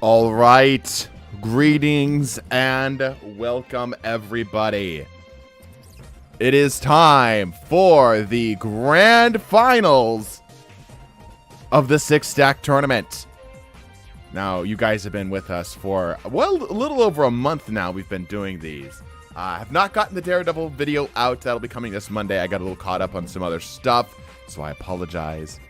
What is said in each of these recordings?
All right, greetings and welcome everybody. It is time for the grand finals of the 6-stack tournament. Now, you guys have been with us for, well, a little over a month now we've been doing these. I have not gotten the Daredevil video out. That'll be coming this Monday. I got a little caught up on some other stuff, so I apologize.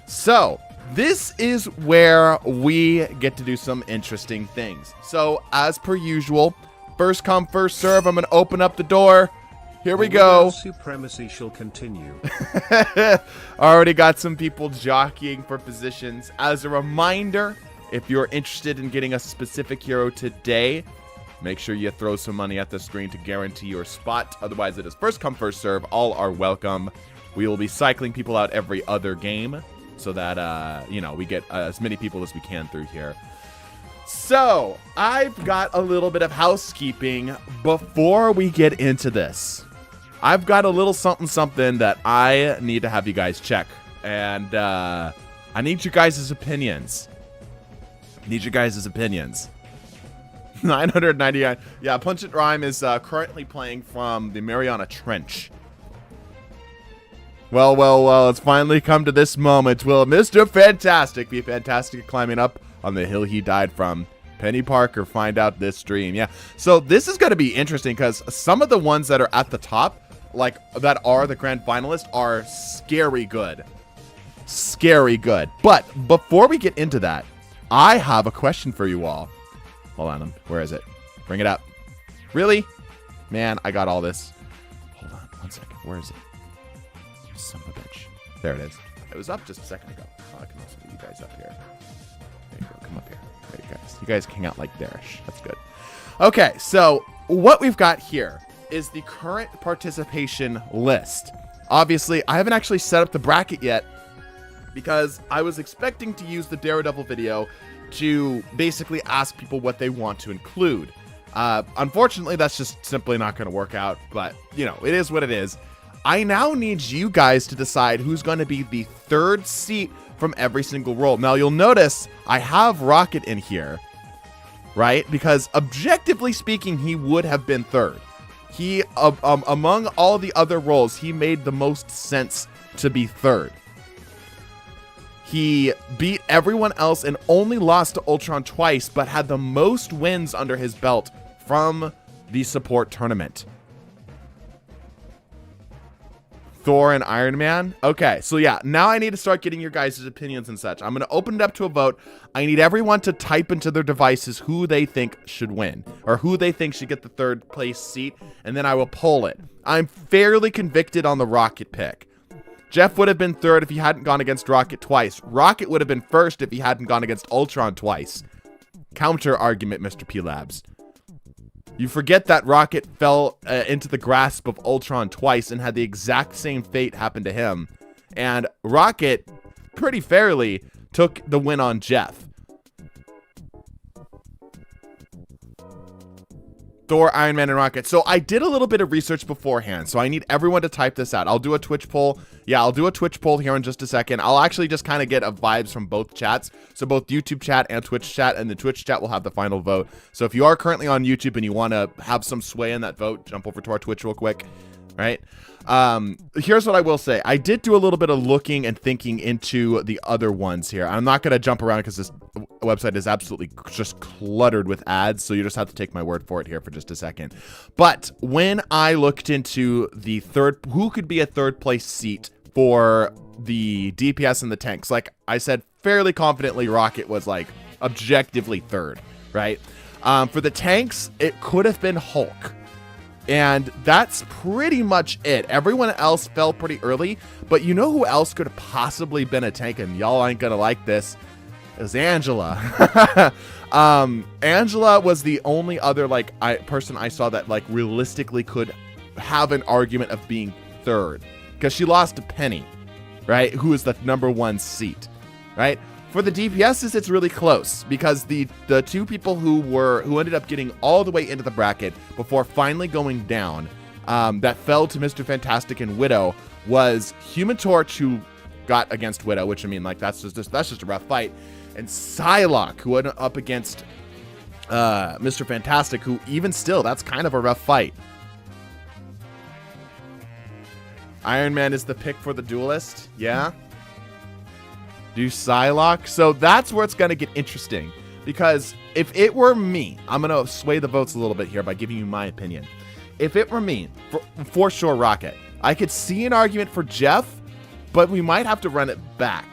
So, this is where we get to do some interesting things. So, as per usual, first come, first serve. I'm going to open up the door. Here we go. Supremacy shall continue. Already got some people jockeying for positions. As a reminder, if you're interested in getting a specific hero today, make sure you throw some money at the screen to guarantee your spot. Otherwise, it is first come, first serve. All are welcome. We will be cycling people out every other game, so that, we get as many people as we can through here. So, I've got a little bit of housekeeping before we get into this. I've got a little something that I need to have you guys check. And, I need you guys' opinions. 999. Yeah, Punch It Rhyme is currently playing from the Mariana Trench. Well, it's finally come to this moment. Will Mr. Fantastic be fantastic at climbing up on the hill he died from? Penny Parker, find out this stream. Yeah, so this is going to be interesting because some of the ones that are at the top, like that are the grand finalists, are scary good. But before we get into that, I have a question for you all. Hold on, where is it? Bring it up. Really? Man, I got all this. Hold on, 1 second. Where is it? Son of a bitch. There it is. It was up just a second ago. Oh, I can also get you guys up here. There you go. Come up here. There you guys. You guys can hang out like there-ish. That's good. Okay, so what we've got here is the current participation list. Obviously, I haven't actually set up the bracket yet because I was expecting to use the Daredevil video to basically ask people what they want to include. Unfortunately, that's just simply not going to work out, but, it is what it is. I now need you guys to decide who's going to be the third seat from every single role. Now, you'll notice I have Rocket in here, right? Because objectively speaking, he would have been third. He, among all the other roles, he made the most sense to be third. He beat everyone else and only lost to Ultron twice, but had the most wins under his belt from the support tournament. Thor and Iron Man. Okay, so yeah, now I need to start getting your guys' opinions and such. I'm going to open it up to a vote. I need everyone to type into their devices who they think should win, or who they think should get the third place seat, and then I will poll it. I'm fairly convicted on the Rocket pick. Jeff would have been third if he hadn't gone against Rocket twice. Rocket would have been first if he hadn't gone against Ultron twice. Counter argument, Mr. P-Labs. You forget that Rocket fell into the grasp of Ultron twice and had the exact same fate happen to him. And Rocket, pretty fairly, took the win on Jeff. Thor, Iron Man, and Rocket. So I did a little bit of research beforehand, so I need everyone to type this out. I'll do a Twitch poll. Yeah, I'll do a Twitch poll here in just a second. I'll actually just kind of get vibes from both chats. So both YouTube chat and Twitch chat, and the Twitch chat will have the final vote. So if you are currently on YouTube and you want to have some sway in that vote, jump over to our Twitch real quick. Right? Here's what I will say. I did do a little bit of looking and thinking into the other ones here. I'm not going to jump around because this website is absolutely just cluttered with ads, so you just have to take my word for it here for just a second. But when I looked into the who could be a third place seat for the DPS and the tanks, like I said, fairly confidently Rocket was like objectively third, right? For the tanks, it could have been Hulk. And that's pretty much it. Everyone else fell pretty early, but you know who else could have possibly been a tank, and y'all ain't gonna like this, is Angela. Angela was the only other person I saw that realistically could have an argument of being third, because she lost to Penny, right? Who is the #1 seat, right? For the DPSs, it's really close because the two people who ended up getting all the way into the bracket before finally going down, that fell to Mr. Fantastic and Widow, was Human Torch, who got against Widow, which I mean, like, that's just a rough fight. And Psylocke, who went up against Mr. Fantastic, who even still, that's kind of a rough fight. Iron Man is the pick for the duelist. Yeah. Do Psylocke. So that's where it's going to get interesting. Because if it were me, I'm going to sway the votes a little bit here by giving you my opinion. If it were me, for sure Rocket. I could see an argument for Jeff, but we might have to run it back.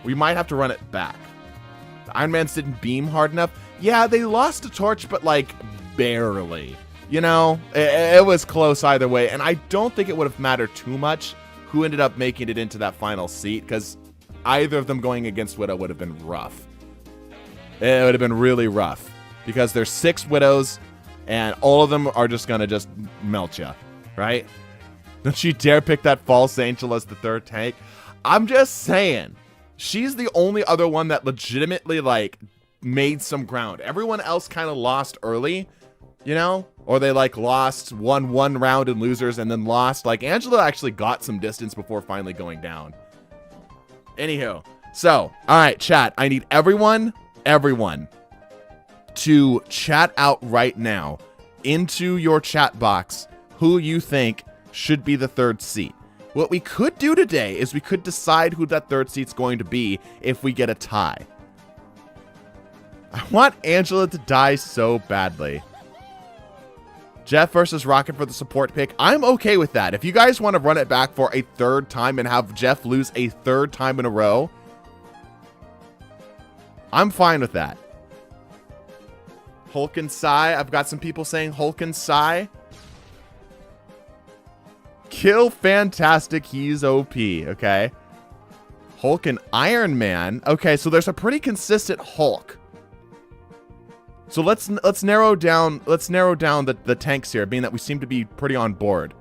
We might have to run it back. The Iron Mans didn't beam hard enough. Yeah, they lost a torch, but like barely. You know, it was close either way, and I don't think it would have mattered too much who ended up making it into that final seat, because either of them going against Widow would have been rough. It would have been really rough, because there's 6 Widows, and all of them are just going to just melt you, right? Don't you dare pick that false angel as the 3rd tank. I'm just saying, she's the only other one that legitimately, like, made some ground. Everyone else kind of lost early, you know? Or they, like, won one round in losers and then lost. Like, Angela actually got some distance before finally going down. Anywho. So, alright, chat. I need everyone to chat out right now into your chat box who you think should be the 3rd seat. What we could do today is we could decide who that 3rd seat's going to be if we get a tie. I want Angela to die so badly. Jeff versus Rocket for the support pick. I'm okay with that. If you guys want to run it back for a 3rd time and have Jeff lose a 3rd time in a row, I'm fine with that. Hulk and Psy. I've got some people saying Hulk and Psy. Kill Fantastic. He's OP. Okay. Hulk and Iron Man. Okay, so there's a pretty consistent Hulk. So let's narrow down the tanks here, being that we seem to be pretty on board.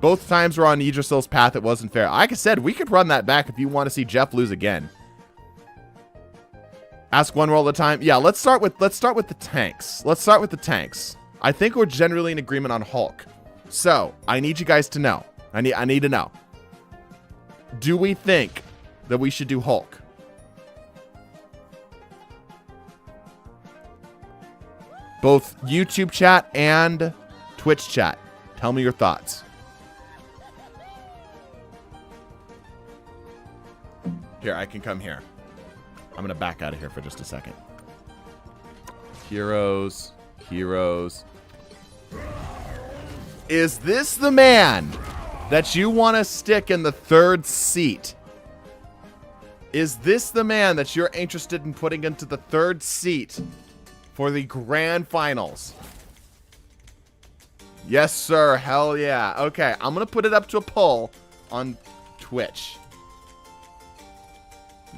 Both times we're on Yggdrasil's path, it wasn't fair. Like I said, we could run that back if you want to see Jeff lose again. Ask one roll at a time. Yeah, let's start with the tanks. Let's start with the tanks. I think we're generally in agreement on Hulk. So I need you guys to know. I need to know. Do we think that we should do Hulk? Both YouTube chat and Twitch chat. Tell me your thoughts. Here, I can come here. I'm going to back out of here for just a second. Heroes. Is this the man that you want to stick in the 3rd seat? Is this the man that you're interested in putting into the 3rd seat for the grand finals? Yes, sir. Hell yeah. Okay, I'm going to put it up to a poll on Twitch.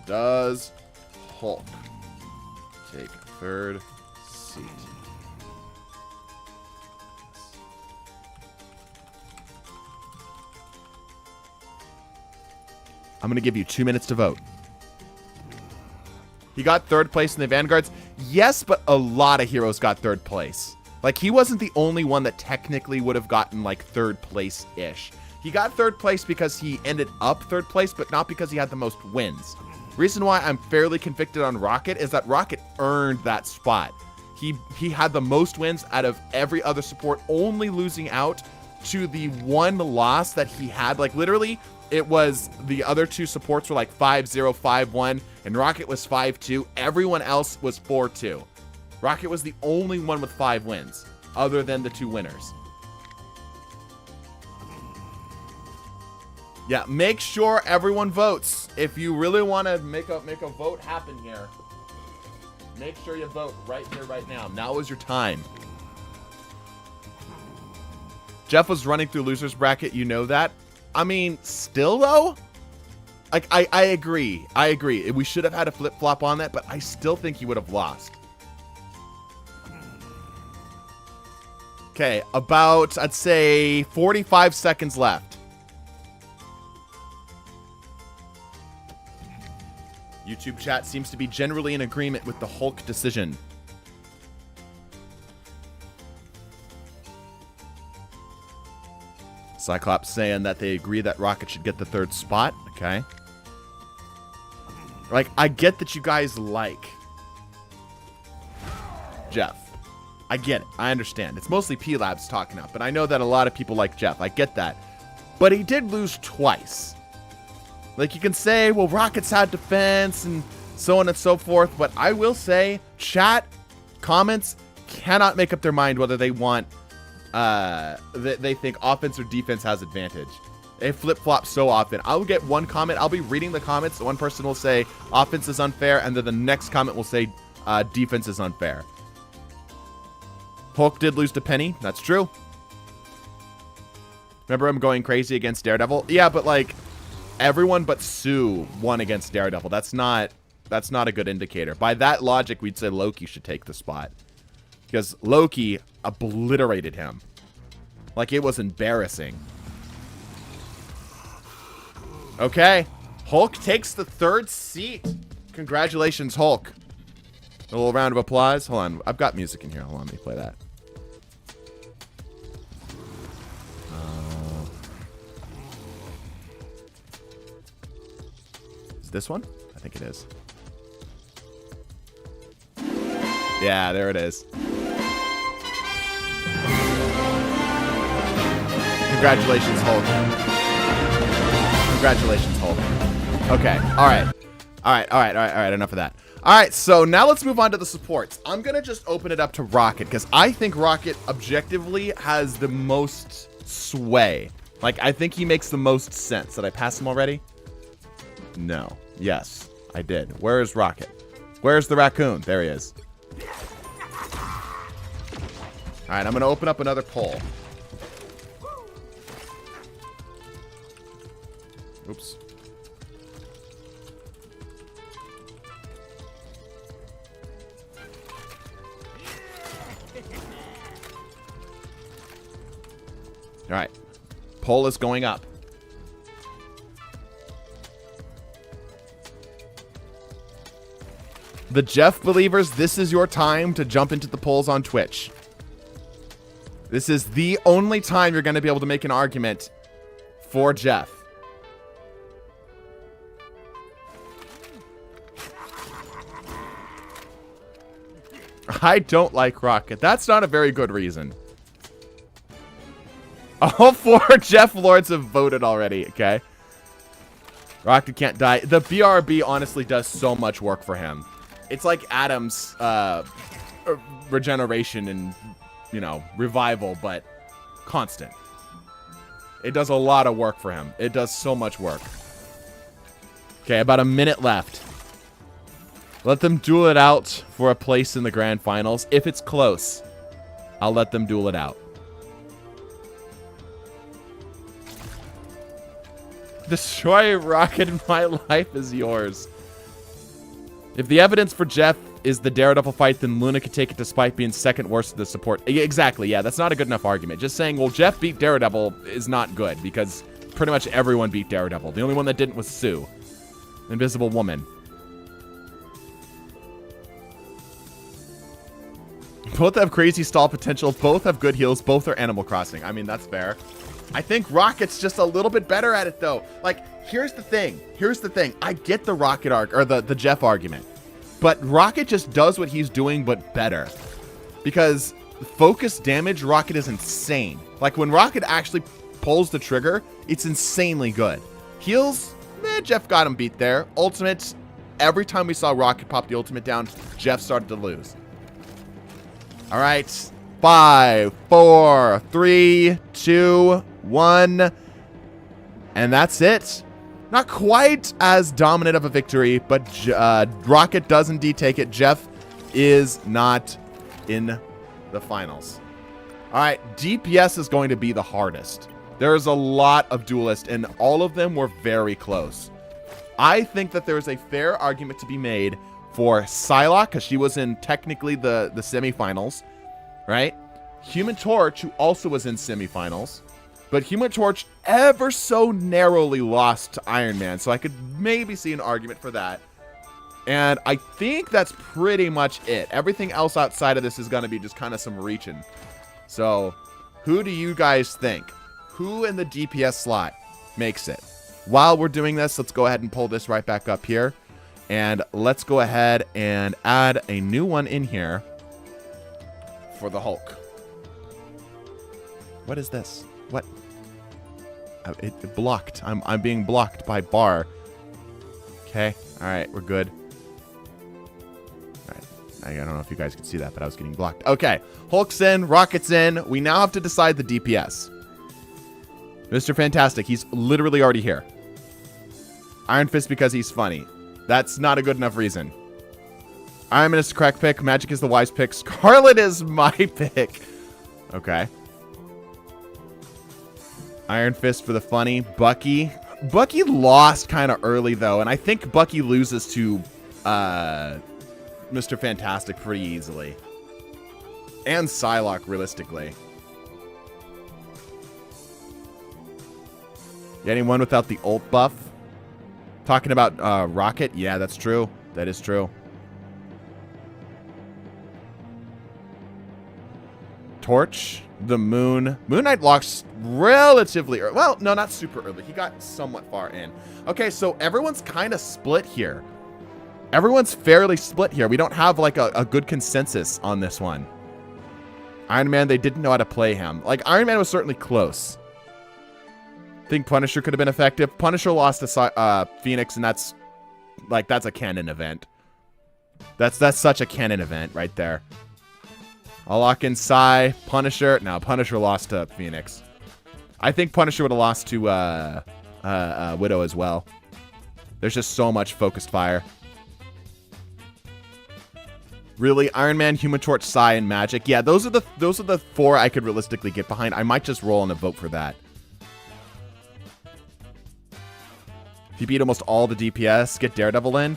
Does Hulk take 3rd seat? I'm going to give you 2 minutes to vote. He got 3rd place in the Vanguards. Yes, but a lot of heroes got 3rd place. Like, he wasn't the only one that technically would have gotten, like, 3rd place-ish. He got 3rd place because he ended up 3rd place, but not because he had the most wins. Reason why I'm fairly convicted on Rocket is that Rocket earned that spot. He had the most wins out of every other support, only losing out to the one loss that he had. Like, literally, it was the other 2 supports were like 5-0, 5-1, and Rocket was 5-2. Everyone else was 4-2. Rocket was the only one with 5 wins, other than the 2 winners. Yeah, make sure everyone votes. If you really want to make a vote happen here, make sure you vote right here, right now. Now is your time. Jeff was running through losers bracket. You know that. I mean, still though, like I agree. We should have had a flip flop on that, but I still think he would have lost. Okay, about, I'd say 45 seconds left. YouTube chat seems to be generally in agreement with the Hulk decision. Cyclops saying that they agree that Rocket should get the 3rd spot. Okay. Like, I get that you guys like Jeff. I get it. I understand. It's mostly P-Labs talking up, but I know that a lot of people like Jeff. I get that. But he did lose twice. Like, you can say, well, Rocket's had defense and so on and so forth, but I will say, chat, comments cannot make up their mind whether they want, they think offense or defense has advantage. They flip-flop so often. I'll get one comment. I'll be reading the comments. One person will say offense is unfair, and then the next comment will say defense is unfair. Hulk did lose to Penny. That's true. Remember him going crazy against Daredevil? Yeah, but like everyone but Sue won against Daredevil. That's not a good indicator. By that logic, we'd say Loki should take the spot. Because Loki obliterated him. Like it was embarrassing. Okay. Hulk takes the 3rd seat. Congratulations, Hulk. A little round of applause. Hold on. I've got music in here. Hold on. Let me play that. Is this one? I think it is. Yeah, there it is. Congratulations, Hulk. Congratulations, Hulk. Okay. All right. Enough of that. All right. So now let's move on to the supports. I'm going to just open it up to Rocket because I think Rocket objectively has the most sway. Like, I think he makes the most sense. Did I pass him already? No. Yes, I did. Where is Rocket? Where's the raccoon? There he is. All right. I'm going to open up another poll. Oops. All right. Poll is going up. The Jeff believers, this is your time to jump into the polls on Twitch. This is the only time you're going to be able to make an argument for Jeff. I don't like Rocket. That's not a very good reason. All 4 Jeff Lords have voted already, okay? Rocket can't die. The BRB honestly does so much work for him. It's like Adam's regeneration and, you know, revival, but constant. It does a lot of work for him. It does so much work. Okay, about a minute left. Let them duel it out for a place in the grand finals. If it's close, I'll let them duel it out. Destroy Rocket in my life is yours. If the evidence for Jeff is the Daredevil fight, then Luna could take it despite being second worst of the support. Exactly, yeah, that's not a good enough argument. Just saying, well, Jeff beat Daredevil is not good because pretty much everyone beat Daredevil. The only one that didn't was Sue. Invisible Woman. Both have crazy stall potential. Both have good heals. Both are Animal Crossing. I mean, that's fair. I think Rocket's just a little bit better at it, though. Like, here's the thing. I get the Rocket arc, or the Jeff argument. But Rocket just does what he's doing, but better. Because focus damage, Rocket is insane. Like, when Rocket actually pulls the trigger, it's insanely good. Heals, Jeff got him beat there. Ultimate, every time we saw Rocket pop the ultimate down, Jeff started to lose. All right. 5, 4, 3, 2, 1. And that's it. Not quite as dominant of a victory, but Rocket does indeed take it. Jeff is not in the finals. All right. DPS is going to be the hardest. There's a lot of duelists, and all of them were very close. I think that there's a fair argument to be made for Psylocke, because she was in technically the semifinals, right? Human Torch, who also was in semifinals, but Human Torch ever so narrowly lost to Iron Man, so I could maybe see an argument for that. And I think that's pretty much it. Everything else outside of this is going to be just kind of some reaching. So, who do you guys think? Who in the DPS slot makes it? While we're doing this, let's go ahead and pull this right back up here. And let's go ahead and add a new one in here for the Hulk. What is this? What? Oh, it blocked. I'm being blocked by bar. Okay. All right. We're good. All right. I don't know if you guys can see that, but I was getting blocked. Okay. Hulk's in. Rocket's in. We now have to decide the DPS. Mr. Fantastic. He's literally already here. Iron Fist because he's funny. That's not a good enough reason. Iron Man is the correct pick. Magic is the wise pick. Scarlet is my pick. Okay. Iron Fist for the funny. Bucky. Bucky lost kind of early, though, and I think Bucky loses to Mr. Fantastic pretty easily. And Psylocke, realistically. Anyone without the ult buff? Talking about Rocket? Yeah, that's true. That is true. Torch, the Moon. Moon Knight locks relatively early. Well, no, not super early. He got somewhat far in. Okay, so everyone's kind of split here. Everyone's fairly split here. We don't have like a good consensus on this one. Iron Man, they didn't know how to play him. Like, Iron Man was certainly close. I think Punisher could have been effective. Punisher lost to Phoenix, and that's a canon event. That's such a canon event right there. I'll lock in Psy. Punisher. No, Punisher lost to Phoenix. I think Punisher would have lost to Widow as well. There's just so much focused fire. Really, Iron Man, Human Torch, Psy, and Magic. Yeah, those are the four I could realistically get behind. I might just roll on a vote for that. If you beat almost all the DPS, get Daredevil in.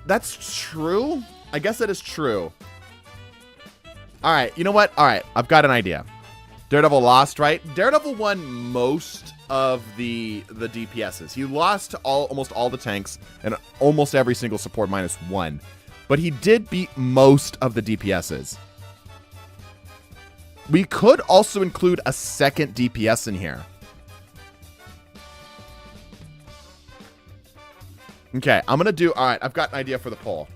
That's true. I guess that is true. All right, you know what? All right, I've got an idea. Daredevil lost, right? Daredevil won most of the DPSs. He lost to almost all the tanks and almost every single support -1. But he did beat most of the DPSs. We could also include a second DPS in here. Okay, I'm going to do... All right, I've got an idea for the poll.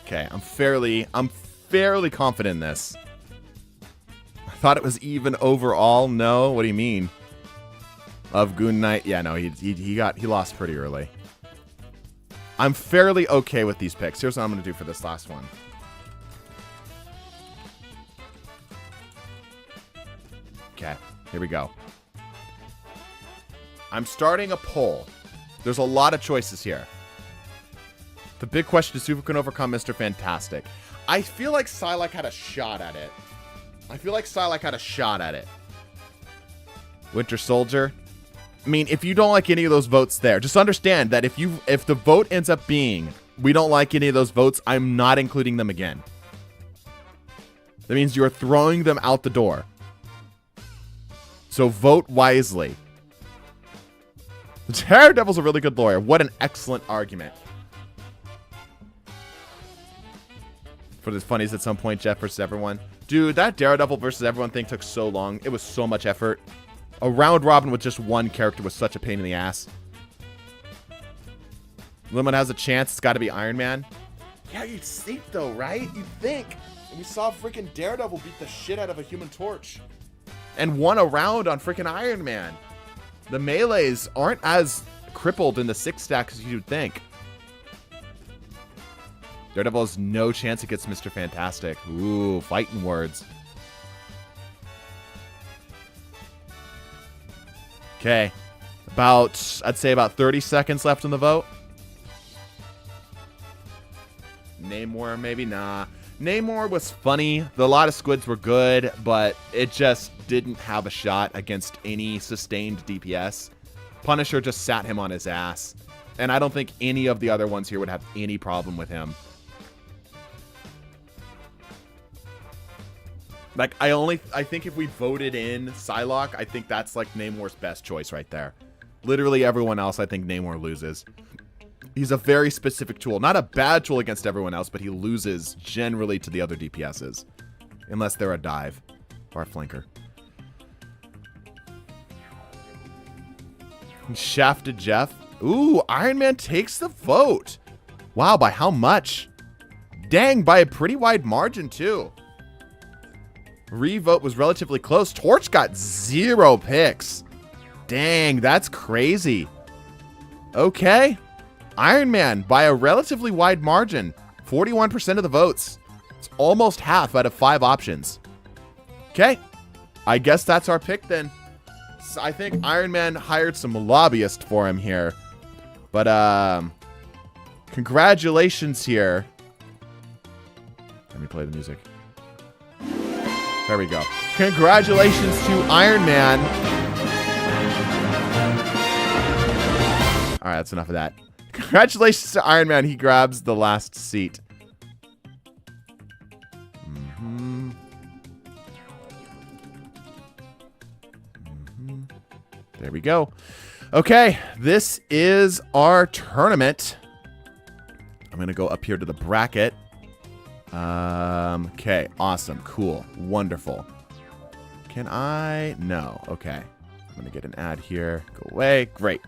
Okay, I'm fairly confident in this. I thought it was even overall. No, what do you mean? Of Goon Knight? Yeah, no, he lost pretty early. I'm fairly okay with these picks. Here's what I'm gonna do for this last one. Okay, here we go. I'm starting a poll. There's a lot of choices here. The big question is who can overcome Mr. Fantastic. I feel like Psylocke had a shot at it. Winter Soldier. I mean, if you don't like any of those votes there, just understand that if the vote ends up being we don't like any of those votes, I'm not including them again. That means you're throwing them out the door. So vote wisely. Daredevil's a really good lawyer. What an excellent argument. For the funnies at some point, Jeff versus everyone. Dude, that Daredevil versus everyone thing took so long. It was so much effort. A round robin with just one character was such a pain in the ass. Limit has a chance. It's got to be Iron Man. Yeah, you'd think though, right? You'd think. And we saw freaking Daredevil beat the shit out of a Human Torch. And won a round on freaking Iron Man. The melees aren't as crippled in the 6-stack as you'd think. Daredevil has no chance against Mr. Fantastic. Ooh, fighting words. Okay. I'd say about 30 seconds left on the vote. Namor, maybe? Nah. Namor was funny. A lot of squids were good, but it just didn't have a shot against any sustained DPS. Punisher just sat him on his ass. And I don't think any of the other ones here would have any problem with him. Like, I think if we voted in Psylocke, I think that's like Namor's best choice right there. Literally everyone else, I think Namor loses. He's a very specific tool. Not a bad tool against everyone else, but he loses generally to the other DPSs. Unless they're a dive or a flanker. Shafted Jeff. Ooh, Iron Man takes the vote. Wow, by how much? Dang, by a pretty wide margin too. Revote was relatively close. Torch got 0 picks. Dang, that's crazy. Okay. Iron Man by a relatively wide margin. 41% of the votes. It's almost half out of 5 options. Okay. I guess that's our pick then. So I think Iron Man hired some lobbyists for him here. But, congratulations here. Let me play the music. There we go. Congratulations to Iron Man. All right, that's enough of that. Congratulations to Iron Man. He grabs the last seat. There we go. Okay, this is our tournament. I'm going to go up here to the bracket. Okay, awesome, cool, wonderful. Can I? No, okay. I'm going to get an ad here. Go away. Great.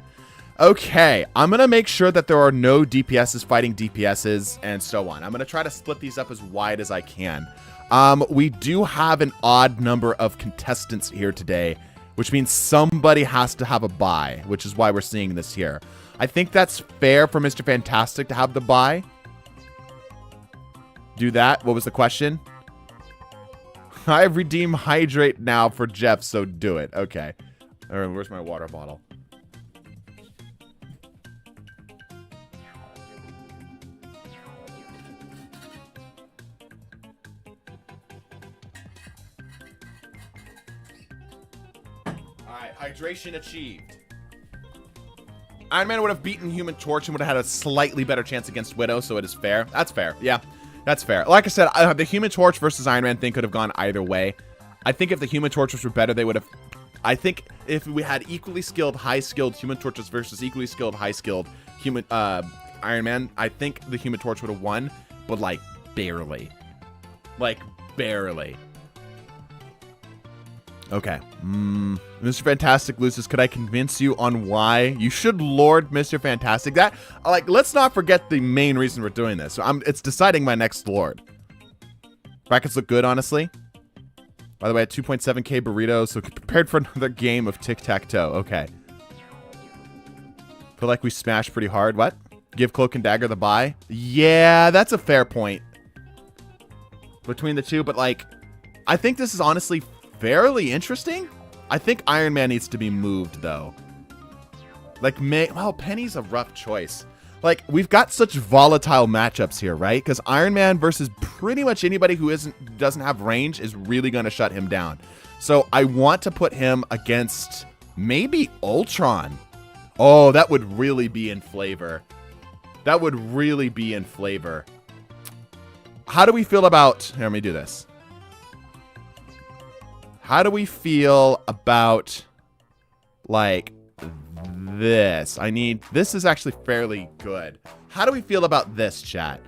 Okay, I'm going to make sure that there are no DPSs fighting DPSs and so on. I'm going to try to split these up as wide as I can. We do have an odd number of contestants here today, which means somebody has to have a bye, which is why we're seeing this here. I think that's fair for Mr. Fantastic to have the bye. Do that. What was the question? I redeem hydrate now for Jeff, so do it. Okay. All right, where's my water bottle? Alright, hydration achieved. Iron Man would have beaten Human Torch and would have had a slightly better chance against Widow, so it is fair. That's fair. Yeah. That's fair. Like I said, the Human Torch versus Iron Man thing could have gone either way. I think if the Human Torches were better, they would have... I think if we had equally skilled, high-skilled Human Torches versus equally skilled, high-skilled human Iron Man, I think the Human Torch would have won, but, like, barely. Like, barely. Okay. Mr. Fantastic loses. Could I convince you on why you should Lord Mr. Fantastic? That, like, let's not forget the main reason we're doing this. So it's deciding my next Lord. Brackets look good, honestly. By the way, at 2.7k burritos, so prepared for another game of tic-tac-toe. Okay. Feel like we smashed pretty hard. What? Give Cloak and Dagger the bye? Yeah, that's a fair point. Between the two, but, like, I think this is honestly fairly interesting. I think Iron Man needs to be moved, though. Like, well, Penny's a rough choice. Like, we've got such volatile matchups here, right? Because Iron Man versus pretty much anybody who doesn't have range is really going to shut him down. So I want to put him against maybe Ultron. Oh, that would really be in flavor. That would really be in flavor. How do we feel about... Here, let me do this. How do we feel about, like, this? This is actually fairly good. How do we feel about this, chat?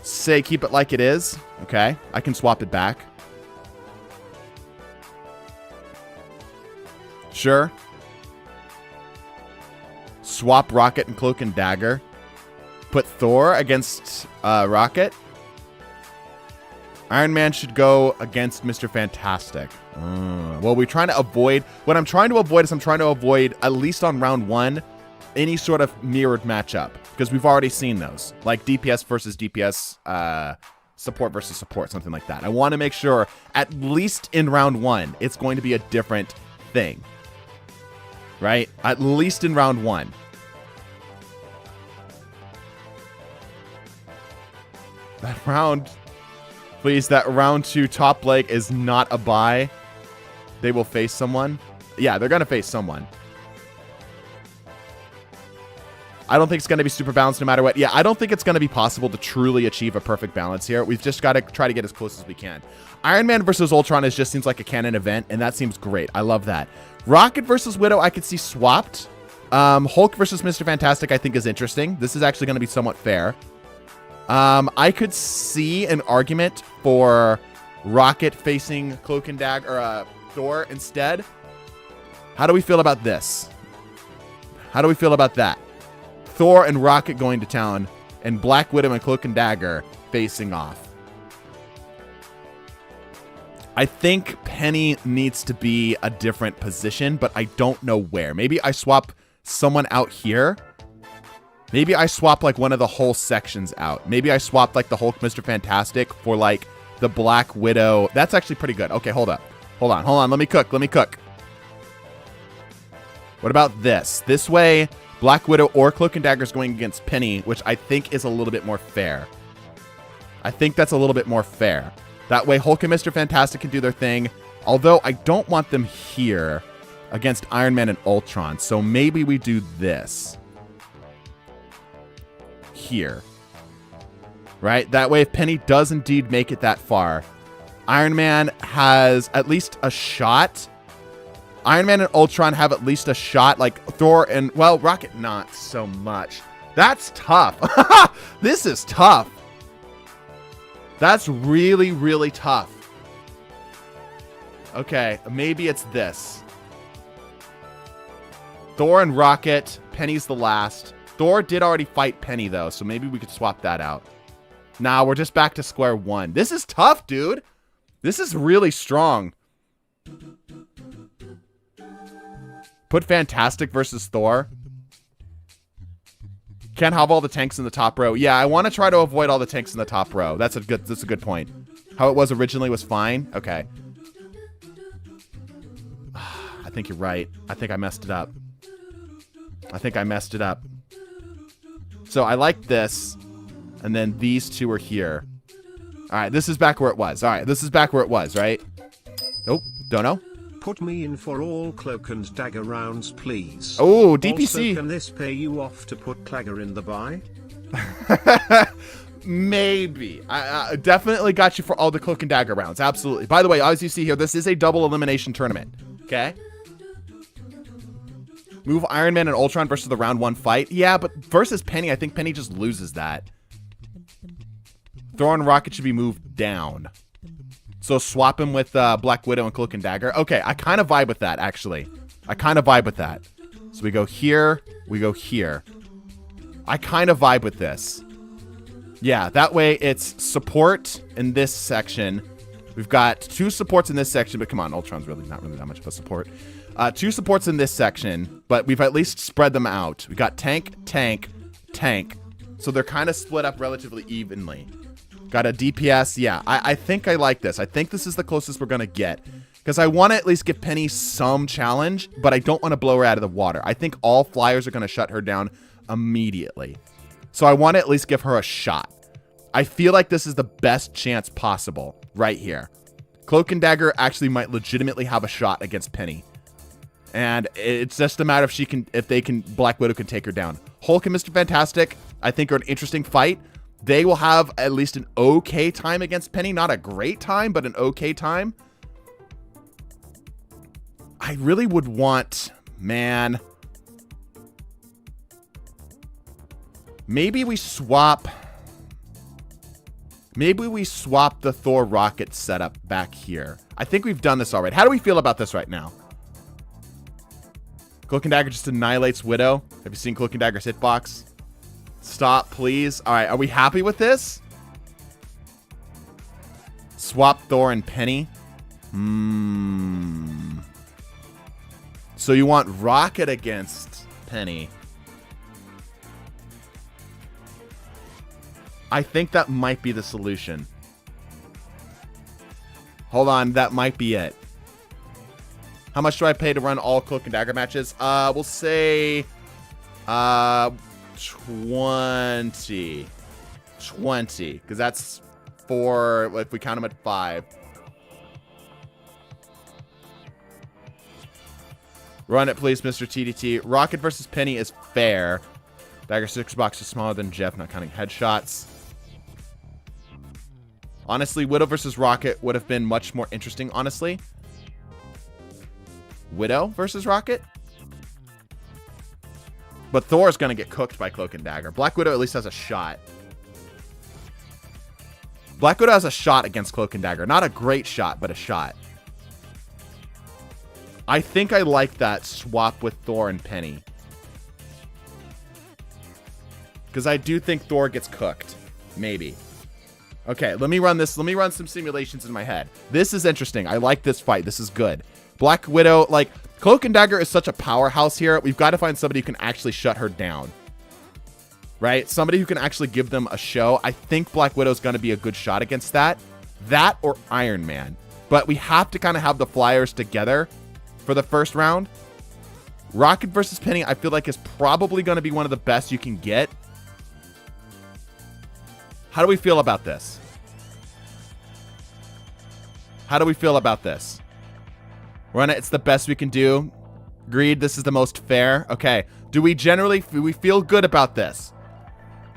Say keep it like it is. Okay, I can swap it back. Sure. Swap Rocket and Cloak and Dagger. Put Thor against Rocket. Iron Man should go against Mr. Fantastic. Well, we're trying to avoid... What I'm trying to avoid is at least on round 1, any sort of mirrored matchup. Because we've already seen those. Like DPS versus DPS, support versus support, something like that. I want to make sure, at least in round 1, it's going to be a different thing. Right? At least in round 1. That round... Please, that round 2 top leg is not a bye. They will face someone. Yeah, they're going to face someone. I don't think it's going to be super balanced no matter what. Yeah, I don't think it's going to be possible to truly achieve a perfect balance here. We've just got to try to get as close as we can. Iron Man versus Ultron just seems like a canon event, and that seems great. I love that. Rocket versus Widow, I could see swapped. Hulk versus Mr. Fantastic, I think, is interesting. This is actually going to be somewhat fair. I could see an argument for Rocket facing Cloak and Dagger, or Thor instead. How do we feel about this? How do we feel about that? Thor and Rocket going to town, and Black Widow and Cloak and Dagger facing off. I think Penny needs to be a different position, but I don't know where. Maybe I swap someone out here. Maybe I swap like one of the whole sections out. Maybe I swap like the Hulk, Mr. Fantastic for like the Black Widow. That's actually pretty good. Okay, hold up. Hold on. Let me cook. What about this? This way, Black Widow or Cloak and Dagger is going against Penny, which I think is a little bit more fair. I think that's a little bit more fair. That way, Hulk and Mr. Fantastic can do their thing. Although, I don't want them here against Iron Man and Ultron. So maybe we do this. Here. Right? That way, if Penny does indeed make it that far, Iron Man has at least a shot. Iron Man and Ultron have at least a shot. Like Thor and, well, Rocket not so much. That's tough. This is tough. That's really, really tough. Okay, maybe it's this. Thor and Rocket. Penny's the last. Thor did already fight Penny, though, so maybe we could swap that out. Nah, we're just back to square one. This is tough, dude. This is really strong. Put Fantastic versus Thor. Can't have all the tanks in the top row. Yeah, I want to try to avoid all the tanks in the top row. That's a good point. How it was originally was fine. Okay. I think you're right. I think I messed it up. So I like this. And then these two are here. All right, this is back where it was. All right, this is back where it was, right? Nope, don't know. Put me in for all Cloak and Dagger rounds, please. Oh, DPC. Also, can this pay you off to put Clagger in the buy? Maybe. I definitely got you for all the Cloak and Dagger rounds. Absolutely. By the way, as you see here, this is a double elimination tournament. Okay? Move Iron Man and Ultron versus the round one fight. Yeah, but versus Penny, I think Penny just loses that. Thor and Rocket should be moved down. So swap him with Black Widow and Cloak and Dagger. Okay, I kind of vibe with that, actually. I kind of vibe with that. So we go here. We go here. I kind of vibe with this. Yeah, that way it's support in this section. We've got two supports in this section, but come on, Ultron's really not really that much of a support. Two supports in this section, but we've at least spread them out. We got tank, tank, tank. So they're kind of split up relatively evenly. Got a DPS. Yeah, I think I like this. I think this is the closest we're going to get. Because I want to at least give Penny some challenge, but I don't want to blow her out of the water. I think all flyers are going to shut her down immediately. So I want to at least give her a shot. I feel like this is the best chance possible right here. Cloak and Dagger actually might legitimately have a shot against Penny. And it's just a matter if Black Widow can take her down. Hulk and Mr. Fantastic, I think, are an interesting fight. They will have at least an okay time against Penny. Not a great time, but an okay time. I really would want, man. Maybe we swap the Thor Rocket setup back here. I think we've done this already. How do we feel about this right now? Cloak and Dagger just annihilates Widow. Have you seen Cloak and Dagger's hitbox? Stop, please. All right, are we happy with this? Swap Thor and Penny. So you want Rocket against Penny. I think that might be the solution. Hold on, that might be it. How much do I pay to run all Cloak and Dagger matches? We'll say 20, because that's 4 if we count them at 5. Run it, please, Mr. TDT. Rocket versus Penny is fair. Dagger 6 box is smaller than Jeff, not counting headshots. Honestly, Widow versus Rocket would have been much more interesting, honestly. Widow versus Rocket? But Thor's going to get cooked by Cloak and Dagger. Black Widow at least has a shot. Black Widow has a shot against Cloak and Dagger. Not a great shot, but a shot. I think I like that swap with Thor and Penny. Because I do think Thor gets cooked. Maybe. Okay, let me run this. Let me run some simulations in my head. This is interesting. I like this fight. This is good. Black Widow, like, Cloak and Dagger is such a powerhouse here. We've got to find somebody who can actually shut her down. Right? Somebody who can actually give them a show. I think Black Widow's going to be a good shot against that. That or Iron Man. But we have to kind of have the flyers together for the first round. Rocket versus Penny, I feel like is probably going to be one of the best you can get. How do we feel about this? How do we feel about this? Run it. It's the best we can do. Agreed. This is the most fair. Okay. Do we feel good about this?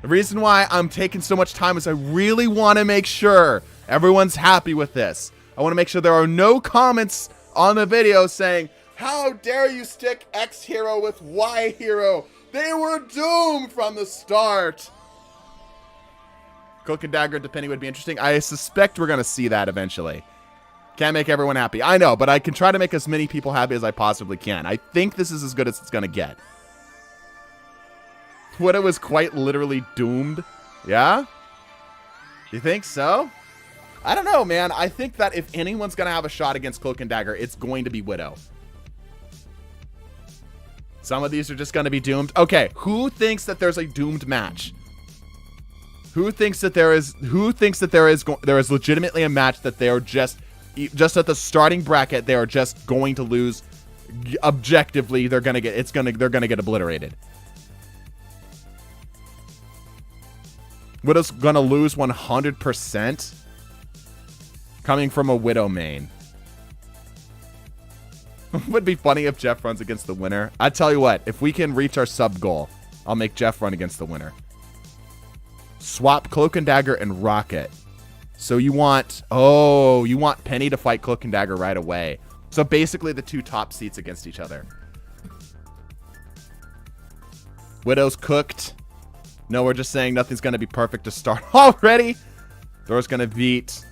The reason why I'm taking so much time is I really want to make sure everyone's happy with this. I want to make sure there are no comments on the video saying, how dare you stick X hero with Y hero? They were doomed from the start. Cloak and Dagger to Penny would be interesting. I suspect we're going to see that eventually. Can't make everyone happy. I know, but I can try to make as many people happy as I possibly can. I think this is as good as it's going to get. Widow was quite literally doomed. Yeah? You think so? I don't know, man. I think that if anyone's going to have a shot against Cloak and Dagger, it's going to be Widow. Some of these are just going to be doomed. Okay, who thinks that there's a doomed match? Who thinks that there is legitimately a match that they are just at the starting bracket, they are just going to lose. Objectively, they're going to get obliterated. Widow's going to lose 100% coming from a Widow main. Would be funny if Jeff runs against the winner. I tell you what, if we can reach our sub goal, I'll make Jeff run against the winner. Swap Cloak and Dagger and Rocket. So you want Penny to fight Cloak and Dagger right away. So basically the two top seats against each other. Widow's cooked. No, we're just saying nothing's going to be perfect to start already. Thor's going to beat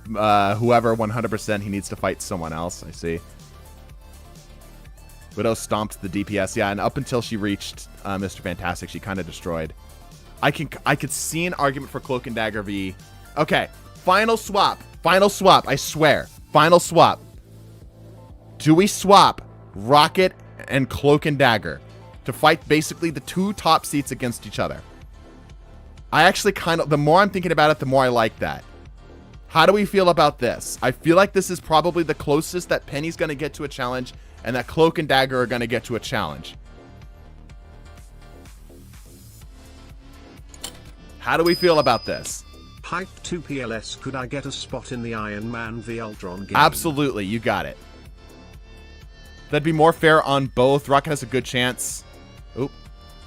whoever 100%. He needs to fight someone else. I see. Widow stomped the DPS. Yeah, and up until she reached Mr. Fantastic, she kind of destroyed. I could see an argument for Cloak and Dagger v. Okay, final swap. Final swap, I swear. Final swap. Do we swap Rocket and Cloak and Dagger to fight basically the two top seats against each other? I actually the more I'm thinking about it, the more I like that. How do we feel about this? I feel like this is probably the closest that Penny's going to get to a challenge and that Cloak and Dagger are going to get to a challenge. How do we feel about this? Hype 2 PLS, could I get a spot in the Iron Man v Ultron game? Absolutely, you got it. That'd be more fair on both. Rocket has a good chance. Oop.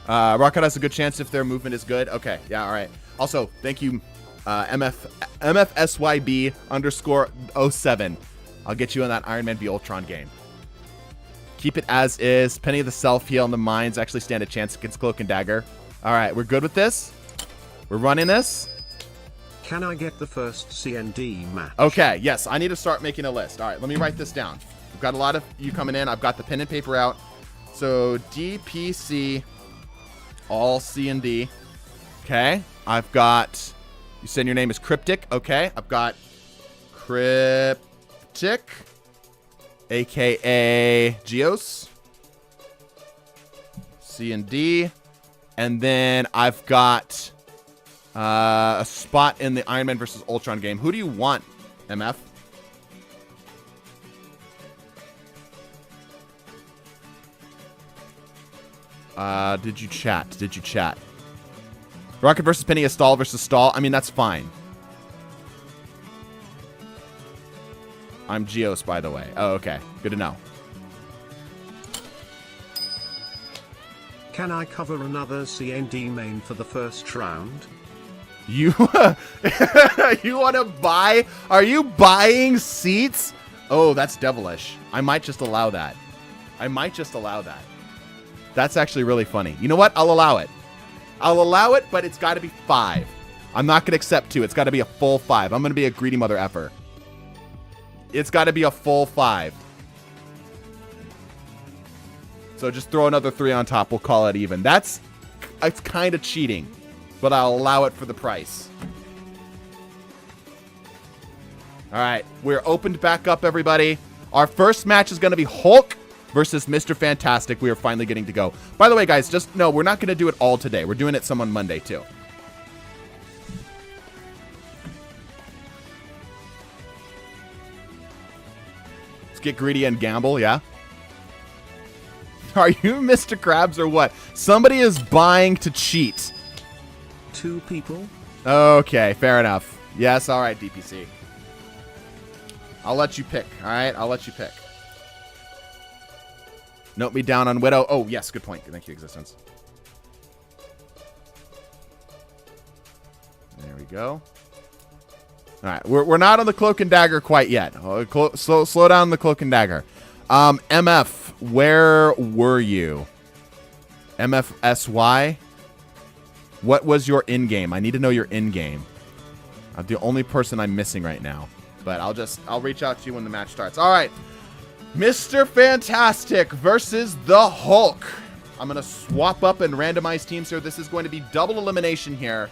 Rocket has a good chance if their movement is good. Okay, yeah, all right. Also, thank you, MFSYB_07. I'll get you in that Iron Man v Ultron game. Keep it as is. Penny of the Self-Heal and the Mines actually stand a chance against Cloak and Dagger. All right, we're good with this? We're running this? Can I get the first CND match? Okay, yes, I need to start making a list. All right, let me write this down. We've got a lot of you coming in. I've got the pen and paper out. So DPC, all C&D. Okay, I've got, you said your name is Cryptic. Okay, I've got Cryptic, aka Geos, C&D. And then I've got a spot in the Iron Man versus Ultron game. Who do you want, MF? Did you chat? Did you chat? Rocket versus Penny is stall versus stall. I mean, that's fine. I'm Geos, by the way. Oh, okay. Good to know. Can I cover another CND main for the first round? You you want to buy? Are you buying seats? Oh, that's devilish. I might just allow that. That's actually really funny. You know what? I'll allow it. But it's got to be 5. I'm not going to accept 2. It's got to be a full 5. I'm going to be a greedy mother effer. It's got to be a full 5. So just throw another 3 on top. We'll call it even. It's kind of cheating, but I'll allow it for the price. All right, we're opened back up, everybody. Our first match is going to be Hulk versus Mr. Fantastic. We are finally getting to go. By the way, guys, just know we're not going to do it all today. We're doing it some on Monday, too. Let's get greedy and gamble, yeah? Are you Mr. Krabs or what? Somebody is buying to cheat. 2 people? Okay, fair enough. Yes, all right, DPC. I'll let you pick, all right? I'll let you pick. Note me down on Widow. Oh, yes, good point. Thank you, Existence. There we go. All right, we're not on the Cloak and Dagger quite yet. Slow down the Cloak and Dagger. MF, where were you? MFSY? What was your in-game? I need to know your in-game. I'm the only person I'm missing right now. But I'll reach out to you when the match starts. All right. Mr. Fantastic versus the Hulk. I'm going to swap up and randomize teams here. This is going to be double elimination here.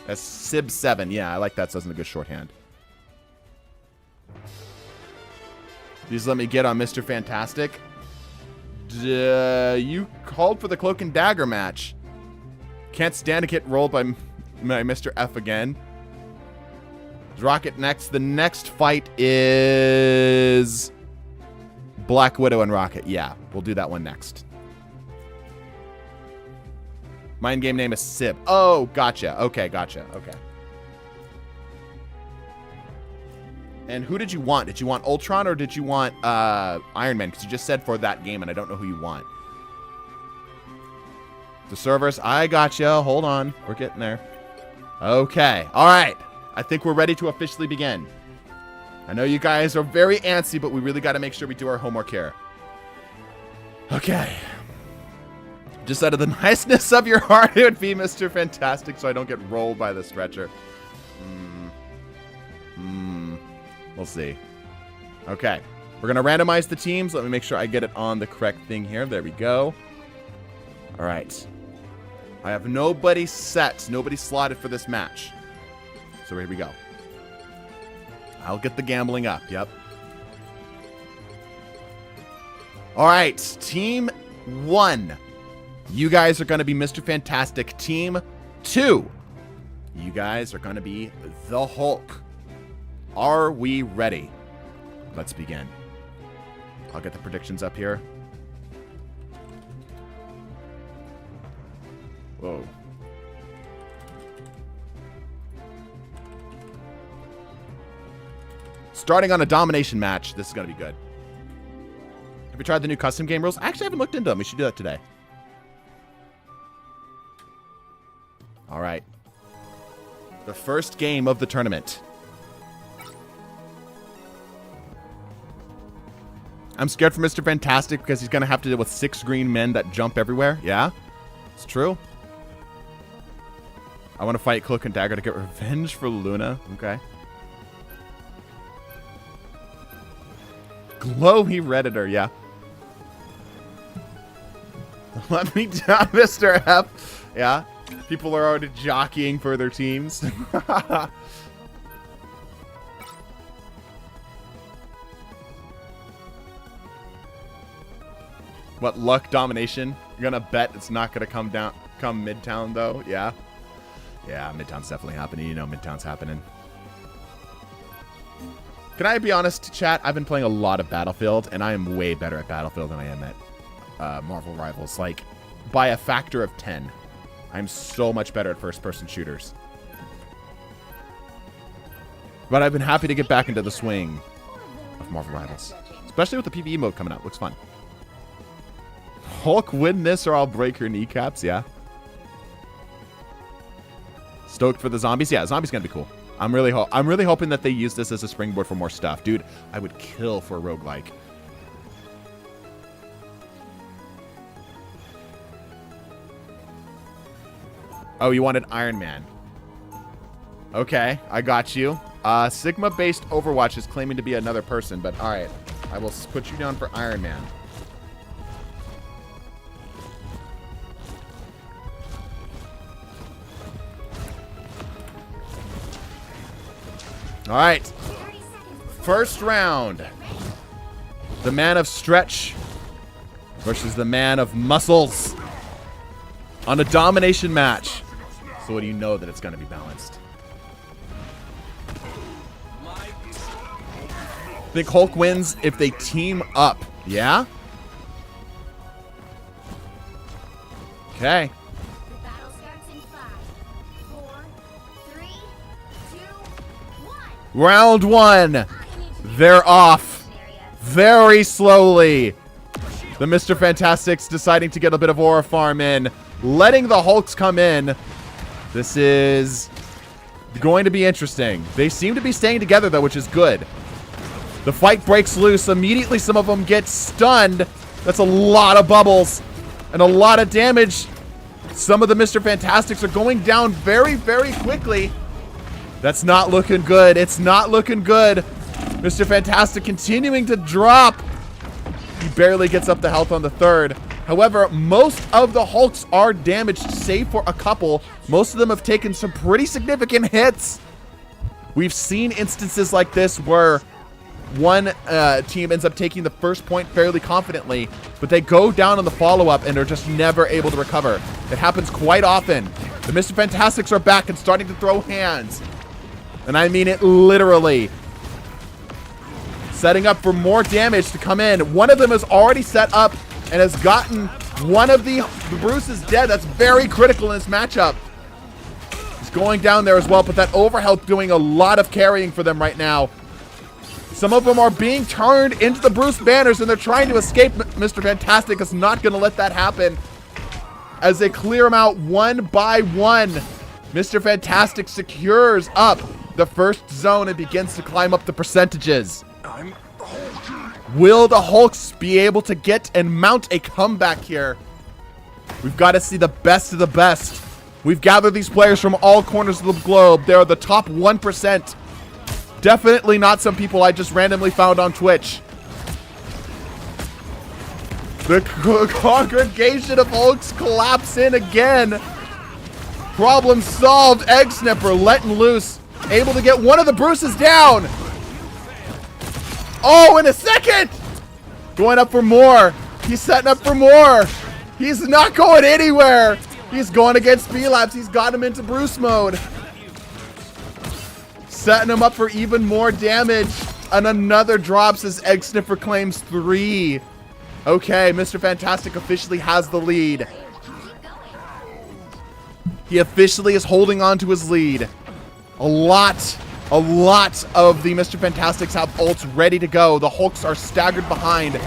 That's Sib 7. Yeah, I like that. So it's in a good shorthand. Please let me get on Mr. Fantastic. You called for the Cloak and Dagger match. Can't stand to get rolled by Mr. F again. Rocket next. The next fight is Black Widow and Rocket. Yeah, we'll do that one next. My in-game name is Sib. Oh, gotcha. Okay, gotcha. Okay. And who did you want? Did you want Ultron or did you want Iron Man? Because you just said for that game, and I don't know who you want. The servers. I gotcha. Hold on. We're getting there. Okay. All right. I think we're ready to officially begin. I know you guys are very antsy, but we really got to make sure we do our homework here. Okay. Just out of the niceness of your heart, it would be Mr. Fantastic, so I don't get rolled by the stretcher. We'll see. Okay. We're going to randomize the teams. Let me make sure I get it on the correct thing here. There we go. All right. I have nobody set, nobody slotted for this match. So here we go. I'll get the gambling up. Yep. All right. Team 1. You guys are going to be Mr. Fantastic. Team 2. You guys are going to be the Hulk. Are we ready? Let's begin. I'll get the predictions up here. Whoa. Starting on a domination match. This is going to be good. Have you tried the new custom game rules? I actually haven't looked into them. We should do that today. All right. The first game of the tournament. I'm scared for Mr. Fantastic because he's going to have to deal with 6 green men that jump everywhere. Yeah, it's true. I want to fight Cloak and Dagger to get revenge for Luna. Okay. Glowy Redditor, yeah. Let me down, Mr. F. Yeah. People are already jockeying for their teams. What, luck domination? You're gonna bet it's not gonna come Midtown though? Yeah. Yeah, Midtown's definitely happening. You know Midtown's happening. Can I be honest, chat? I've been playing a lot of Battlefield, and I am way better at Battlefield than I am at Marvel Rivals. Like, by a factor of 10. I'm so much better at first-person shooters. But I've been happy to get back into the swing of Marvel Rivals. Especially with the PvE mode coming out. Looks fun. Hulk, win this or I'll break your kneecaps. Yeah. Stoked for the zombies. Yeah, zombies gonna be cool. I'm really hoping that they use this as a springboard for more stuff. Dude, I would kill for a roguelike. Oh, you wanted Iron Man. Okay, I got you. Sigma-based Overwatch is claiming to be another person, but alright. I will put you down for Iron Man. Alright. First round. The man of stretch versus the man of muscles on a domination match. So what do you know that it's going to be balanced? I think Hulk wins if they team up. Yeah? Okay. The battle starts in 5, 4, 3, 2, 1. Round one. They're off. Very slowly. The Mr. Fantastics deciding to get a bit of aura farm in. Letting the Hulks come in. This is going to be interesting. They seem to be staying together, though, which is good. The fight breaks loose. Immediately, some of them get stunned. That's a lot of bubbles and a lot of damage. Some of the Mr. Fantastics are going down very, very quickly. That's not looking good. It's not looking good. Mr. Fantastic continuing to drop. He barely gets up to health on the third. However, most of the Hulks are damaged, save for a couple. Most of them have taken some pretty significant hits. We've seen instances like this where one team ends up taking the first point fairly confidently, but they go down on the follow-up and are just never able to recover. It happens quite often. The Mr. Fantastics are back and starting to throw hands. And I mean it literally. Setting up for more damage to come in. One of them is already set up and has gotten one of the Bruce's dead. That's very critical in this matchup. He's going down there as well, but that overhealth doing a lot of carrying for them right now. Some of them are being turned into the Bruce banners and they're trying to escape. Mr. Fantastic is not going to let that happen as they clear them out one by one. Mr. Fantastic secures up the first zone and begins to climb up the percentages. Will the Hulks be able to get and mount a comeback here? We've got to see the best of the best. We've gathered these players from all corners of the globe. They are the top 1%. Definitely not some people I just randomly found on Twitch. The congregation of Hulks collapse in again. Problem solved. Egg Snipper letting loose. Able to get one of the Bruces down. Oh, in a second. Going up for more. He's setting up for more. He's not going anywhere. He's going against B-Labs. He's got him into Bruce mode. Setting him up for even more damage. And another drops as Egg Sniffer claims 3. Okay, Mr. Fantastic officially has the lead. He officially is holding on to his lead. A lot of the Mr. Fantastics have ults ready to go. The Hulks are staggered behind.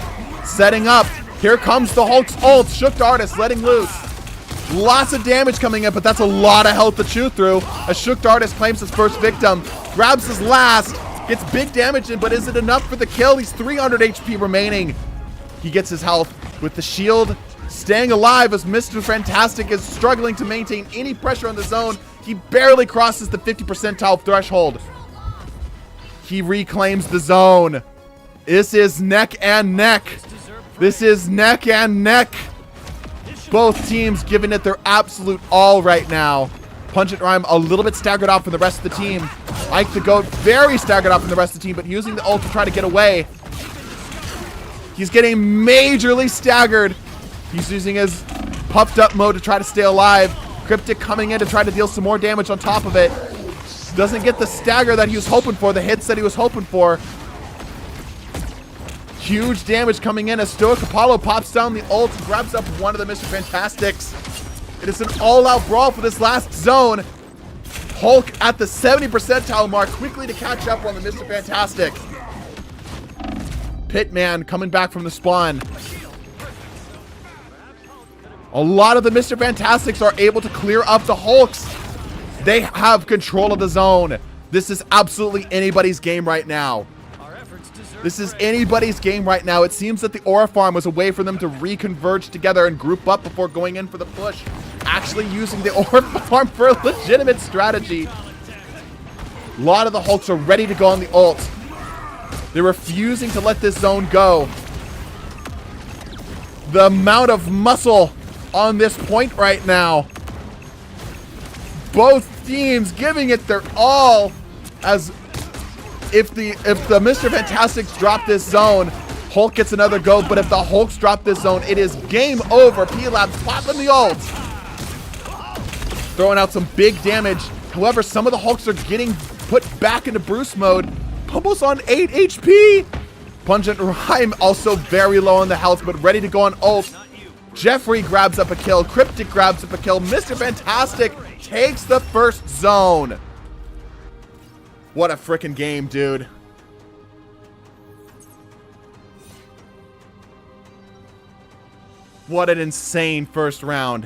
Setting up. Here comes the Hulk's ult. Shooked Artist letting loose. Lots of damage coming in, but that's a lot of health to chew through. A Shooked Artist claims his first victim. Grabs his last. Gets big damage in, but is it enough for the kill? He's 300 HP remaining. He gets his health with the shield. Staying alive as Mr. Fantastic is struggling to maintain any pressure on the zone. He barely crosses the 50 percentile threshold. He reclaims the zone. This is neck and neck. This is neck and neck. Both teams giving it their absolute all right now. Punch It Rhyme a little bit staggered off from the rest of the team. Ike the Goat very staggered off from the rest of the team, but using the ult to try to get away. He's getting majorly staggered. He's using his puffed up mode to try to stay alive. Cryptic coming in to try to deal some more damage on top of it. Doesn't get the stagger that he was hoping for, the hits that he was hoping for. Huge damage coming in as Stoic Apollo pops down the ult and grabs up one of the Mr. Fantastics. It is an all-out brawl for this last zone. Hulk at the 70 percentile mark, quickly to catch up on the Mr. Fantastic. Pitman coming back from the spawn. A lot of the Mr. Fantastics are able to clear up the Hulks. They have control of the zone. This is absolutely anybody's game right now. This is anybody's game right now. It seems that the Aura Farm was a way for them to reconverge together and group up before going in for the push. Actually using the Aura Farm for a legitimate strategy. A lot of the Hulks are ready to go on the ult. They're refusing to let this zone go. The amount of muscle on this point right now. Both teams giving it their all. As if the Mr. Fantastics drop this zone, Hulk gets another go. But if the Hulks drop this zone, it is game over. P-Labs popping the ult. Throwing out some big damage. However, some of the Hulks are getting put back into Bruce mode. Almost on 8 HP. Pungent Rhyme also very low on the health, but ready to go on ult. Jeffrey grabs up a kill. Cryptic grabs up a kill. Mr. Fantastic takes the first zone. What a freaking game, dude. What an insane first round.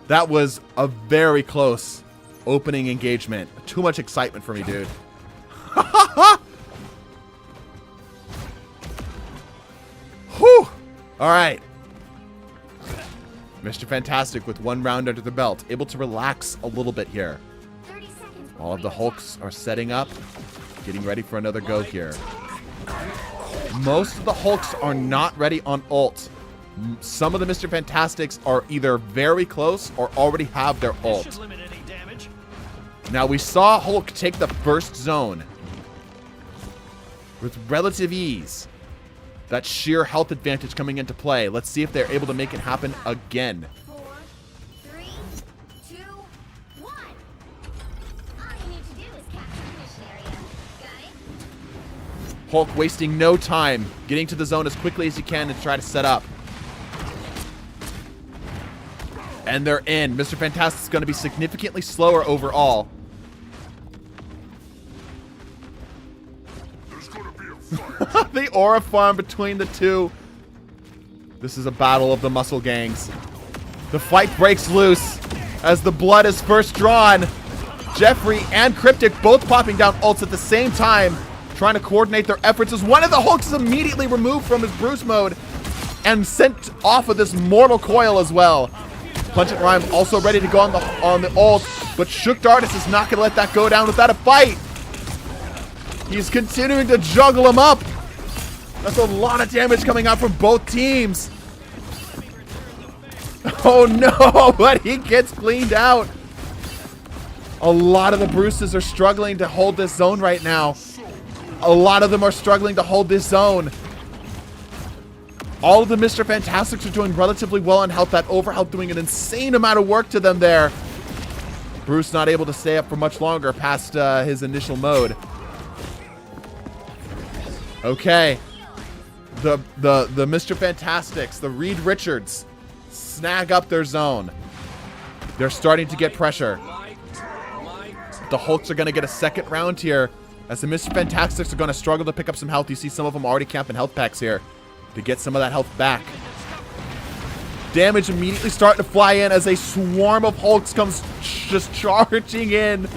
That was a very close opening engagement. Too much excitement for me, dude. Whew. All right. Mr. Fantastic with 1 round under the belt. Able to relax a little bit here. All of the Hulks are setting up. Getting ready for another go here. Most of the Hulks are not ready on ult. Some of the Mr. Fantastics are either very close or already have their ult. Now we saw Hulk take the first zone with relative ease. That sheer health advantage coming into play. Let's see if they're able to make it happen again. 4, 3, 2, 1. All you need to do is capture the mission area. Got it? Hulk wasting no time, getting to the zone as quickly as he can to try to set up. And they're in. Mr. Fantastic's going to be significantly slower overall. The Aura Farm between the two. This is a battle of the muscle gangs. The fight breaks loose as the blood is first drawn. Jeffrey and Cryptic both popping down ults at the same time, trying to coordinate their efforts as one of the Hulks is immediately removed from his Bruce mode and sent off of this mortal coil as well. Pungent Rhyme also ready to go on the ult, but Shook Dardis is not going to let that go down without a fight. He's continuing to juggle him up. That's a lot of damage coming out from both teams. Oh no, but he gets cleaned out. A lot of the Bruces are struggling to hold this zone right now. A lot of them are struggling to hold this zone. All of the Mr. Fantastics are doing relatively well on health. That overhealth doing an insane amount of work to them there. Bruce not able to stay up for much longer past his initial mode. Okay. The Mr. Fantastics, the Reed Richards, snag up their zone. They're starting to get pressure. The Hulks are going to get a second round here, as the Mr. Fantastics are going to struggle to pick up some health. You see some of them already camping health packs here to get some of that health back. Damage immediately starting to fly in as a swarm of Hulks comes just charging in.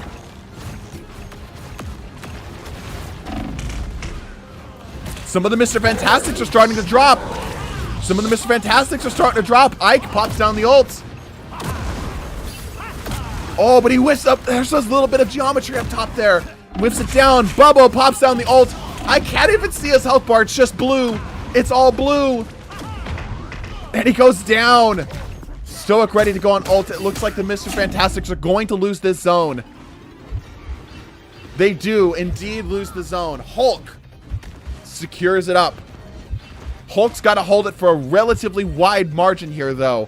Some of the Mr. Fantastics are starting to drop. Some of the Mr. Fantastics are starting to drop. Ike pops down the ult. Oh, but he whiffs up. There's a little bit of geometry up top there. Whiffs it down. Bubbo pops down the ult. I can't even see his health bar. It's just blue. It's all blue. And he goes down. Stoic ready to go on ult. It looks like the Mr. Fantastics are going to lose this zone. They do indeed lose the zone. Hulk secures it up. Hulk's got to hold it for a relatively wide margin here, though.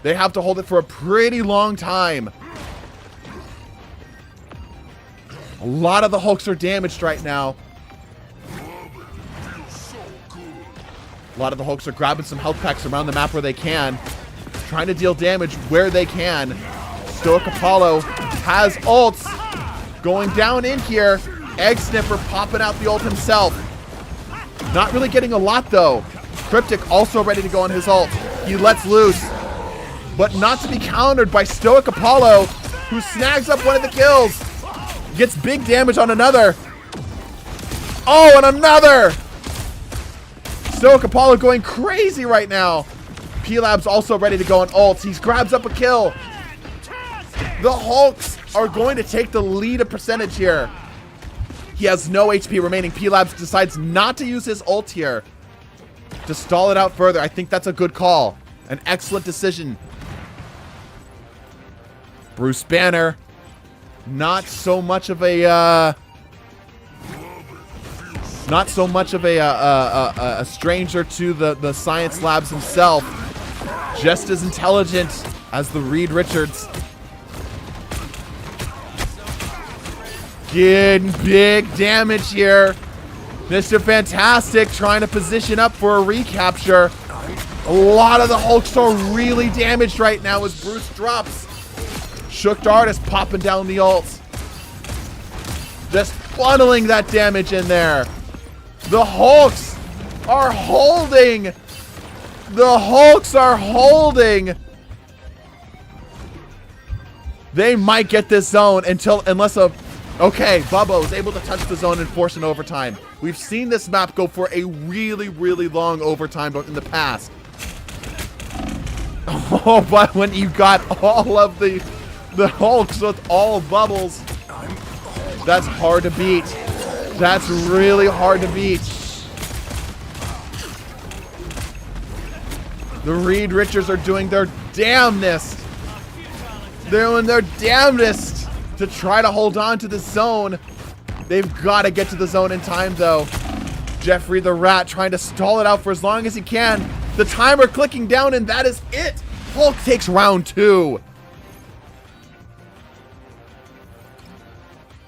They have to hold it for a pretty long time. A lot of the Hulks are damaged right now. A lot of the Hulks are grabbing some health packs around the map where they can, trying to deal damage where they can. Stoic Apollo has ults going down in here. Egg Sniffer popping out the ult himself. Not really getting a lot, though. Cryptic also ready to go on his ult. He lets loose, but not to be countered by Stoic Apollo, who snags up one of the kills. Gets big damage on another. Oh, and another! Stoic Apollo going crazy right now. P-Lab's also ready to go on ult. He grabs up a kill. The Hulks are going to take the lead of percentage here. He has no HP remaining. P-Labs decides not to use his ult here to stall it out further. I think that's a good call. An excellent decision. Bruce Banner, not so much of a a stranger to the science labs himself. Just as intelligent as the Reed Richards. Getting big damage here. Mr. Fantastic trying to position up for a recapture. A lot of the Hulks are really damaged right now as Bruce drops. Shook Artist popping down the ult. Just funneling that damage in there. The Hulks are holding. The Hulks are holding. They might get this zone unless a... Okay, Bubbo is able to touch the zone and force an overtime. We've seen this map go for a really, really long overtime in the past. Oh, but when you got all of the Hulks with all bubbles, that's hard to beat. That's really hard to beat. The Reed Richards are doing their damnedest. They're doing their damnedest to try to hold on to the zone. They've got to get to the zone in time, though. Jeffrey the Rat trying to stall it out for as long as he can. The timer clicking down, and that is it. Hulk takes round 2.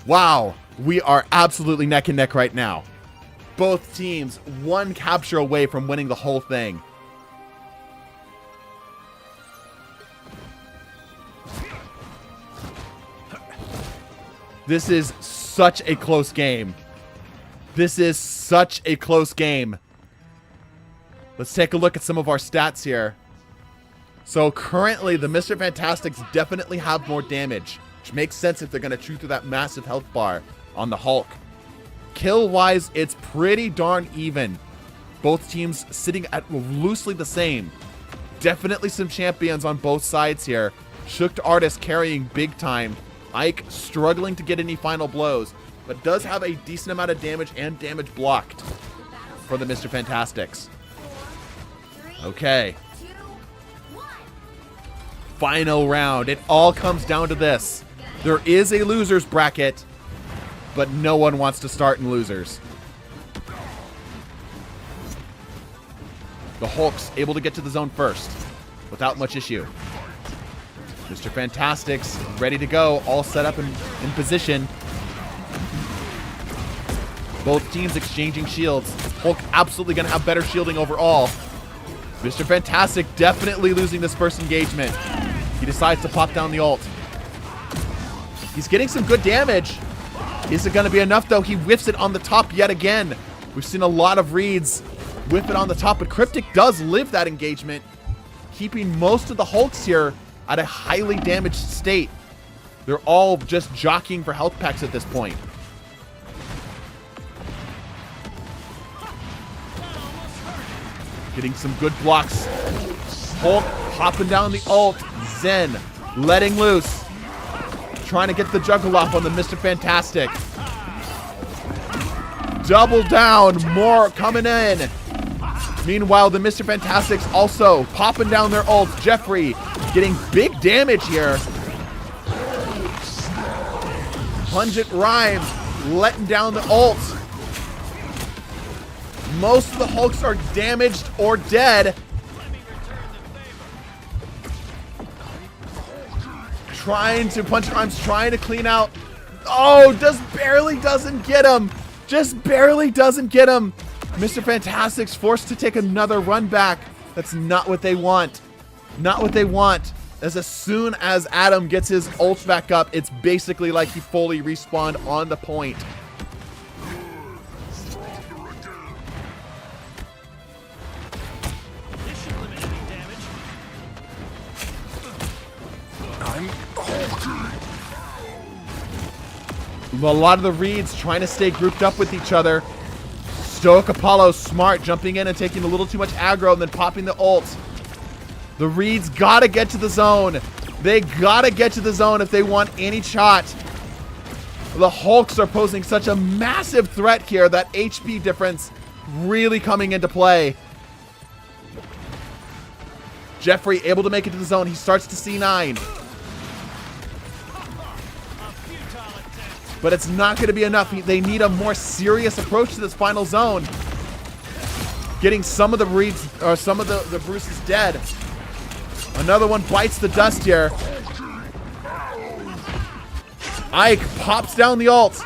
Wow, we are absolutely neck and neck right now. Both teams one capture away from winning the whole thing. This is such a close game. This is such a close game. Let's take a look at some of our stats here. So currently, the Mr. Fantastics definitely have more damage, which makes sense if they're going to chew through that massive health bar on the Hulk. Kill-wise, it's pretty darn even. Both teams sitting at loosely the same. Definitely some champions on both sides here. Shook Artist carrying big time. Ike struggling to get any final blows, but does have a decent amount of damage and damage blocked for the Mr. Fantastics. Okay. Final round. It all comes down to this. There is a loser's bracket, but no one wants to start in losers. The Hulk's able to get to the zone first without much issue. Mr. Fantastics ready to go, all set up in position. Both teams exchanging shields. Hulk absolutely going to have better shielding overall. Mr. Fantastic definitely losing this first engagement. He decides to pop down the ult. He's getting some good damage. Is it going to be enough, though? He whiffs it on the top yet again. We've seen a lot of reads whiff it on the top, but Cryptic does live that engagement, keeping most of the Hulks here at a highly damaged state. They're all just jockeying for health packs at this point. Getting some good blocks. Hulk hopping down the ult. Zen letting loose. Trying to get the juggle off on the Mr. Fantastic. Double down. More coming in. Meanwhile, the Mr. Fantastics also popping down their ults. Jeffrey getting big damage here. Pungent Rhyme letting down the ult. Most of the Hulks are damaged or dead. Trying to Punch Rhymes, trying to clean out. Oh, just barely doesn't get him. Just barely doesn't get him. Mr. Fantastic's forced to take another run back. That's not what they want. Not what they want. As soon as Adam gets his ult back up, it's basically like he fully respawned on the point. A lot of the Reeds trying to stay grouped up with each other. Stoic Apollo smart, jumping in and taking a little too much aggro and then popping the ult. The Reeds gotta get to the zone. They gotta get to the zone if they want any shot. The Hulks are posing such a massive threat here. That HP difference really coming into play. Jeffrey able to make it to the zone. He starts to C9. But it's not going to be enough. They need a more serious approach to this final zone. Getting some of the Reeds, or some of the Bruces dead. Another one bites the dust here. Ike pops down the ult.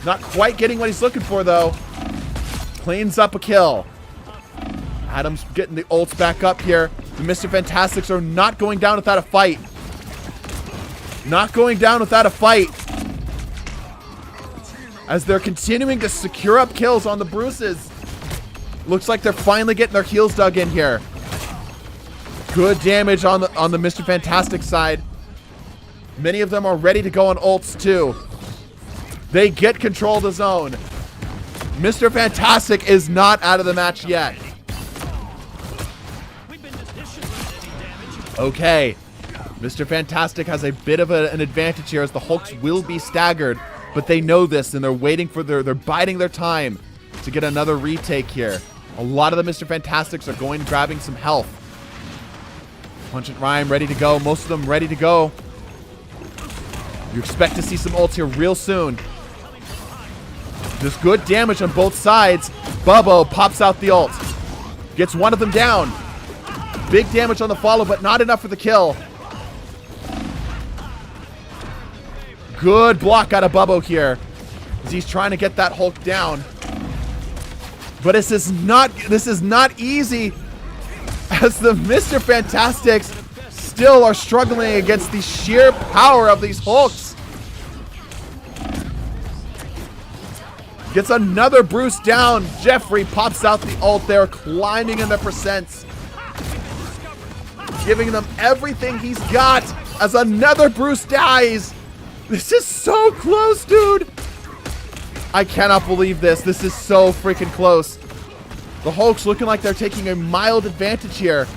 Not quite getting what he's looking for, though. Cleans up a kill. Adam's getting the ults back up here. The Mr. Fantastics are not going down without a fight. Not going down without a fight. As they're continuing to secure up kills on the Bruces. Looks like they're finally getting their heels dug in here. Good damage on the Mr. Fantastic side. Many of them are ready to go on ults too. They get control of the zone. Mr. Fantastic is not out of the match yet. Okay. Mr. Fantastic has a bit of an advantage here as the Hulks will be staggered, but they know this and they're waiting for they're biding their time to get another retake here. A lot of the Mr. Fantastics are going grabbing some health. Punch and Rhyme ready to go. Most of them ready to go. You expect to see some ults here real soon. There's good damage on both sides. Bubbo pops out the ult. Gets one of them down. Big damage on the follow, but not enough for the kill. Good block out of Bubbo here as he's trying to get that Hulk down. But this is not easy as the Mr. Fantastics still are struggling against the sheer power of these Hulks. Gets another Bruce down. Jeffrey pops out the ult there, climbing in the percents. Giving them everything he's got as another Bruce dies. This is so close, dude. I cannot believe this. This is so freaking close. The Hulks looking like they're taking a mild advantage here.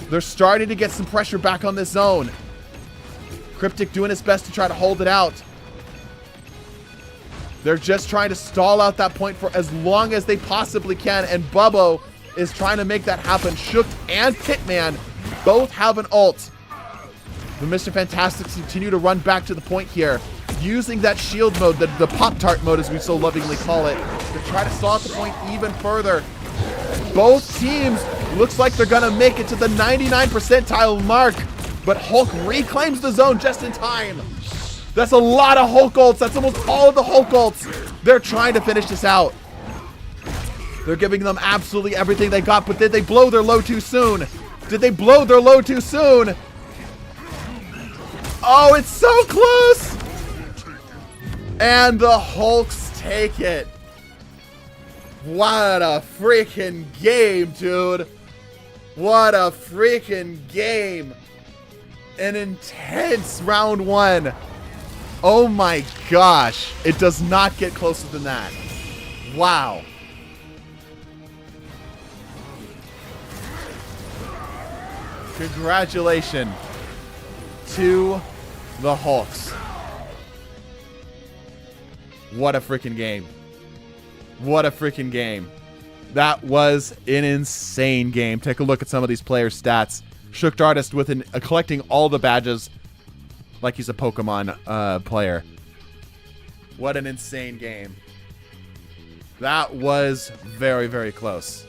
They're starting to get some pressure back on this zone. Cryptic doing his best to try to hold it out. They're just trying to stall out that point for as long as they possibly can. And Bubbo is trying to make that happen. Shook and Pitman both have an ult. The Mr. Fantastics continue to run back to the point here, using that shield mode, the Pop-Tart mode as we so lovingly call it, to try to stall out the point even further. Both teams looks like they're gonna make it to the 99 percentile mark, but Hulk reclaims the zone just in time. That's a lot of Hulk ults. That's almost all of the Hulk ults. They're trying to finish this out. They're giving them absolutely everything they got, but did they blow their low too soon? Did they blow their low too soon? Oh, it's so close! And the Hulks take it. What a freaking game, dude. What a freaking game. An intense round one. Oh my gosh. It does not get closer than that. Wow. Congratulations to the Hulks. What a freaking game. What a freaking game. That was an insane game. Take a look at some of these players' stats. Shook Artist with collecting all the badges like he's a Pokemon player. What an insane game. That was very, very close.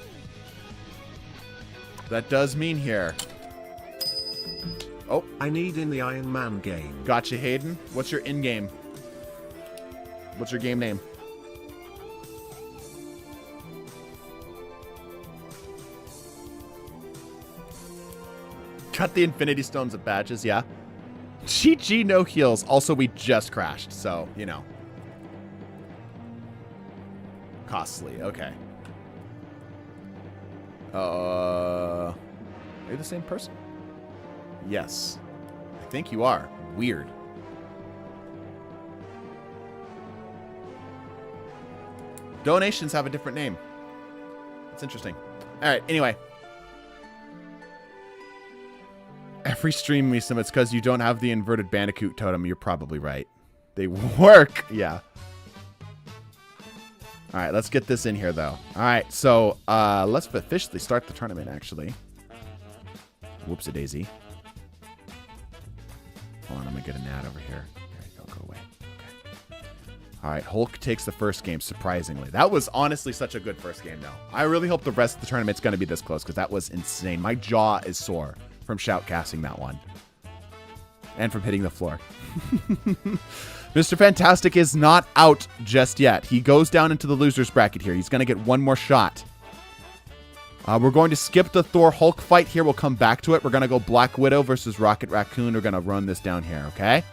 That does mean here. Oh. I need in the Iron Man game. Gotcha, Hayden. What's your in-game? What's your game name? Cut the Infinity Stones of badges, yeah. GG, no heals. Also, we just crashed, so, you know. Costly, okay. Are you the same person? Yes. I think you are. Weird. Donations have a different name. That's interesting. All right, anyway. Every stream we submit, it's because you don't have the inverted Bandicoot totem. You're probably right. They work. Yeah. All right, let's get this in here, though. All right, so let's officially start the tournament, actually. Whoops-a-daisy. Hold on, I'm going to get an ad over here. There you go. Go away. Okay. All right, Hulk takes the first game, surprisingly. That was honestly such a good first game, though. I really hope the rest of the tournament's going to be this close, because that was insane. My jaw is sore from shoutcasting that one. And from hitting the floor. Mr. Fantastic is not out just yet. He goes down into the loser's bracket here. He's going to get one more shot. We're going to skip the Thor Hulk fight here. We'll come back to it. We're going to go Black Widow versus Rocket Raccoon. We're going to run this down here, okay?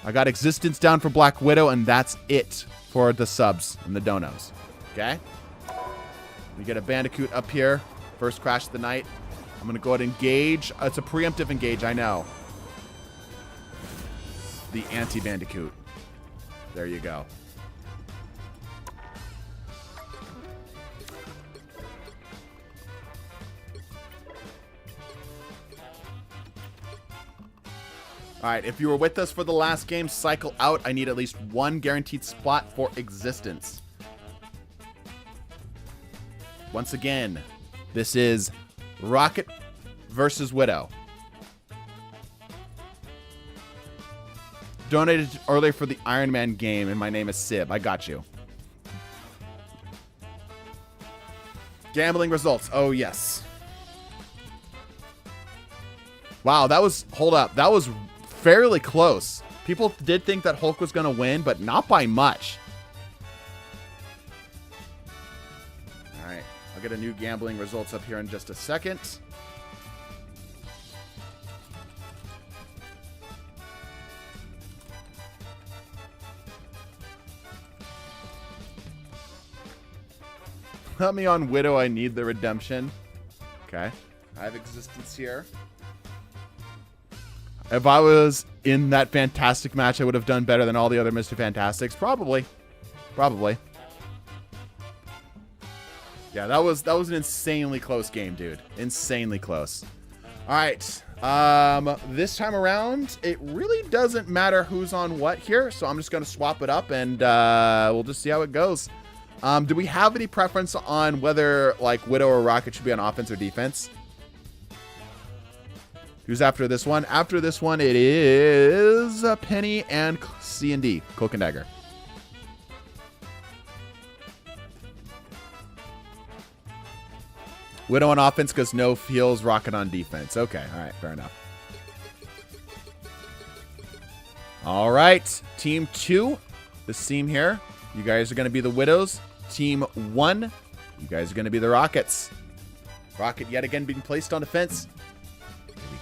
I got existence down for Black Widow, and that's it for the subs and the donos, okay? We get a Bandicoot up here. First crash of the night. I'm going to go ahead and engage. It's a preemptive engage, I know. The anti-Bandicoot. There you go. All right, if you were with us for the last game, cycle out. I need at least one guaranteed spot for existence. Once again, this is Rocket versus Widow. Donated earlier for the Iron Man game, and my name is Sib. I got you. Gambling results. Oh, yes. Wow, that was... Hold up. That was fairly close. People did think that Hulk was going to win, but not by much. All right. I'll get a new gambling results up here in just a second. Help me on Widow. I need the redemption. Okay. I have existence here. If I was in that Fantastic match, I would have done better than all the other Mr. Fantastics. Probably. Probably. Yeah, that was an insanely close game, dude. Insanely close. All right. This time around, it really doesn't matter who's on what here, so I'm just going to swap it up, and we'll just see how it goes. Do we have any preference on whether, like, Widow or Rocket should be on offense or defense? Who's after this one? After this one, it is Penny and C&D, Cloak and Dagger. Widow on offense because no feels, Rocket on defense. Okay, all right, fair enough. All right, Team 2, this team here. You guys are going to be the Widows. Team 1, you guys are going to be the Rockets. Rocket yet again being placed on defense. Here we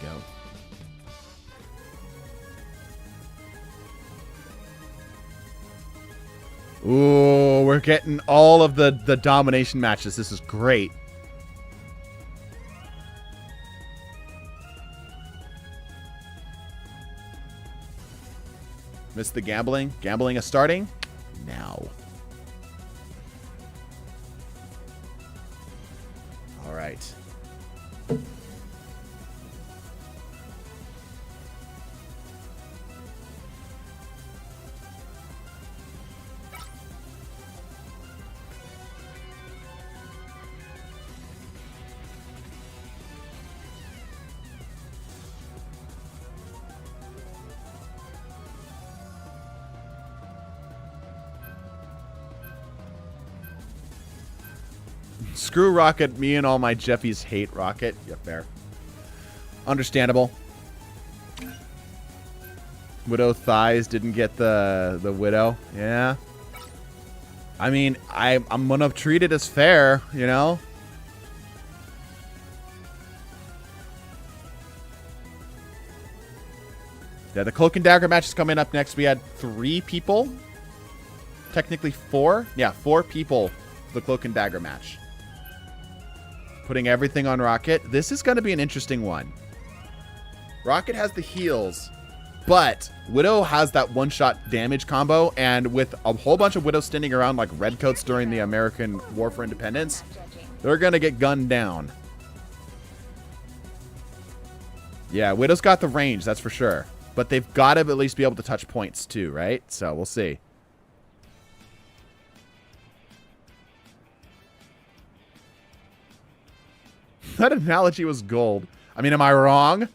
go. Ooh, we're getting all of the domination matches. This is great. Missed the gambling. Gambling is starting now. All right. Screw Rocket. Me and all my Jeffies hate Rocket. Yeah, fair. Understandable. Widow thighs didn't get the Widow. Yeah. I mean, I'm gonna treat it as fair, you know? Yeah, the Cloak and Dagger match is coming up next. We had 3 people. Technically 4. Yeah, 4 people for the Cloak and Dagger match. Putting everything on Rocket. This is going to be an interesting one. Rocket has the heals. But Widow has that one-shot damage combo, and with a whole bunch of Widows standing around like redcoats during the American War for Independence, they're going to get gunned down. Yeah, Widow's got the range, that's for sure. But they've got to at least be able to touch points too, right? So we'll see. That analogy was gold. I mean, am I wrong?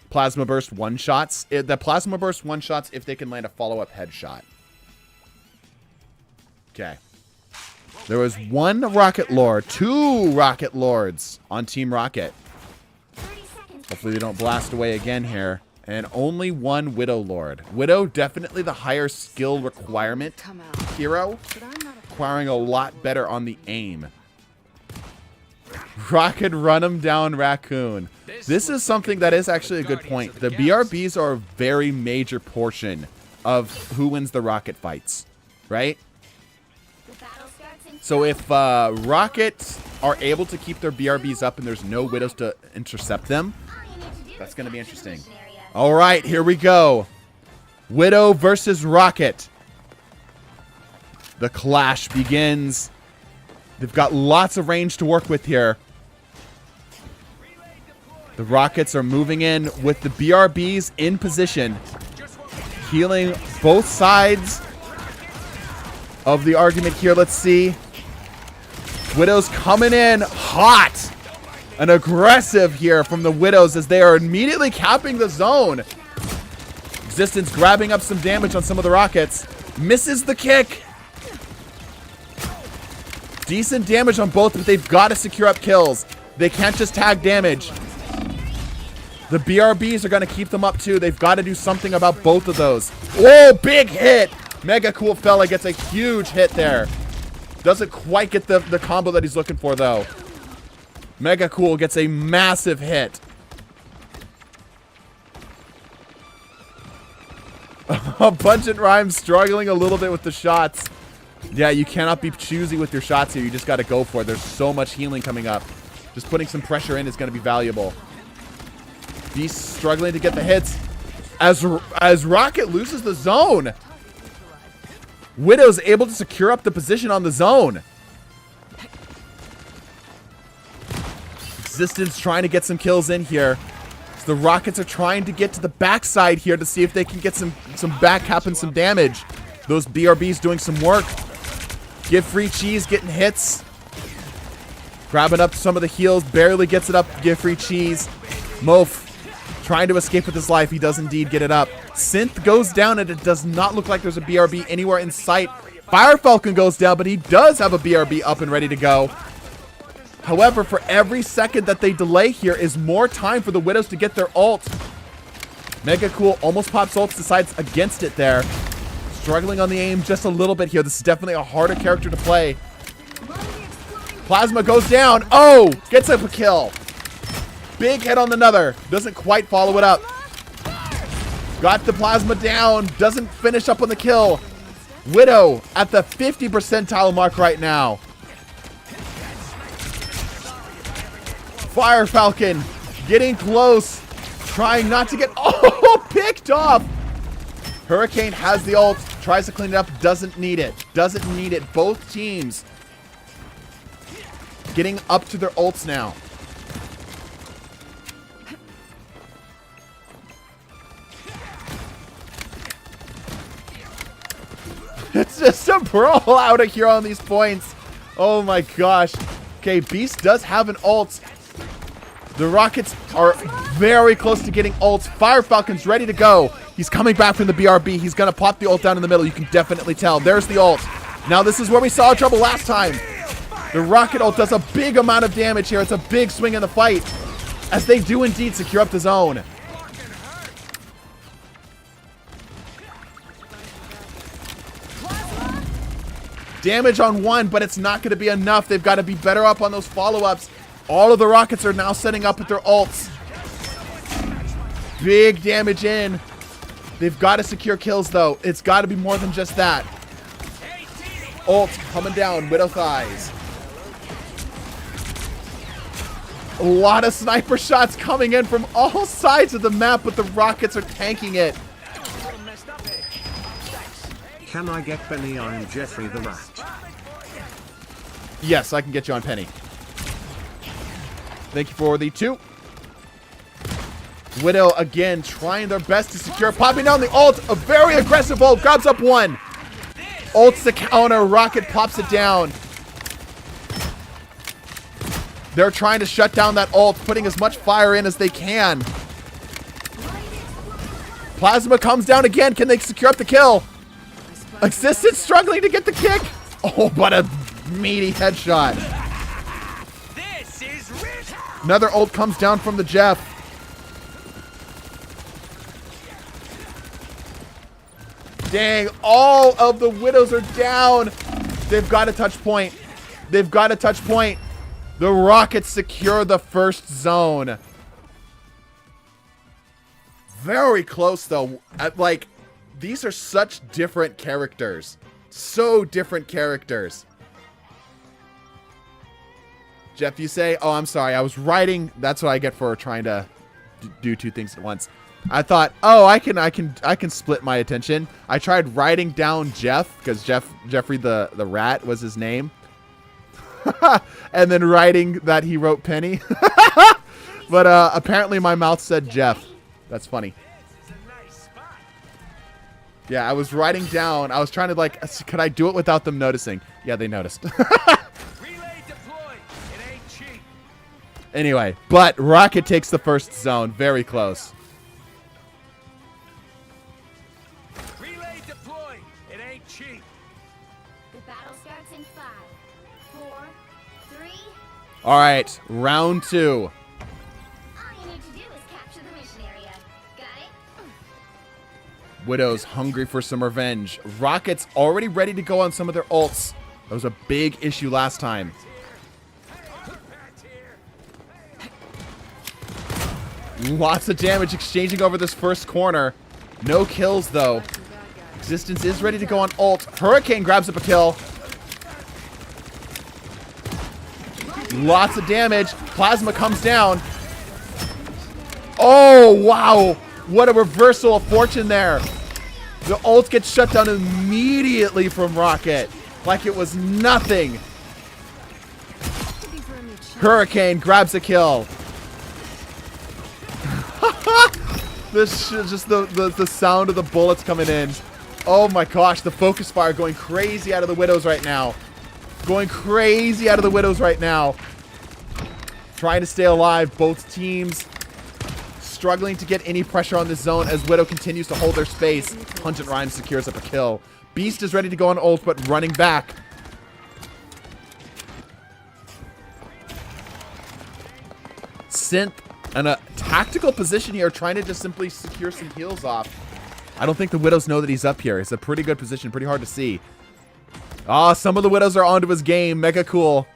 Plasma burst one-shots. The plasma burst one-shots if they can land a follow-up headshot. Okay. There was one Rocket Lord, 2 Rocket Lords on Team Rocket. Hopefully they don't blast away again here. And only 1 Widow Lord. Widow, definitely the higher skill requirement hero. Requiring a lot better on the aim. Rocket run him down, Raccoon. This is something that is actually a good point. The BRBs are a very major portion of who wins the rocket fights, right? So if Rockets are able to keep their BRBs up and there's no Widows to intercept them, that's going to be interesting. All right, here we go. Widow versus Rocket. The clash begins. They've got lots of range to work with here. The Rockets are moving in with the BRBs in position, healing both sides of the argument here. Let's see. Widows coming in hot and aggressive here from the Widows as they are immediately capping the zone. Existence grabbing up some damage on some of the Rockets. Misses the kick. Decent damage on both, but they've got to secure up kills. They can't just tag damage. The BRBs are going to keep them up too. They've got to do something about both of those. Oh, big hit. Mega Cool Fella gets a huge hit there. Doesn't quite get the combo that he's looking for, though. Mega Cool gets a massive hit. Pungent Rhyme struggling a little bit with the shots. Yeah, you cannot be choosy with your shots here. You just got to go for it. There's so much healing coming up. Just putting some pressure in is going to be valuable. Beast struggling to get the hits. As Rocket loses the zone. Widow's able to secure up the position on the zone. Existence trying to get some kills in here. So the Rockets are trying to get to the backside here to see if they can get some back cap and some damage. Those BRBs doing some work. Give Free Cheese getting hits. Grabbing up some of the heals. Barely gets it up. Give Free Cheese. Mof trying to escape with his life. He does indeed get it up. Synth goes down and it does not look like there's a BRB anywhere in sight. Fire Falcon goes down, but he does have a BRB up and ready to go. However, for every second that they delay here is more time for the Widows to get their ult. Mega Cool almost pops ults, decides against it there. Struggling on the aim just a little bit here. This is definitely a harder character to play. Plasma goes down. Oh, gets up a kill. Big hit on the Nether. Doesn't quite follow it up. Got the Plasma down. Doesn't finish up on the kill. Widow at the 50 percentile mark right now. Fire Falcon getting close. Trying not to get... Oh, picked off. Hurricane has the ult. Tries to clean it up. Doesn't need it. Doesn't need it. Both teams getting up to their ults now. It's just a brawl out of here on these points. Oh my gosh. Okay, Beast does have an ult. The Rockets are very close to getting ults. Fire Falcon's ready to go. He's coming back from the BRB. He's going to pop the ult down in the middle. You can definitely tell. There's the ult. Now this is where we saw trouble last time. The Rocket ult does a big amount of damage here. It's a big swing in the fight. As they do indeed secure up the zone. Damage on one, but it's not going to be enough. They've got to be better up on those follow-ups. All of the Rockets are now setting up with their ults. Big damage in. They've got to secure kills, though. It's got to be more than just that. Ult coming down. Widow thighs. A lot of sniper shots coming in from all sides of the map, but the rockets are tanking it. Can I get Benny? I'm Jeffrey the Rat. Yes, I can get you on Penny. Thank you for the 2. Widow again trying their best to secure. Popping down the ult. A very aggressive ult. Grabs up 1. Ults the counter. Rocket pops it down. They're trying to shut down that ult, putting as much fire in as they can. Plasma comes down again. Can they secure up the kill? Existence struggling to get the kick. Oh, what a meaty headshot. Another ult comes down from the Jeff. Dang, all of the Widows are down. They've got a touch point. They've got a touch point. The Rockets secure the first zone. Very close, though. Like, these are such different characters. So different characters. Jeff, you say? Oh, I'm sorry. I was writing. That's what I get for trying to do 2 things at once. I thought, oh, I can split my attention. I tried writing down Jeff because Jeffrey the Rat was his name. And then writing that he wrote Penny. But apparently my mouth said Jeff. That's funny. Yeah, I was writing down. I was trying to, like, could I do it without them noticing? Yeah, they noticed. Anyway, but Rocket takes the first zone. Very close. Relay deployed. It ain't cheap. The battle starts in 5, 4, 3. All right, round 2. All you need to do is capture the mission area. Got it? Widow's hungry for some revenge. Rocket's already ready to go on some of their ults. That was a big issue last time. Lots of damage exchanging over this first corner. No kills, though. Existence is ready to go on ult. Hurricane grabs up a kill. Lots of damage. Plasma comes down. Oh, wow. What a reversal of fortune there. The ult gets shut down immediately from Rocket. Like it was nothing. Hurricane grabs a kill. This is just the sound of the bullets coming in. Oh my gosh, the focus fire going crazy out of the Widows right now. Going crazy out of the Widows right now. Trying to stay alive, both teams struggling to get any pressure on this zone as Widow continues to hold their space. Pungent Rhyme secures up a kill. Beast is ready to go on ult, but running back. Synth in a tactical position here, trying to just simply secure some heals off. I don't think the Widows know that he's up here. It's a pretty good position, pretty hard to see. Ah, some of the Widows are onto his game. Mega cool.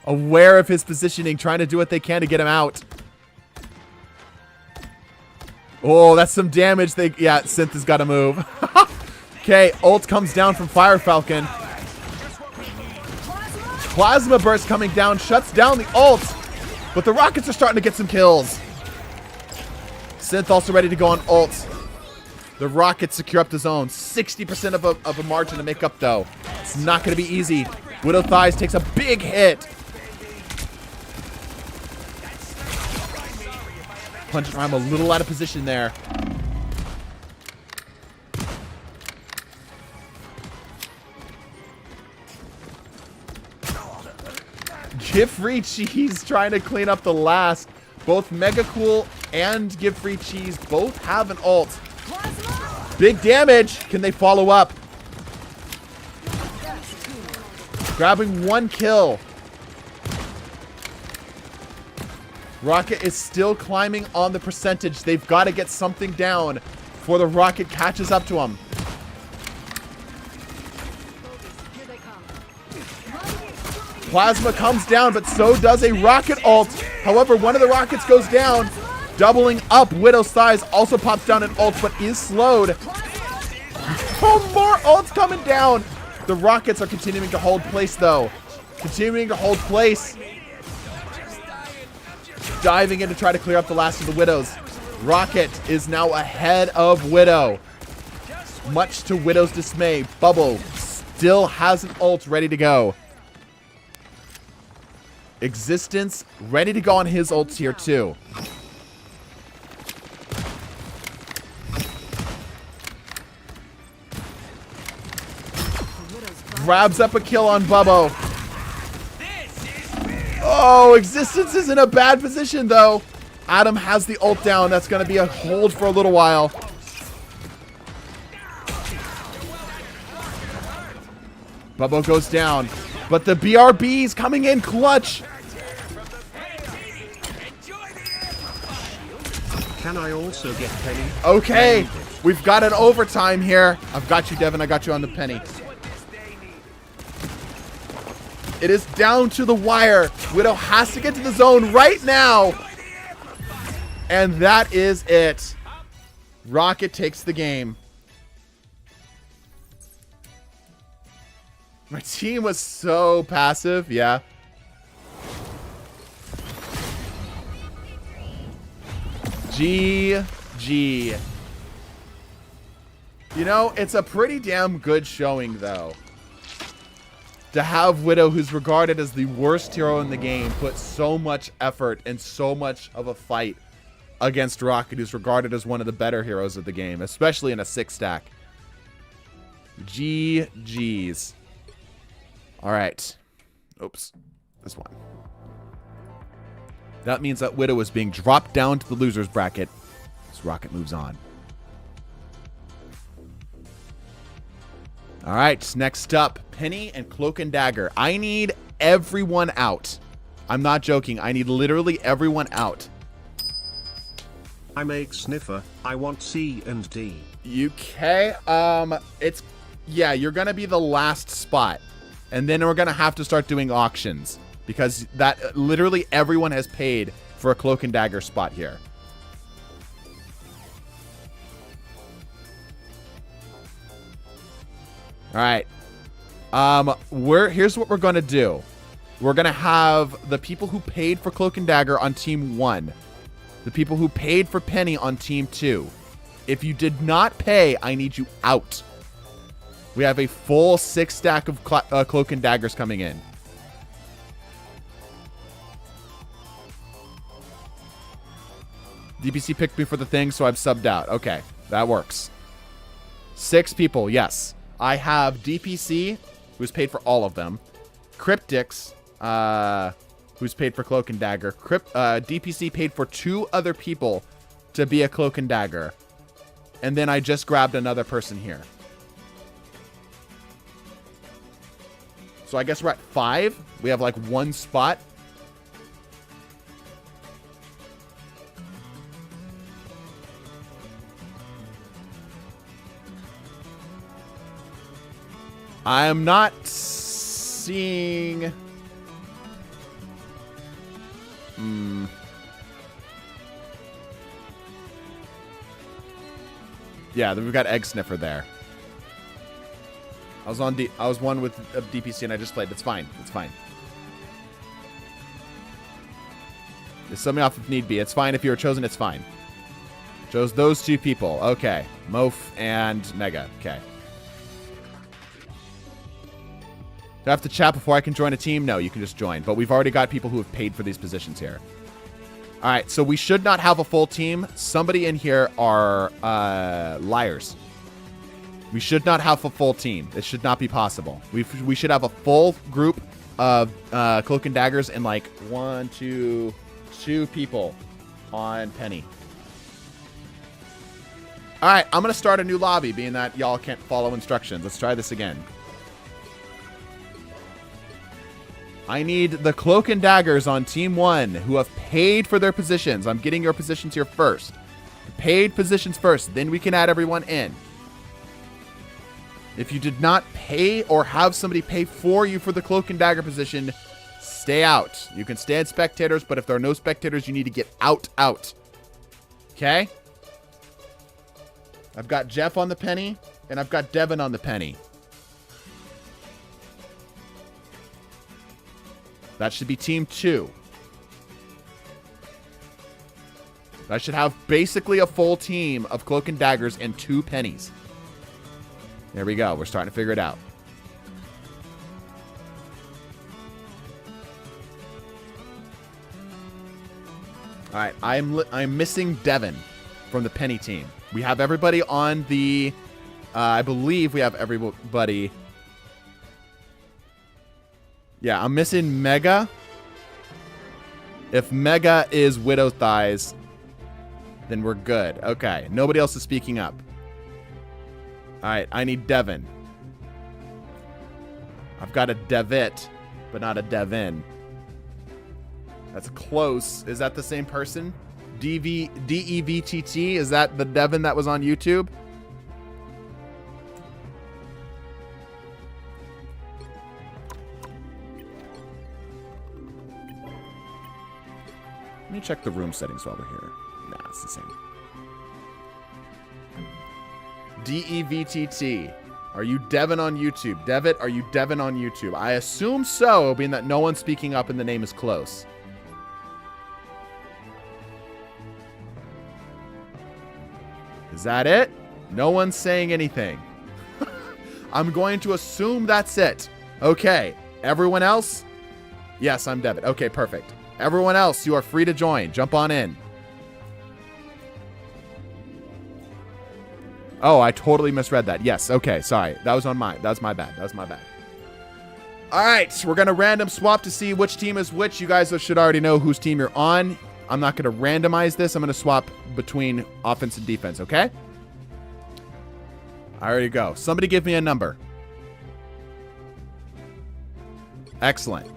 Aware of his positioning, trying to do what they can to get him out. Oh, that's some damage. Yeah, Synth has got to move. Okay, ult comes down from Fire Falcon. Plasma Burst coming down, shuts down the ult. But the Rockets are starting to get some kills. Synth also ready to go on ult. The Rockets secure up the zone. 60% of a margin to make up, though. It's not going to be easy. Widow Thighs takes a big hit. Pungent Rhyme a little out of position there. Give Free Cheese trying to clean up the last. Both Mega Cool and Give Free Cheese both have an ult. Big damage. Can they follow up? Grabbing 1 kill. Rocket is still climbing on the percentage. They've got to get something down before the Rocket catches up to him. Plasma comes down, but so does a Rocket ult. However, one of the Rockets goes down. Doubling up, Widow's Thighs also pops down an ult, but is slowed. Oh, more ults coming down. The Rockets are continuing to hold place, though. Continuing to hold place. diving in to try to clear up the last of the Widows. Rocket is now ahead of Widow. Much to Widow's dismay, Bubble still has an ult ready to go. Existence ready to go on his ults here too. Grabs up a kill on Bubbo. Oh, Existence is in a bad position though. Adam has the ult down. That's going to be a hold for a little while. Bubbo goes down. But the BRB's coming in clutch. Can I also get Penny? Okay. We've got an overtime here. I've got you, Devin. I got you on the Penny. It is down to the wire. Widow has to get to the zone right now. And that is it. Rocket takes the game. My team was so passive. Yeah. GG. You know, it's a pretty damn good showing, though. To have Widow, who's regarded as the worst hero in the game, put so much effort and so much of a fight against Rocket, who's regarded as one of the better heroes of the game, especially in a 6-stack. GG's. All right. Oops. This one. That means that Widow is being dropped down to the losers bracket as Rocket moves on. All right, next up, Penny and Cloak and Dagger. I need everyone out. I'm not joking. I need literally everyone out. I make Sniffer. I want C and D. Okay. Yeah, you're going to be the last spot. And then we're going to have to start doing auctions. Because that literally everyone has paid for a Cloak and Dagger spot here. All right. Here's what we're going to do. We're going to have the people who paid for Cloak and Dagger on team 1. The people who paid for Penny on team 2. If you did not pay, I need you out. We have a full 6-stack of Cloak and Daggers coming in. DPC picked me for the thing, so I've subbed out. Okay, that works. 6 people, yes. I have DPC, who's paid for all of them. Cryptix, who's paid for Cloak and Dagger. DPC paid for 2 other people to be a Cloak and Dagger. And then I just grabbed another person here. So I guess we're at 5. We have like 1 spot. I am not seeing... Yeah, we've got Egg Sniffer there. I was one with DPC and I just played. It's fine. It's fine. Just sub me off if need be. It's fine if you were chosen. It's fine. Chose those 2 people. Okay. Mof and Mega. Okay. Do I have to chat before I can join a team? No, you can just join. But we've already got people who have paid for these positions here. All right, so we should not have a full team. Somebody in here are liars. We should not have a full team. It should not be possible. We should have a full group of Cloak and Daggers and like 1, 2 people on Penny. All right, I'm going to start a new lobby, being that y'all can't follow instructions. Let's try this again. I need the Cloak and Daggers on Team 1 who have paid for their positions. I'm getting your positions here first. Paid positions first, then we can add everyone in. If you did not pay or have somebody pay for you for the Cloak and Dagger position, stay out. You can stay as spectators, but if there are no spectators, you need to get out. Okay? I've got Jeff on the Penny, and I've got Devin on the Penny. That should be Team 2. I should have basically a full team of Cloak and Daggers and 2 pennies. There we go. We're starting to figure it out. All right, I'm missing Devin from the penny team. We have everybody on the... I believe we have everybody... Yeah, I'm missing Mega. If Mega is Widow Thighs, then we're good. Okay, nobody else is speaking up. All right, I need Devin. I've got a Devit, but not a Devin. That's close. Is that the same person? DEVTT? Is that the Devin that was on YouTube? Let me check the room settings while we're here. Nah, it's the same. DEVTT. Are you Devin on YouTube? Devitt, are you Devin on YouTube? I assume so, being that no one's speaking up and the name is close. Is that it? No one's saying anything. I'm going to assume that's it. Okay. Everyone else? Yes, I'm Devitt. Okay, perfect. Everyone else, you are free to join. Jump on in. Oh, I totally misread that. Yes, okay, sorry. That was my bad. That was my bad. All right, we're going to random swap to see which team is which. You guys should already know whose team you're on. I'm not going to randomize this. I'm going to swap between offense and defense, okay? I already go. Somebody give me a number. Excellent.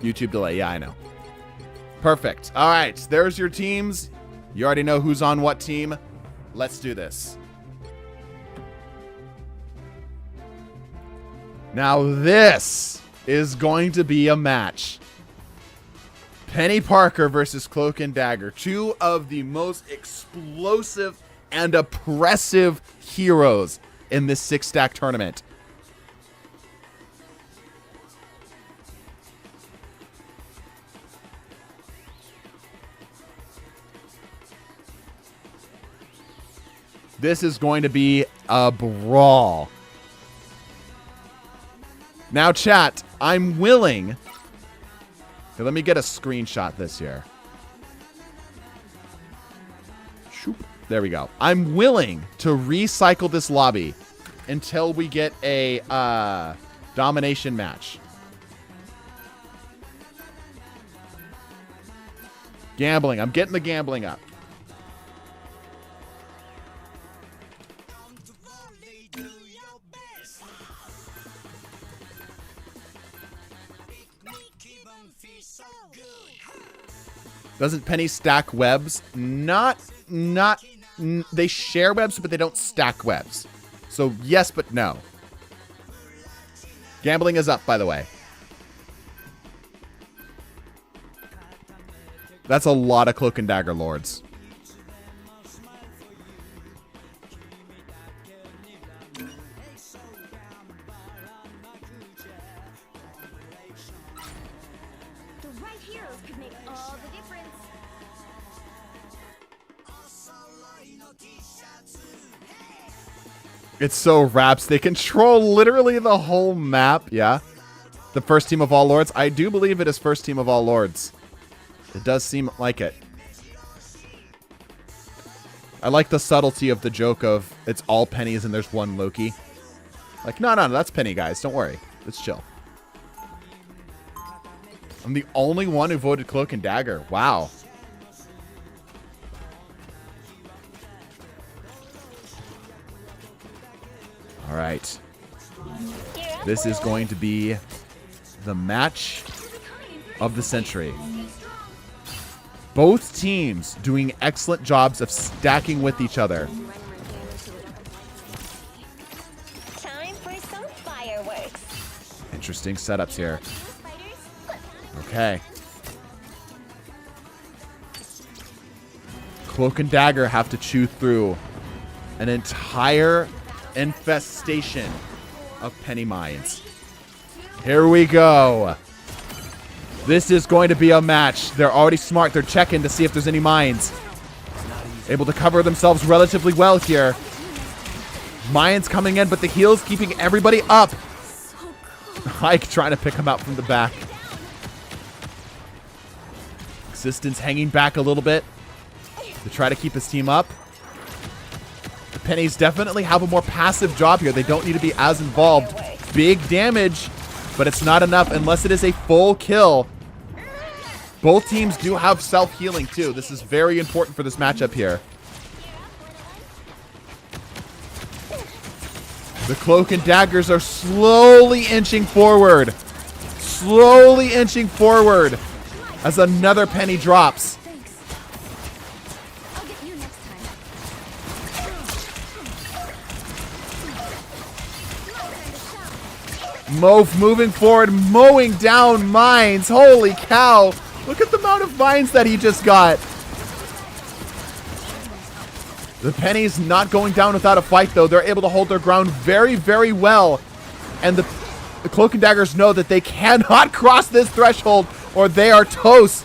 YouTube delay. Yeah, I know. Perfect. All right, there's your teams. You already know who's on what team. Let's do this. Now this is going to be a match. Penny Parker versus Cloak and Dagger. 2 of the most explosive and oppressive heroes in this 6-stack tournament. This is going to be a brawl. Now, chat, I'm willing... Okay, let me get a screenshot this here. Shoop. There we go. I'm willing to recycle this lobby until we get a domination match. Gambling. I'm getting the gambling up. Doesn't Penny stack webs? They share webs, but they don't stack webs. So yes, but no. Gambling is up, by the way. That's a lot of Cloak and Dagger lords. The right heroes could make all the difference. It's so raps. They control literally the whole map. Yeah. The first team of all lords. I do believe it is first team of all lords. It does seem like it. I like the subtlety of the joke of it's all pennies and there's one Loki. Like, no, that's Penny, guys. Don't worry. Let's chill. I'm the only one who voted Cloak and Dagger. Wow. All right. This is going to be the match of the century. Both teams doing excellent jobs of stacking with each other. Time for some fireworks. Interesting setups here. Okay. Cloak and Dagger have to chew through an entire infestation of penny mines. Here we go. This is going to be a match. They're already smart. They're checking to see if there's any mines. Able to cover themselves relatively well here. Mayans coming in, but the heals keeping everybody up. Ike trying to pick him out from the back. Existence hanging back a little bit to try to keep his team up. The Pennies definitely have a more passive job here. They don't need to be as involved. Big damage, but it's not enough unless it is a full kill. Both teams do have self-healing too. This is very important for this matchup here. The Cloak and Daggers are slowly inching forward. Slowly inching forward as another penny drops. Thanks. I'll get you next time. Mof moving forward, mowing down mines. Holy cow. Look at the amount of mines that he just got. The Pennies not going down without a fight, though. They're able to hold their ground very, very well. And the Cloak and Daggers know that they cannot cross this threshold or they are toast.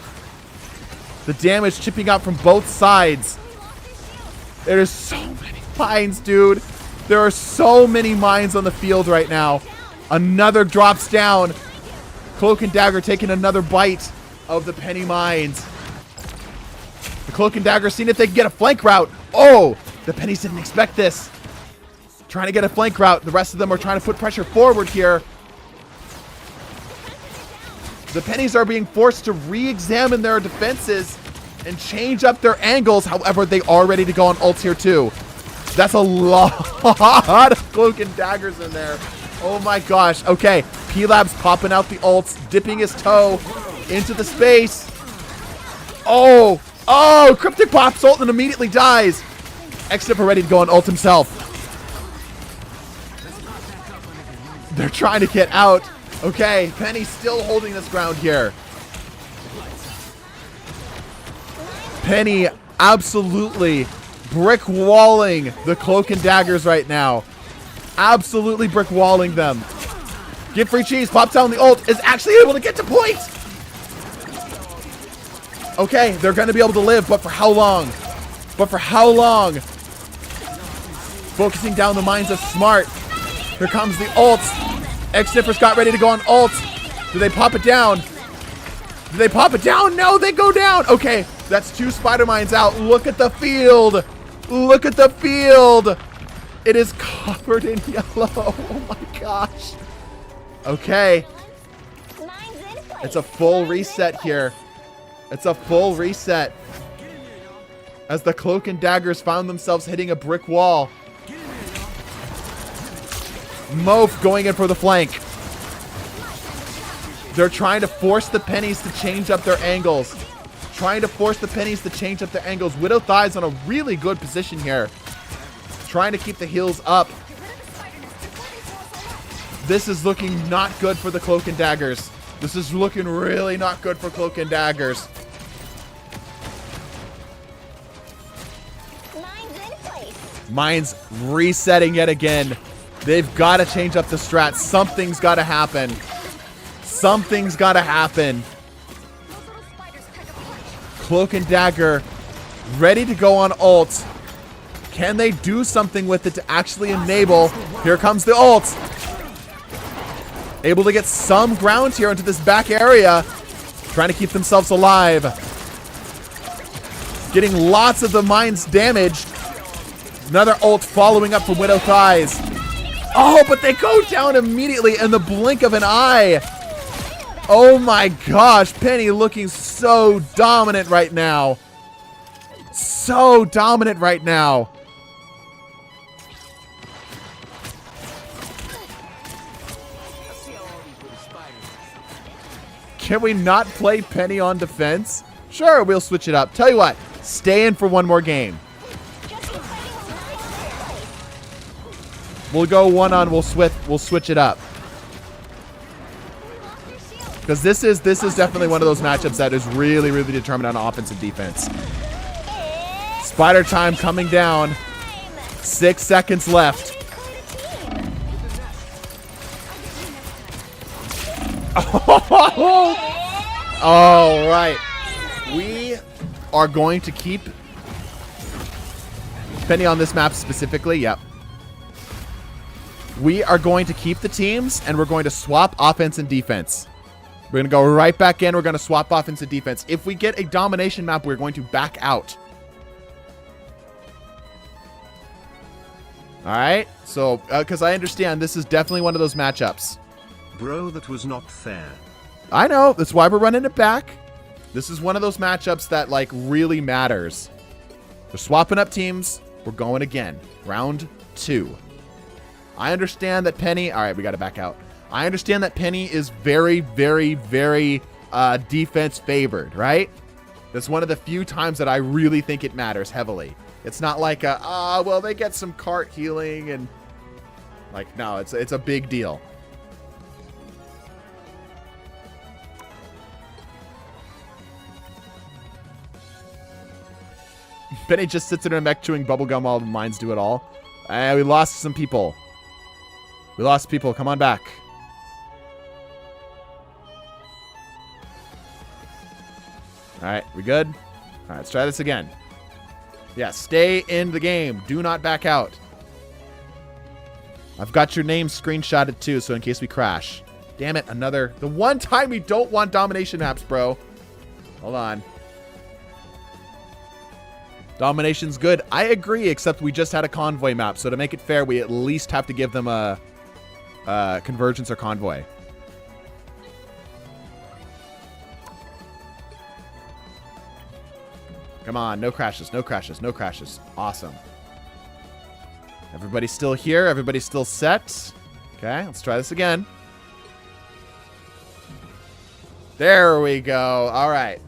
The damage chipping out from both sides. There's so many mines, dude. There are so many mines on the field right now. Another drops down. Cloak and Dagger taking another bite of the penny mines. The Cloak and Dagger seeing if they can get a flank route. Oh, the Pennies didn't expect this. Trying to get a flank route. The rest of them are trying to put pressure forward here. The Pennies are being forced to re-examine their defenses and change up their angles. However, they are ready to go on ults here too. That's a lot of Cloak and Daggers in there. Oh my gosh. Okay, P-Lab's popping out the ults, dipping his toe into the space. Oh, Cryptic pops ult and immediately dies. X-Dipper ready to go on ult himself. They're trying to get out. Okay, Penny still holding this ground here. Penny absolutely brick walling the Cloak and Daggers right now. Absolutely brick walling them. Get free cheese, pops down the ult, is actually able to get to point. Okay, they're going to be able to live, but for how long? But for how long? Focusing down the mines is smart. Here comes the ult. X-Dipper's got ready to go on ult. Do they pop it down? Do they pop it down? No, they go down. Okay, that's 2 spider mines out. Look at the field. Look at the field. It is covered in yellow. Oh my gosh. Okay. It's a full reset here. It's a full reset. As the Cloak and Daggers found themselves hitting a brick wall. Mof going in for the flank. They're trying to force the Pennies to change up their angles. Trying to force the Pennies to change up their angles. Widow Thigh's on a really good position here. Trying to keep the heals up. This is looking not good for the Cloak and Daggers. This is looking really not good for Cloak and Daggers. Mine's resetting yet again. They've got to change up the strats. Something's got to happen. Something's got to happen. Cloak and Dagger ready to go on ult. Can they do something with it to actually enable? Here comes the ult. Able to get some ground here into this back area. Trying to keep themselves alive. Getting lots of the mines damaged. Another ult following up from Widow Thighs. Oh, but they go down immediately in the blink of an eye. Oh my gosh, Penny looking so dominant right now. So dominant right now. Can we not play Penny on defense? Sure, we'll switch it up. Tell you what, stay in for one more game. We'll go one on, we'll switch it up. Because this is definitely one of those matchups that is really, really determined on offense and defense. Spider time coming down. 6 seconds left. All right. We are going to keep Penny on this map specifically, yep. We are going to keep the teams, and we're going to swap offense and defense. We're going to go right back in. We're going to swap offense and defense. If we get a domination map, we're going to back out. All right? So, because I understand this is definitely one of those matchups. Bro, that was not fair. I know. That's why we're running it back. This is one of those matchups that, like, really matters. We're swapping up teams. We're going again. Round 2. I understand that Penny... All right, we got to back out. I understand that Penny is very, very, very defense favored, right? That's one of the few times that I really think it matters heavily. It's not like well, they get some cart healing and... Like, no, it's a big deal. Penny just sits in her mech chewing bubblegum while the mines do it all. We lost some people. We lost people. Come on back. Alright, we good? Alright, let's try this again. Yeah, stay in the game. Do not back out. I've got your name screenshotted too, so in case we crash. Damn it, another... The one time we don't want domination maps, bro. Hold on. Domination's good. I agree, except we just had a convoy map, so to make it fair, we at least have to give them a convergence or convoy. Come on, no crashes, no crashes, no crashes. Awesome. Everybody's still here. Everybody's still set. Okay, let's try this again. There we go. All right.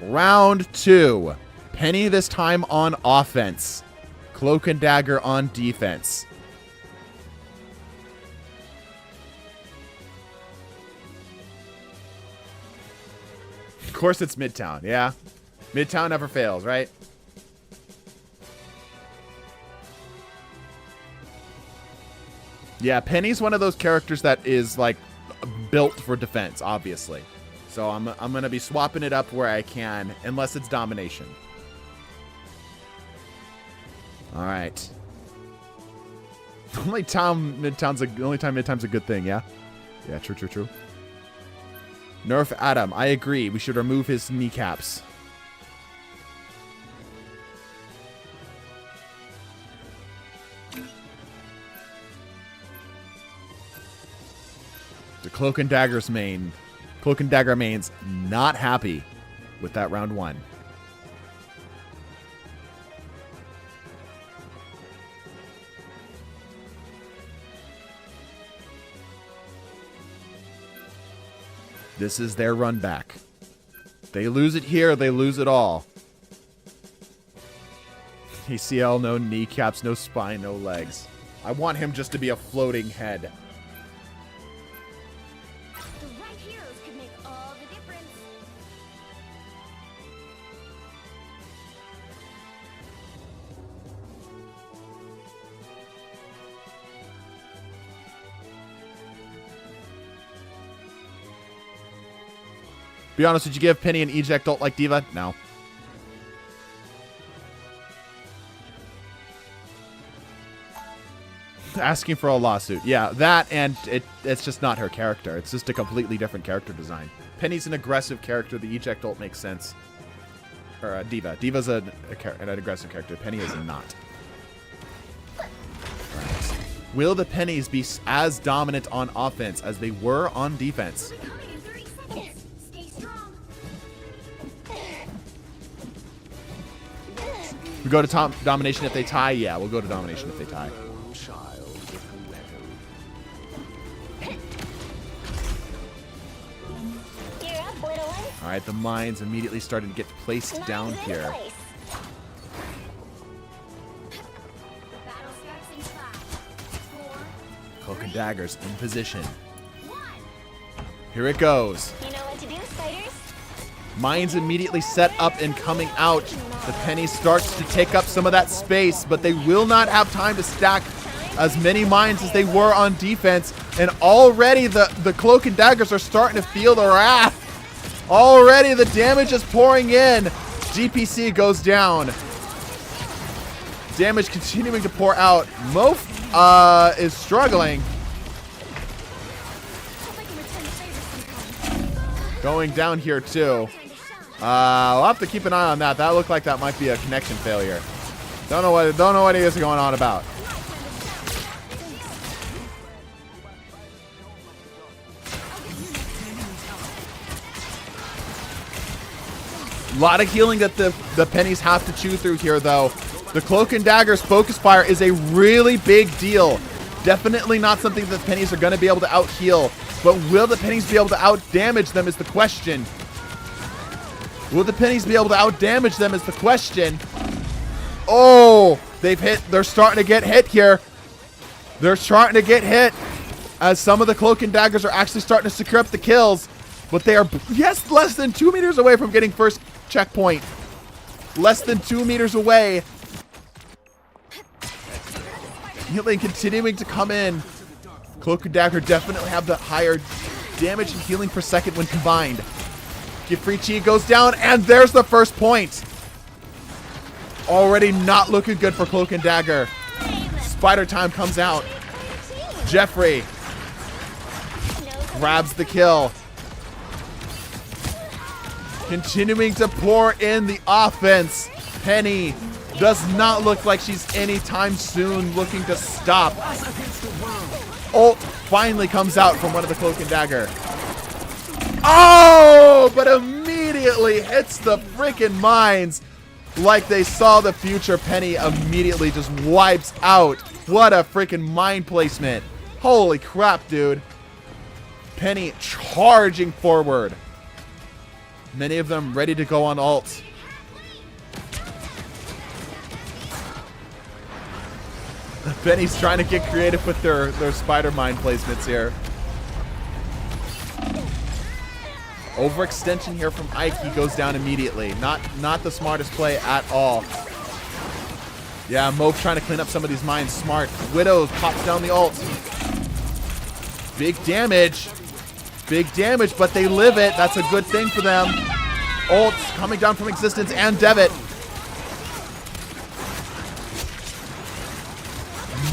Round 2. Penny this time on offense. Cloak and Dagger on defense. Of course it's Midtown, yeah. Midtown never fails, right? Yeah, Penny's one of those characters that is, like, built for defense, obviously. So I'm going to be swapping it up where I can, unless it's domination. All right. Only time Midtown's a good thing, yeah? Yeah, true, true, true. Nerf Adam. I agree. We should remove his kneecaps. The Cloak and Dagger's main. Cloak and Dagger main's not happy with that round 1. This is their run back. They lose it here, they lose it all. ACL, no kneecaps, no spine, no legs. I want him just to be a floating head. The right heroes could make all the difference. Be honest, did you give Penny an eject ult like D.Va? No. Asking for a lawsuit. Yeah, that and it's just not her character. It's just a completely different character design. Penny's an aggressive character. The eject ult makes sense. Or D.Va. D.Va's an aggressive character. Penny is not. Right. Will the Pennies be as dominant on offense as they were on defense? Recovering in 30 seconds. Stay strong. We go to domination if they tie? Yeah, we'll go to domination if they tie. You're up, little one. All right, the mines immediately started to get placed down Mine's in here. place. Battle starts in 5, 4, Cloak and Daggers in position. 1. Here it goes. You know what to do, spiders? Mines immediately set up and coming out. The Penny starts to take up some of that space, but they will not have time to stack as many mines as they were on defense. And already the Cloak and Daggers are starting to feel the wrath Already the damage is pouring in. GPC goes down. Damage continuing to pour out. Mof is struggling. Going down here too. We'll have to keep an eye on that. That looked like that might be a connection failure. Don't know what he is going on about. A lot of healing that the pennies have to chew through here, though. The Cloak and Dagger's Focus Fire is a really big deal. Definitely not something that the pennies are going to be able to out-heal. But will the pennies be able to out-damage them is the question. Will the pennies be able to out-damage them is the question. Oh, they've hit. They're starting to get hit here. They're starting to get hit as some of the Cloak and Daggers are actually starting to secure up the kills. But they are, yes, less than 2 meters away from getting first checkpoint. Less than 2 meters away. Healing continuing to come in. Cloak and Dagger definitely have the higher damage and healing per second when combined. Gifrichi goes down, and there's the first point. Already not looking good for Cloak and Dagger. Spider Time comes out. Jeffrey grabs the kill. Continuing to pour in the offense. Penny does not look like she's anytime soon looking to stop. Ult finally comes out from one of the Cloak and Dagger. Oh, but immediately hits the freaking mines like they saw the future. Penny immediately just wipes out. What a freaking mine placement. Holy crap, dude. Penny charging forward. Many of them ready to go on ult. Penny's trying to get creative with their spider mine placements here. Overextension here from Ike. He goes down immediately. Not the smartest play at all. Yeah, Mof trying to clean up some of these mines. Smart. Widow pops down the ult. Big damage. Big damage, but they live it. That's a good thing for them. Ult coming down from existence and Devitt.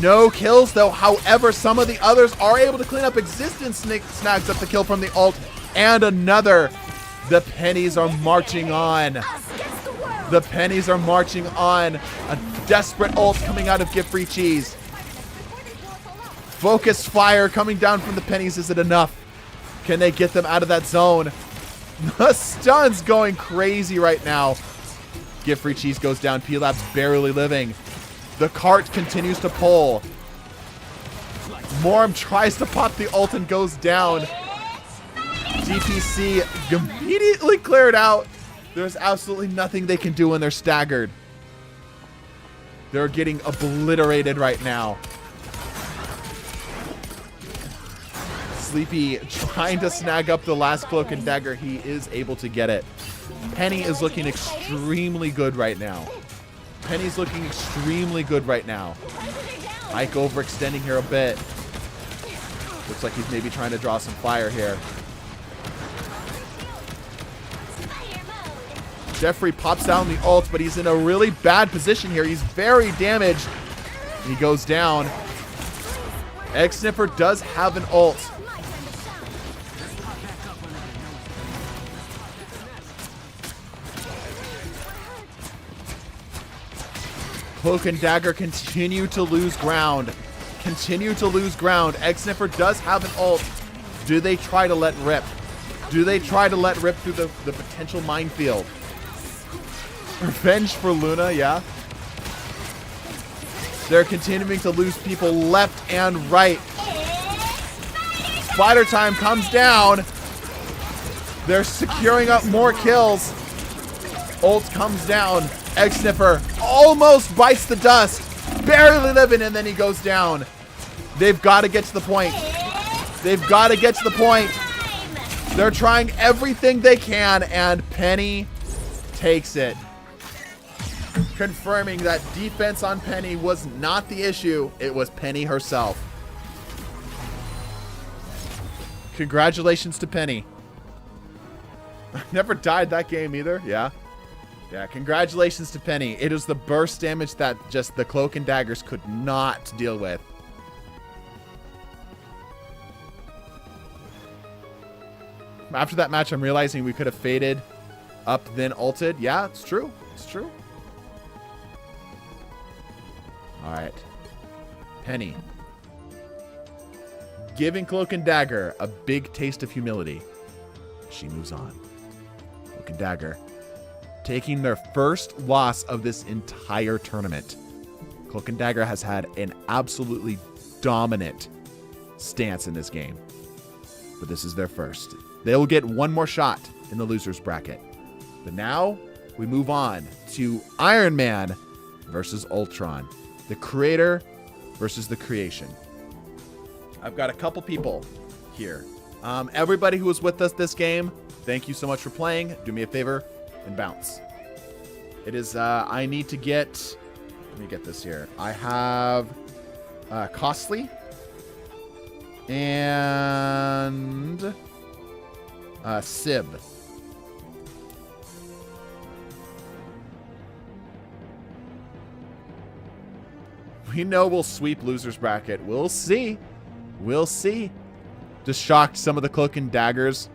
No kills though. However, some of the others are able to clean up existence. Snags up the kill from the ult. And another. The pennies are marching on. The pennies are marching on. A desperate ult coming out of Gift Free Cheese. Focus fire coming down from the pennies. Is it enough? Can they get them out of that zone? The stun's going crazy right now. Gift Free Cheese goes down. P-Lab's barely living. The cart continues to pull. Morm tries to pop the ult and goes down. DPC immediately cleared out. There's absolutely nothing they can do when they're staggered. They're getting obliterated right now. Sleepy trying to snag up the last Cloak and Dagger. He is able to get it. Penny is looking extremely good right now. Penny's looking extremely good right now. Ike overextending here a bit. Looks like he's maybe trying to draw some fire here. Jeffrey pops down the ult, but he's in a really bad position here. He's very damaged. He goes down. Egg Sniffer does have an ult. Cloak and Dagger continue to lose ground. Continue to lose ground. Egg Sniffer does have an ult. Do they try to let rip? Do they try to let rip through the potential minefield? Revenge for Luna, yeah. They're continuing to lose people left and right. Spider Time comes down. They're securing up more kills. Ult comes down. Egg Sniffer almost bites the dust. Barely living, and then he goes down. They've got to get to the point. They've got to get to the point. They're trying everything they can, and Penny takes it. Confirming that defense on Penny was not the issue. It was Penny herself. Congratulations to Penny. Never died that game either. Yeah. Yeah, congratulations to Penny. It is the burst damage that just the Cloak and Daggers could not deal with. After that match, I'm realizing we could have faded up, then ulted. Yeah, it's true. It's true. All right. Penny. Giving Cloak and Dagger a big taste of humility. She moves on. Cloak and Dagger taking their first loss of this entire tournament. Cloak and Dagger has had an absolutely dominant stance in this game. But this is their first. They will get one more shot in the loser's bracket. But now we move on to Iron Man versus Ultron. The creator versus the creation. I've got a couple people here. Everybody who was with us this game, thank you so much for playing. Do me a favor and bounce. It is, I need to get, let me get this here. I have Costly and Sib. We know we'll sweep loser's bracket. We'll see. We'll see. Just shocked some of the Cloak and Daggers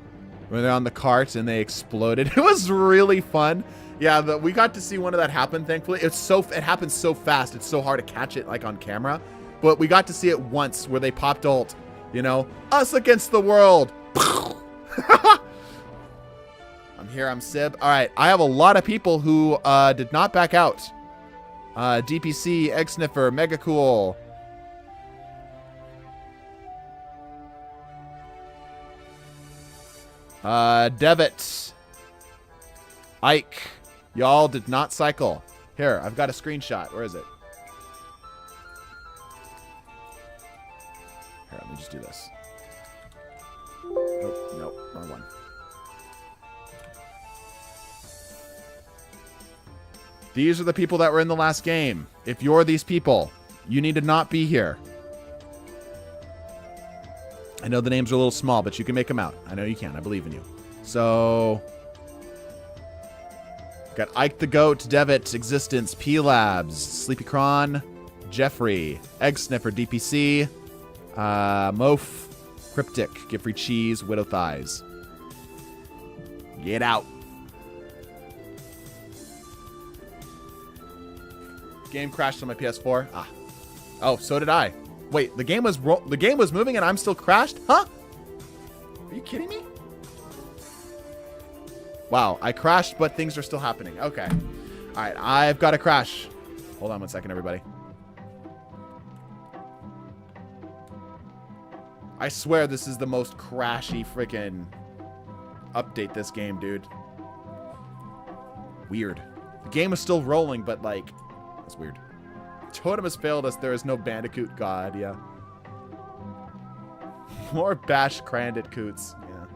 when they're on the cart and they exploded. It was really fun. Yeah, we got to see one of that happen, thankfully. It happens so fast. It's so hard to catch it like on camera. But we got to see it once where they popped ult. You know, us against the world. I'm here. I'm Sib. All right. I have a lot of people who did not back out. DPC, Egg Sniffer, Mega Cool. Devitt. Ike. Y'all did not cycle. Here, I've got a screenshot. Where is it? Here, let me just do this. Oh, nope, wrong one. These are the people that were in the last game. If you're these people, you need to not be here. I know the names are a little small, but you can make them out. I know you can. I believe in you. So, got Ike the Goat, Devitt, Existence, P-Labs, Sleepy Cron, Jeffrey, Egg Sniffer, DPC, Mof, Cryptic, Give Free Cheese, Widow Thighs. Get out. Game crashed on my PS4. Ah. Oh, so did I. Wait, the game was moving and I'm still crashed? Huh? Are you kidding me? Wow, I crashed, but things are still happening. Okay. All right, I've got to crash. Hold on one second, everybody. I swear this is the most crashy freaking update this game, dude. Weird. The game is still rolling, but like, that's weird. Totem has failed us. There is no Bandicoot God. Yeah. More Bash Crandit Coots. Yeah.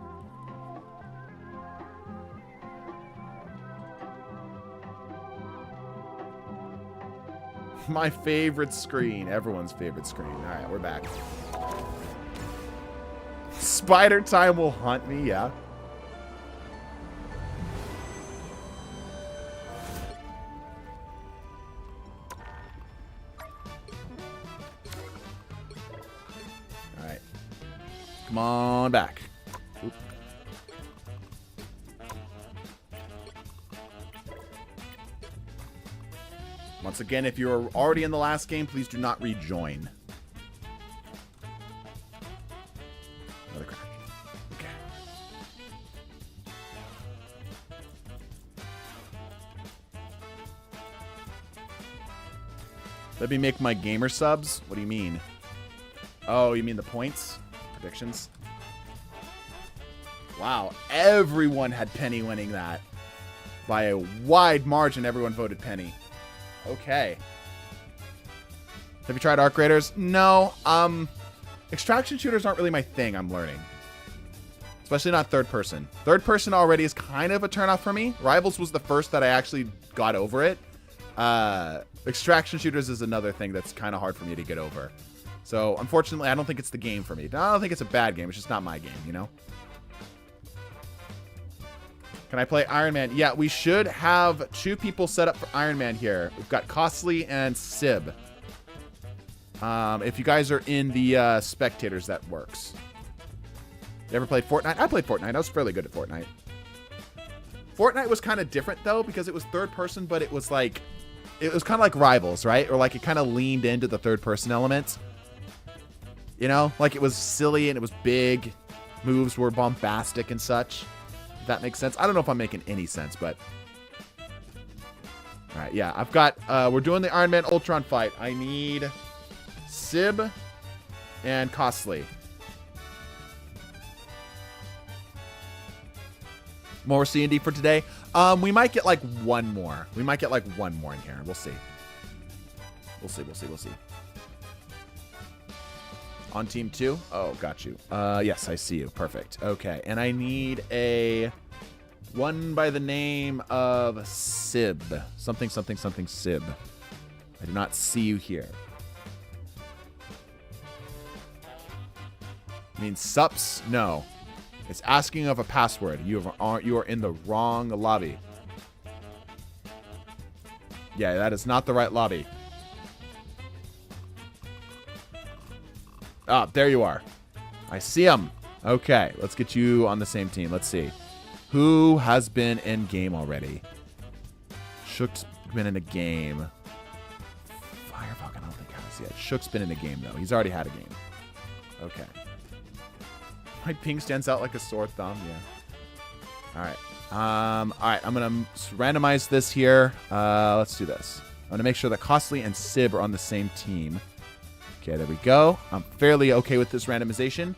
My favorite screen. Everyone's favorite screen. All right, we're back. Spider Time will haunt me. Yeah. Come on back. Oop. Once again, if you're already in the last game, please do not rejoin. Another crack. Okay. Let me make my gamer subs? What do you mean? Oh, you mean the points? Predictions. Wow, everyone had Penny winning that. By a wide margin, everyone voted Penny. Okay. Have you tried Arc Raiders? No. Extraction shooters aren't really my thing, I'm learning. Especially not third person. Third person already is kind of a turnoff for me. Rivals was the first that I actually got over it. Extraction shooters is another thing that's kind of hard for me to get over. So, unfortunately, I don't think it's the game for me. I don't think it's a bad game. It's just not my game, you know? Can I play Iron Man? Yeah, we should have 2 people set up for Iron Man here. We've got Costly and Sib. If you guys are in the spectators, that works. You ever played Fortnite? I played Fortnite. I was fairly good at Fortnite. Fortnite was kind of different, though, because it was third person, but it was like... It was kind of like Rivals, right? Or like it kind of leaned into the third person elements. You know? Like it was silly and it was big. Moves were bombastic and such. If that makes sense. I don't know if I'm making any sense, but... Alright, yeah. I've got... we're doing the Iron Man Ultron fight. I need... Sib and Costly. More C&D for today. We might get like one more. We might get like one more in here. We'll see. We'll see. On team 2? Oh, got you. Yes, I see you. Perfect. Okay, and I need a one by the name of Sib. Something Sib. I do not see you here. Means sups? No. It's asking of a password. You are in the wrong lobby. Yeah, that is not the right lobby. Ah, there you are. I see him. Okay, let's get you on the same team. Let's see. Who has been in game already? Shook's been in a game. Firefox, I don't think has yet. Shook's been in a game, though. He's already had a game. Okay. My ping stands out like a sore thumb. Yeah. All right. All right. I'm gonna randomize this here. Let's do this. I'm gonna make sure that Costly and Sib are on the same team. Okay, there we go. I'm fairly okay with this randomization.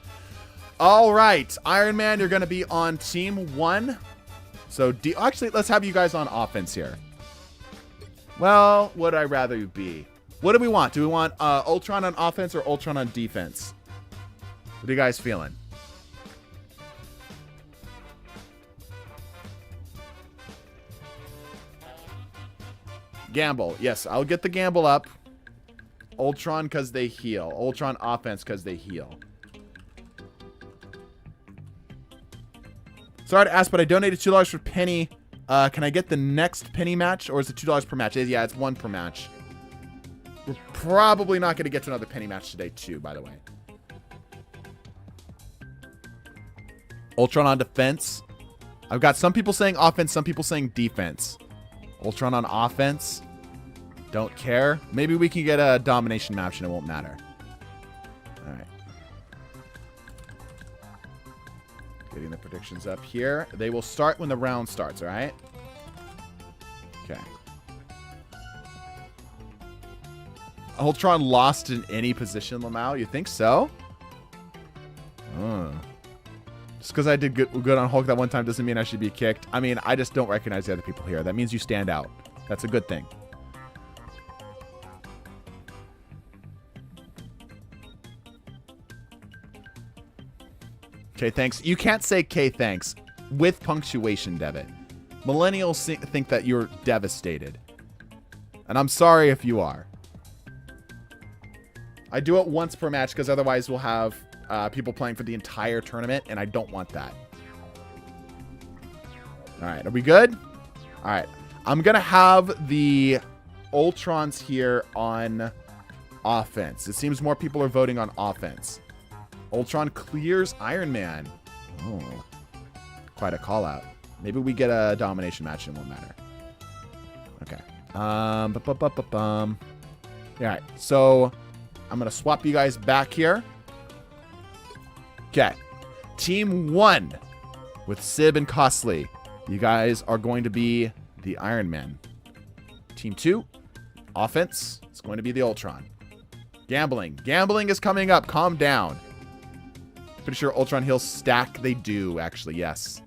All right, Iron Man, you're gonna be on team 1. So actually, let's have you guys on offense here. Well, would I rather you be? What do we want? Do we want Ultron on offense or Ultron on defense? What are you guys feeling? Gamble. Yes, I'll get the gamble up. Ultron because they heal. Ultron offense because they heal. Sorry to ask, but I donated $2 for Penny. Can I get the next Penny match? Or is it $2 per match? Yeah, it's 1 per match. We're probably not going to get to another Penny match today, too, by the way. Ultron on defense. I've got some people saying offense, some people saying defense. Ultron on offense. Don't care. Maybe we can get a domination match and it won't matter. Alright. Getting the predictions up here. They will start when the round starts, alright? Okay. Ultron lost in any position, Lamau? You think so? Just because I did good on Hulk that one time doesn't mean I should be kicked. I mean, I just don't recognize the other people here. That means you stand out. That's a good thing. Okay, thanks. You can't say K thanks with punctuation, Devitt. Millennials think that you're devastated. And I'm sorry if you are. I do it once per match because otherwise we'll have people playing for the entire tournament, and I don't want that. All right, are we good? All right. I'm going to have the Ultrons here on offense. It seems more people are voting on offense. Ultron clears Iron Man. Oh, quite a call out. Maybe we get a domination match and it won't matter. Okay. All right. So I'm going to swap you guys back here. Okay. Team 1 with Sib and Costly. You guys are going to be the Iron Man. Team 2, offense. It's going to be the Ultron. Gambling. Gambling is coming up. Calm down. Pretty sure Ultron heals stack. They do, actually, yes.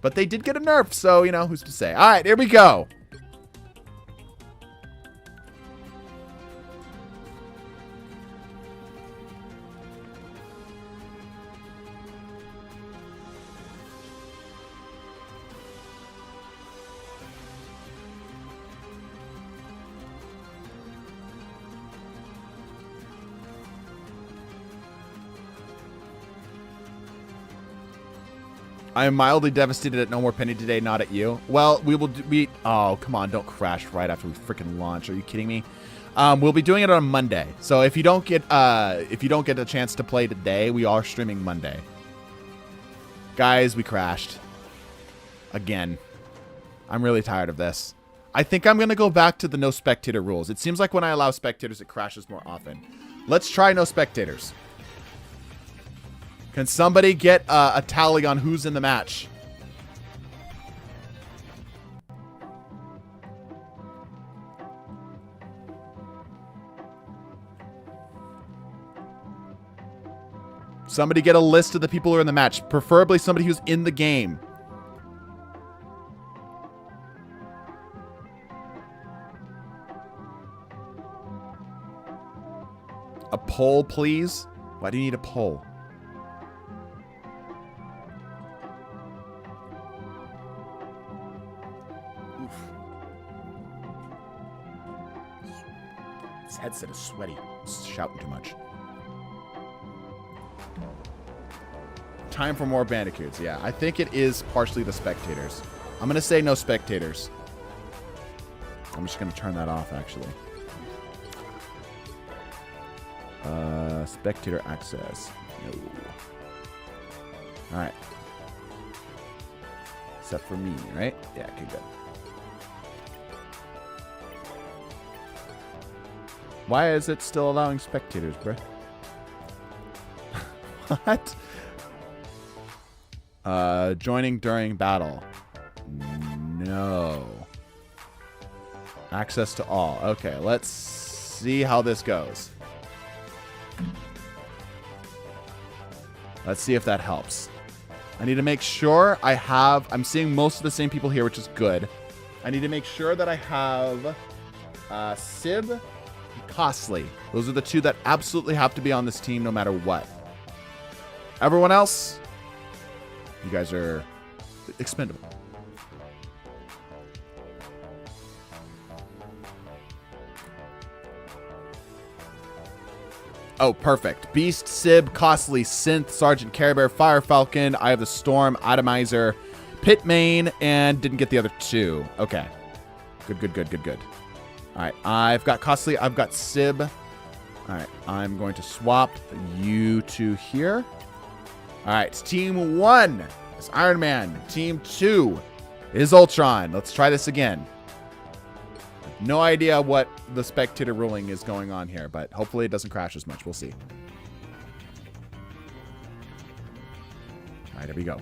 But they did get a nerf, so, you know, who's to say? All right, here we go. I am mildly devastated at no more penny today, not at you. Well, oh, come on, don't crash right after we freaking launch. Are you kidding me? We'll be doing it on Monday. So if you don't get a chance to play today, we are streaming Monday. Guys, we crashed. Again. I'm really tired of this. I think I'm going to go back to the no spectator rules. It seems like when I allow spectators, it crashes more often. Let's try no spectators. Can somebody get a tally on who's in the match? Somebody get a list of the people who are in the match. Preferably somebody who's in the game. A poll, please? Why do you need a poll? Oof. This headset is sweaty. It's shouting too much. Time for more bandicoots. Yeah, I think it is partially the spectators. I'm going to say no spectators. I'm just going to turn that off, actually. Spectator access. No. Alright. Except for me, right? Yeah, okay, good. Why is it still allowing spectators, bro? What? Joining during battle. No. Access to all. Okay, let's see how this goes. Let's see if that helps. I need to make sure I'm seeing most of the same people here, which is good. I need to make sure that I have Sib and Costly. Those are the two that absolutely have to be on this team no matter what. Everyone else, you guys are expendable. Oh, perfect. Beast, Sib, Costly, Synth, Sergeant Care Bear, Fire Falcon, Eye of the Storm, Atomizer, Pitmain, and didn't get the other two. Okay. Good. All right. I've got Costly. I've got Sib. All right. I'm going to swap you two here. All right. Team 1 is Iron Man. Team 2 is Ultron. Let's try this again. No idea what the spectator ruling is going on here, but hopefully it doesn't crash as much. We'll see. All right, here we go.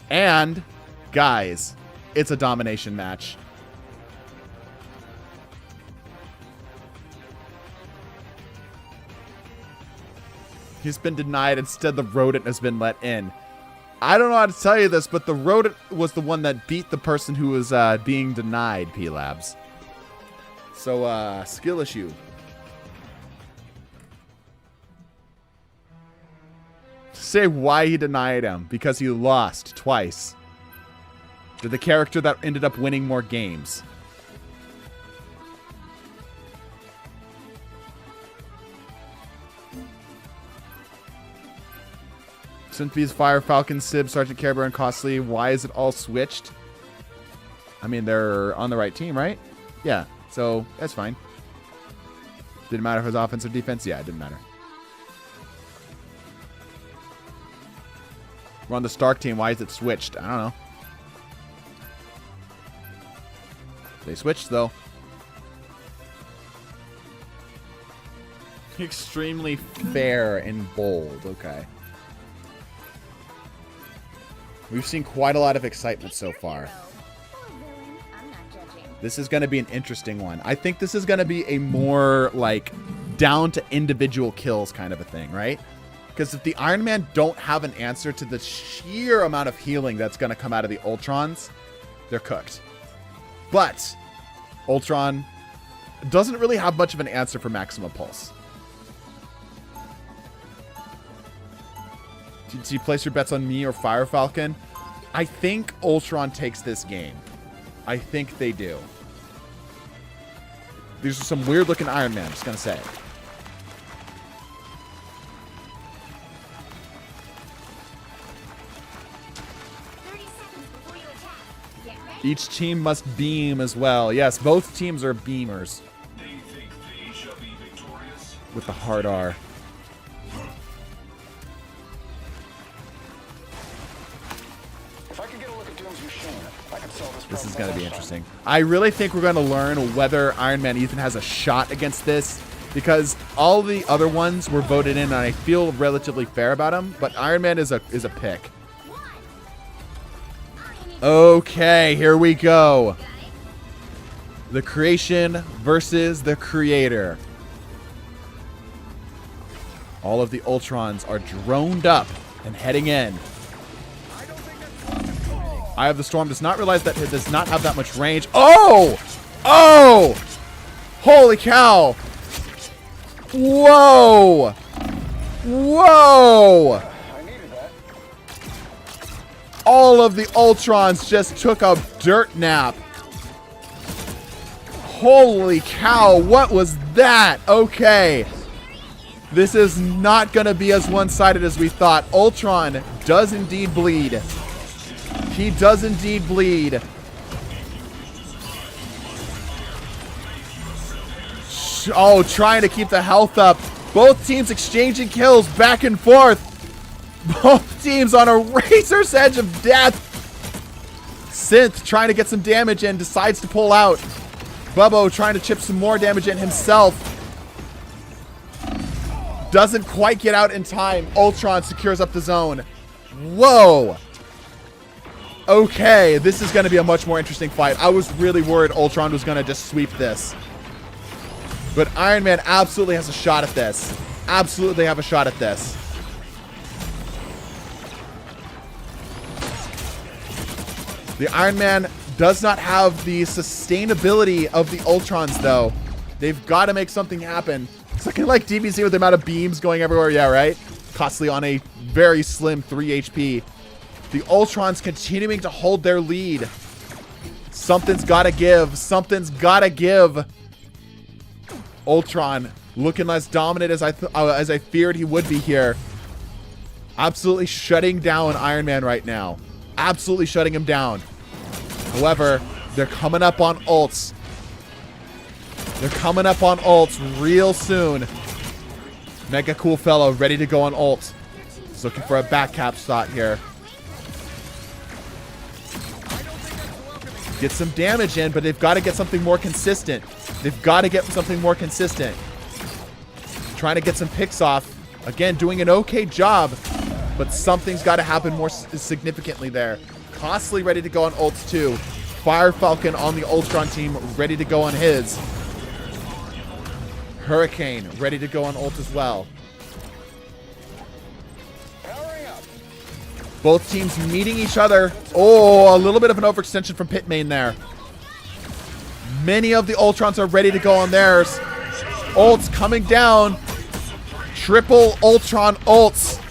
And, guys, it's a domination match. He's been denied. Instead, the rodent has been let in. I don't know how to tell you this, but the rodent was the one that beat the person who was being denied, P-Labs. So, skill issue. Say why he denied him. Because he lost twice. To the character that ended up winning more games. Synthbees, Fire Falcon, Sib, Sergeant Care Bear, and Costly. Why is it all switched? I mean, they're on the right team, right? Yeah, so that's fine. Didn't matter if it was offense or defense? Yeah, it didn't matter. We're on the Stark team. Why is it switched? I don't know. They switched, though. Extremely fair and bold. Okay. We've seen quite a lot of excitement so far. This is going to be an interesting one. I think this is going to be a more, like, down to individual kills kind of a thing, right? Because if the Iron Man don't have an answer to the sheer amount of healing that's going to come out of the Ultrons, they're cooked. But Ultron doesn't really have much of an answer for Maximum Pulse. Did you place your bets on me or Fire Falcon? I think Ultron takes this game. I think they do. These are some weird looking Iron Man, I'm just going to say. Each team must beam as well. Yes, both teams are beamers. With the hard R. This is going to be interesting. I really think we're going to learn whether Iron Man Ethan has a shot against this, because all the other ones were voted in and I feel relatively fair about them, but Iron Man is a pick. Okay, here we go. The creation versus the creator. All of the Ultrons are droned up and heading in. Eye of the Storm does not realize that it does not have that much range. Oh! Oh! Holy cow! Whoa! Whoa! All of the Ultrons just took a dirt nap. Holy cow, what was that? Okay. This is not going to be as one-sided as we thought. Ultron does indeed bleed. He does indeed bleed. Oh, trying to keep the health up. Both teams exchanging kills back and forth. Both teams on a razor's edge of death. Synth trying to get some damage in, decides to pull out. Bubbo trying to chip some more damage in himself. Doesn't quite get out in time. Ultron secures up the zone. Whoa. Okay, this is going to be a much more interesting fight. I was really worried Ultron was going to just sweep this. But Iron Man absolutely has a shot at this. Absolutely have a shot at this. The Iron Man does not have the sustainability of the Ultrons, though. They've got to make something happen. It's looking like DBZ with the amount of beams going everywhere. Yeah, right? Costly on a very slim 3 HP. The Ultrons continuing to hold their lead. Something's got to give. Something's got to give. Ultron looking less dominant as I feared he would be here. Absolutely shutting down Iron Man right now. Absolutely shutting him down. However, they're coming up on ults. They're coming up on ults real soon. Mega Cool Fellow ready to go on ult. He's looking for a back cap shot here. Get some damage in, but they've got to get something more consistent. They've got to get something more consistent. Trying to get some picks off. Again, doing an okay job, but something's got to happen more significantly there. Costly ready to go on ults too. Fire Falcon on the Ultron team ready to go on his. Hurricane ready to go on ult as well. Both teams meeting each other. Oh, a little bit of an overextension from Pitmain there. Many of the Ultrons are ready to go on theirs. Ults coming down. Triple Ultron ults.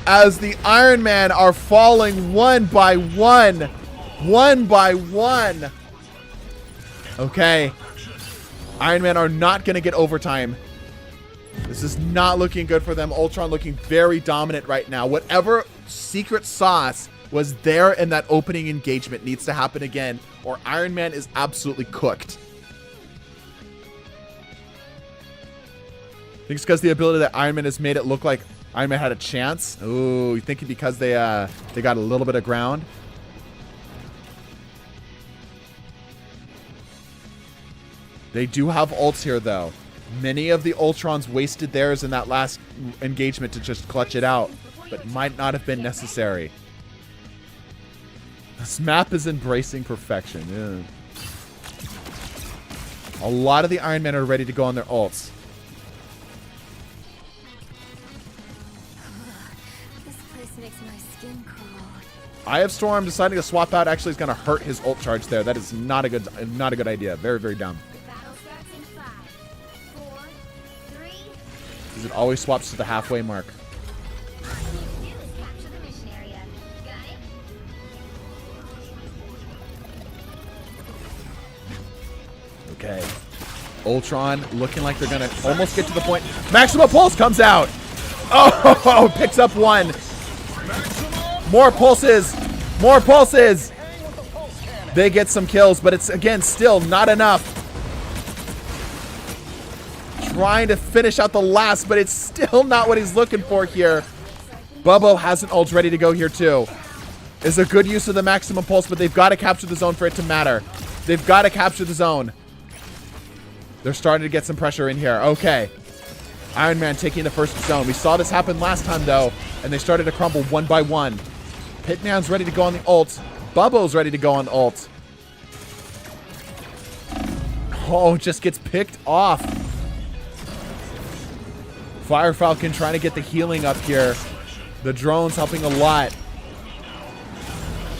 As the Iron Man are falling one by one. One by one. Okay. Iron Man are not going to get overtime. This is not looking good for them. Ultron looking very dominant right now. Whatever secret sauce was there in that opening engagement needs to happen again, or Iron Man is absolutely cooked. I think it's because the ability that Iron Man has made it look like Iron Man had a chance. Ooh, you think because they got a little bit of ground? They do have ults here, though. Many of the Ultrons wasted theirs in that last engagement to just clutch it out, but might not have been necessary. This map is embracing perfection. Yeah. A lot of the Iron Men are ready to go on their ults. This place makes my skin crawl. Eye of Storm deciding to swap out actually is going to hurt his ult charge there. That is not a good idea. Very, very dumb. Because it always swaps to the halfway mark. Okay. Ultron looking like they're going to almost get to the point. Maximum Pulse comes out. Oh, picks up one. More pulses. More pulses. They get some kills, but it's, again, still not enough. Trying to finish out the last, but it's still not what he's looking for here. Bubbo has an ult ready to go here, too. Is a good use of the maximum pulse, but they've got to capture the zone for it to matter. They've got to capture the zone. They're starting to get some pressure in here. Okay. Iron Man taking the first zone. We saw this happen last time, though, and they started to crumble one by one. Hitman's ready to go on the ult. Bubbo's ready to go on ult. Oh, just gets picked off. Fire Falcon trying to get the healing up here. The drone's helping a lot.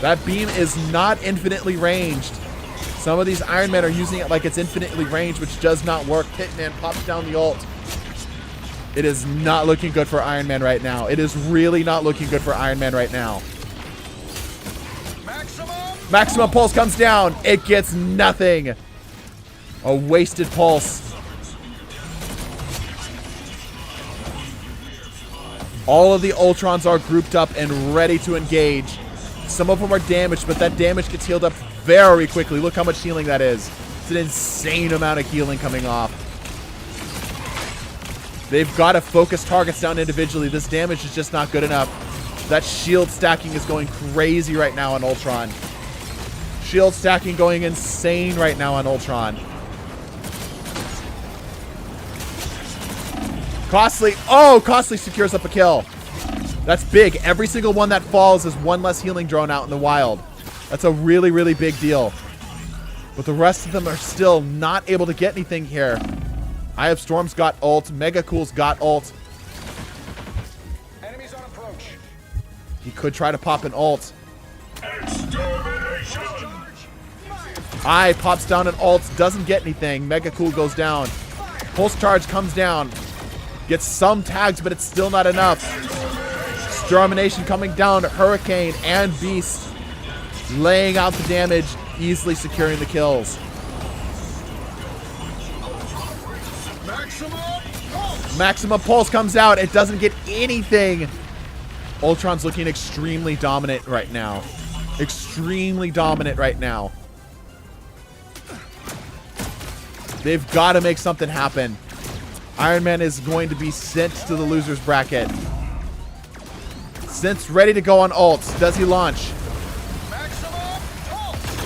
That beam is not infinitely ranged. Some of these Iron Men are using it like it's infinitely ranged, which does not work. Hitman pops down the ult. It is not looking good for Iron Man right now. It is really not looking good for Iron Man right now. Maximum pulse comes down. It gets nothing. A wasted pulse. All of the Ultrons are grouped up and ready to engage. Some of them are damaged, but that damage gets healed up very quickly. Look how much healing that is. It's an insane amount of healing coming off. They've got to focus targets down individually. This damage is just not good enough. That shield stacking is going crazy right now on Ultron. Shield stacking going insane right now on Ultron. Costly. Oh, Costly secures up a kill. That's big. Every single one that falls is one less healing drone out in the wild. That's a really, really big deal. But the rest of them are still not able to get anything here. Eye of Storm's got ult. Mega Cool's got ult. Enemies on approach. He could try to pop an ult. Eye pops down an ult. Doesn't get anything. Mega Cool goes down. Pulse Charge comes down. Gets some tags, but it's still not enough. Extermination coming down. Hurricane and Beast laying out the damage, easily securing the kills. Maximum Pulse comes out. It doesn't get anything. Ultron's looking extremely dominant right now. Extremely dominant right now. They've got to make something happen. Iron Man is going to be sent to the loser's bracket. Sent's ready to go on ults. Does he launch?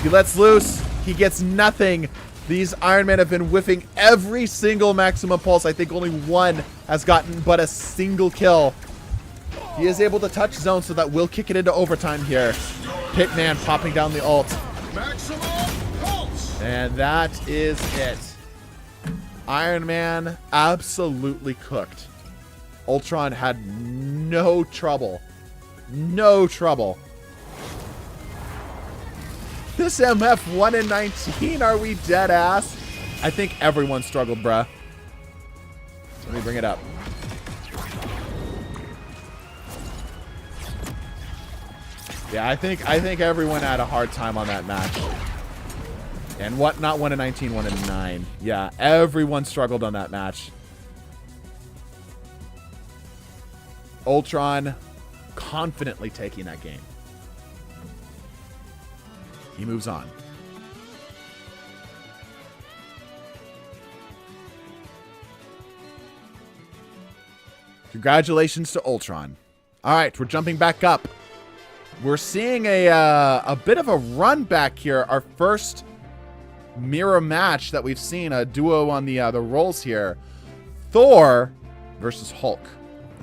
He lets loose. He gets nothing. These Iron Men have been whiffing every single maximum pulse. I think only one has gotten but a single kill. He is able to touch zone, so that will kick it into overtime here. Hitman popping down the ult. And that is it. Iron Man absolutely cooked. Ultron had no trouble. No trouble. This MF 1 in 19, are we dead ass? I think everyone struggled, bruh. Let me bring it up. Yeah, I think everyone had a hard time on that match. And what? Not 1 in 19, 1 in 9. Yeah, everyone struggled on that match. Ultron confidently taking that game. He moves on. Congratulations to Ultron. All right, we're jumping back up. We're seeing a bit of a run back here. Our first mirror match that we've seen, a duo on the rolls here. Thor versus Hulk.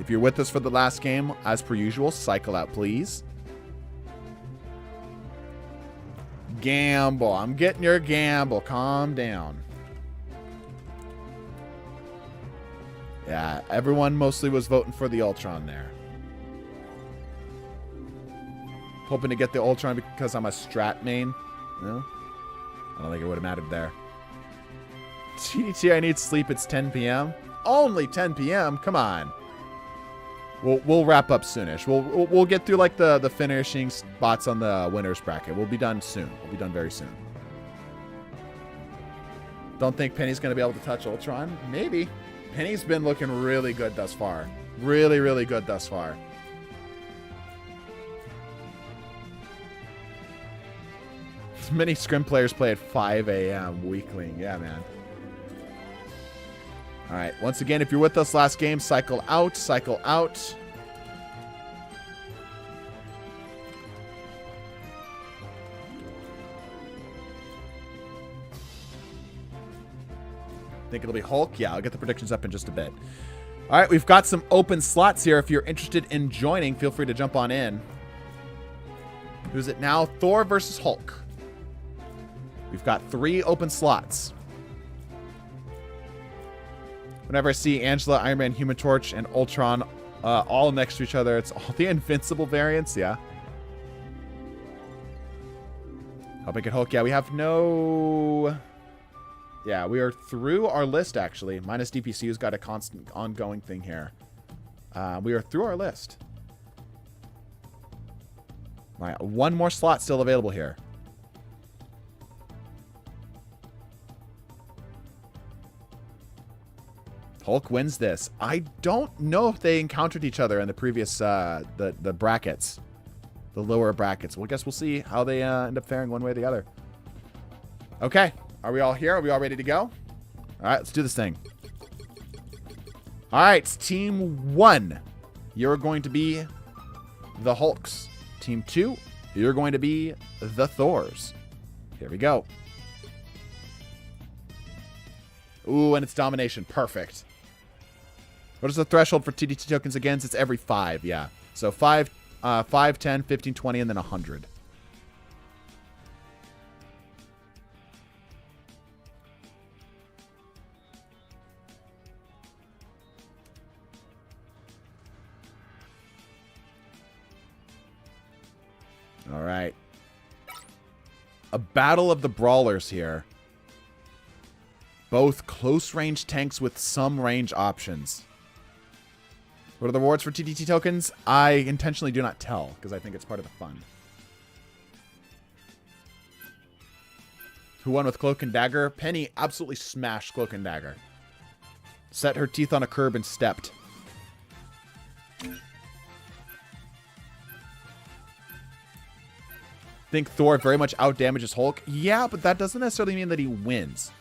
If you're with us for the last game, as per usual, cycle out, please. Gamble. I'm getting your gamble. Calm down. Yeah, everyone mostly was voting for the Ultron there. Hoping to get the Ultron because I'm a strat main. No? I don't think it would have mattered there. TDT, I need sleep. It's 10 p.m. Only 10 p.m.? Come on. We'll wrap up soonish. We'll get through like the finishing spots on the winners bracket. We'll be done soon. We'll be done very soon. Don't think Penny's going to be able to touch Ultron? Maybe. Penny's been looking really good thus far. Really, really good thus far. Many scrim players play at 5 a.m. weekly. Yeah, man. All right. Once again, if you're with us last game, cycle out, cycle out. Think it'll be Hulk? Yeah, I'll get the predictions up in just a bit. All right, we've got some open slots here. If you're interested in joining, feel free to jump on in. Who's it now? Thor versus Hulk. We've got 3 open slots. Whenever I see Angela, Iron Man, Human Torch, and Ultron all next to each other, it's all the Invincible variants, yeah. I'll make it Hulk. Yeah, we have no... Yeah, we are through our list, actually. Minus DPCU's got a constant ongoing thing here. We are through our list. All right, one more slot still available here. Hulk wins this. I don't know if they encountered each other in the previous, the brackets. The lower brackets. Well, I guess we'll see how they end up faring one way or the other. Okay. Are we all here? Are we all ready to go? All right, let's do this thing. All right, Team 1. You're going to be the Hulks. Team 2, you're going to be the Thors. Here we go. Ooh, and it's domination. Perfect. What is the threshold for TDT tokens again? It's every 5, yeah. So 5, 10, 15, 20, and then 100. All right. A battle of the brawlers here. Both close-range tanks with some range options. What are the rewards for TDT tokens? I intentionally do not tell, because I think it's part of the fun. Who won with Cloak and Dagger? Penny absolutely smashed Cloak and Dagger. Set her teeth on a curb and stepped. Think Thor very much outdamages Hulk? Yeah, but that doesn't necessarily mean that he wins.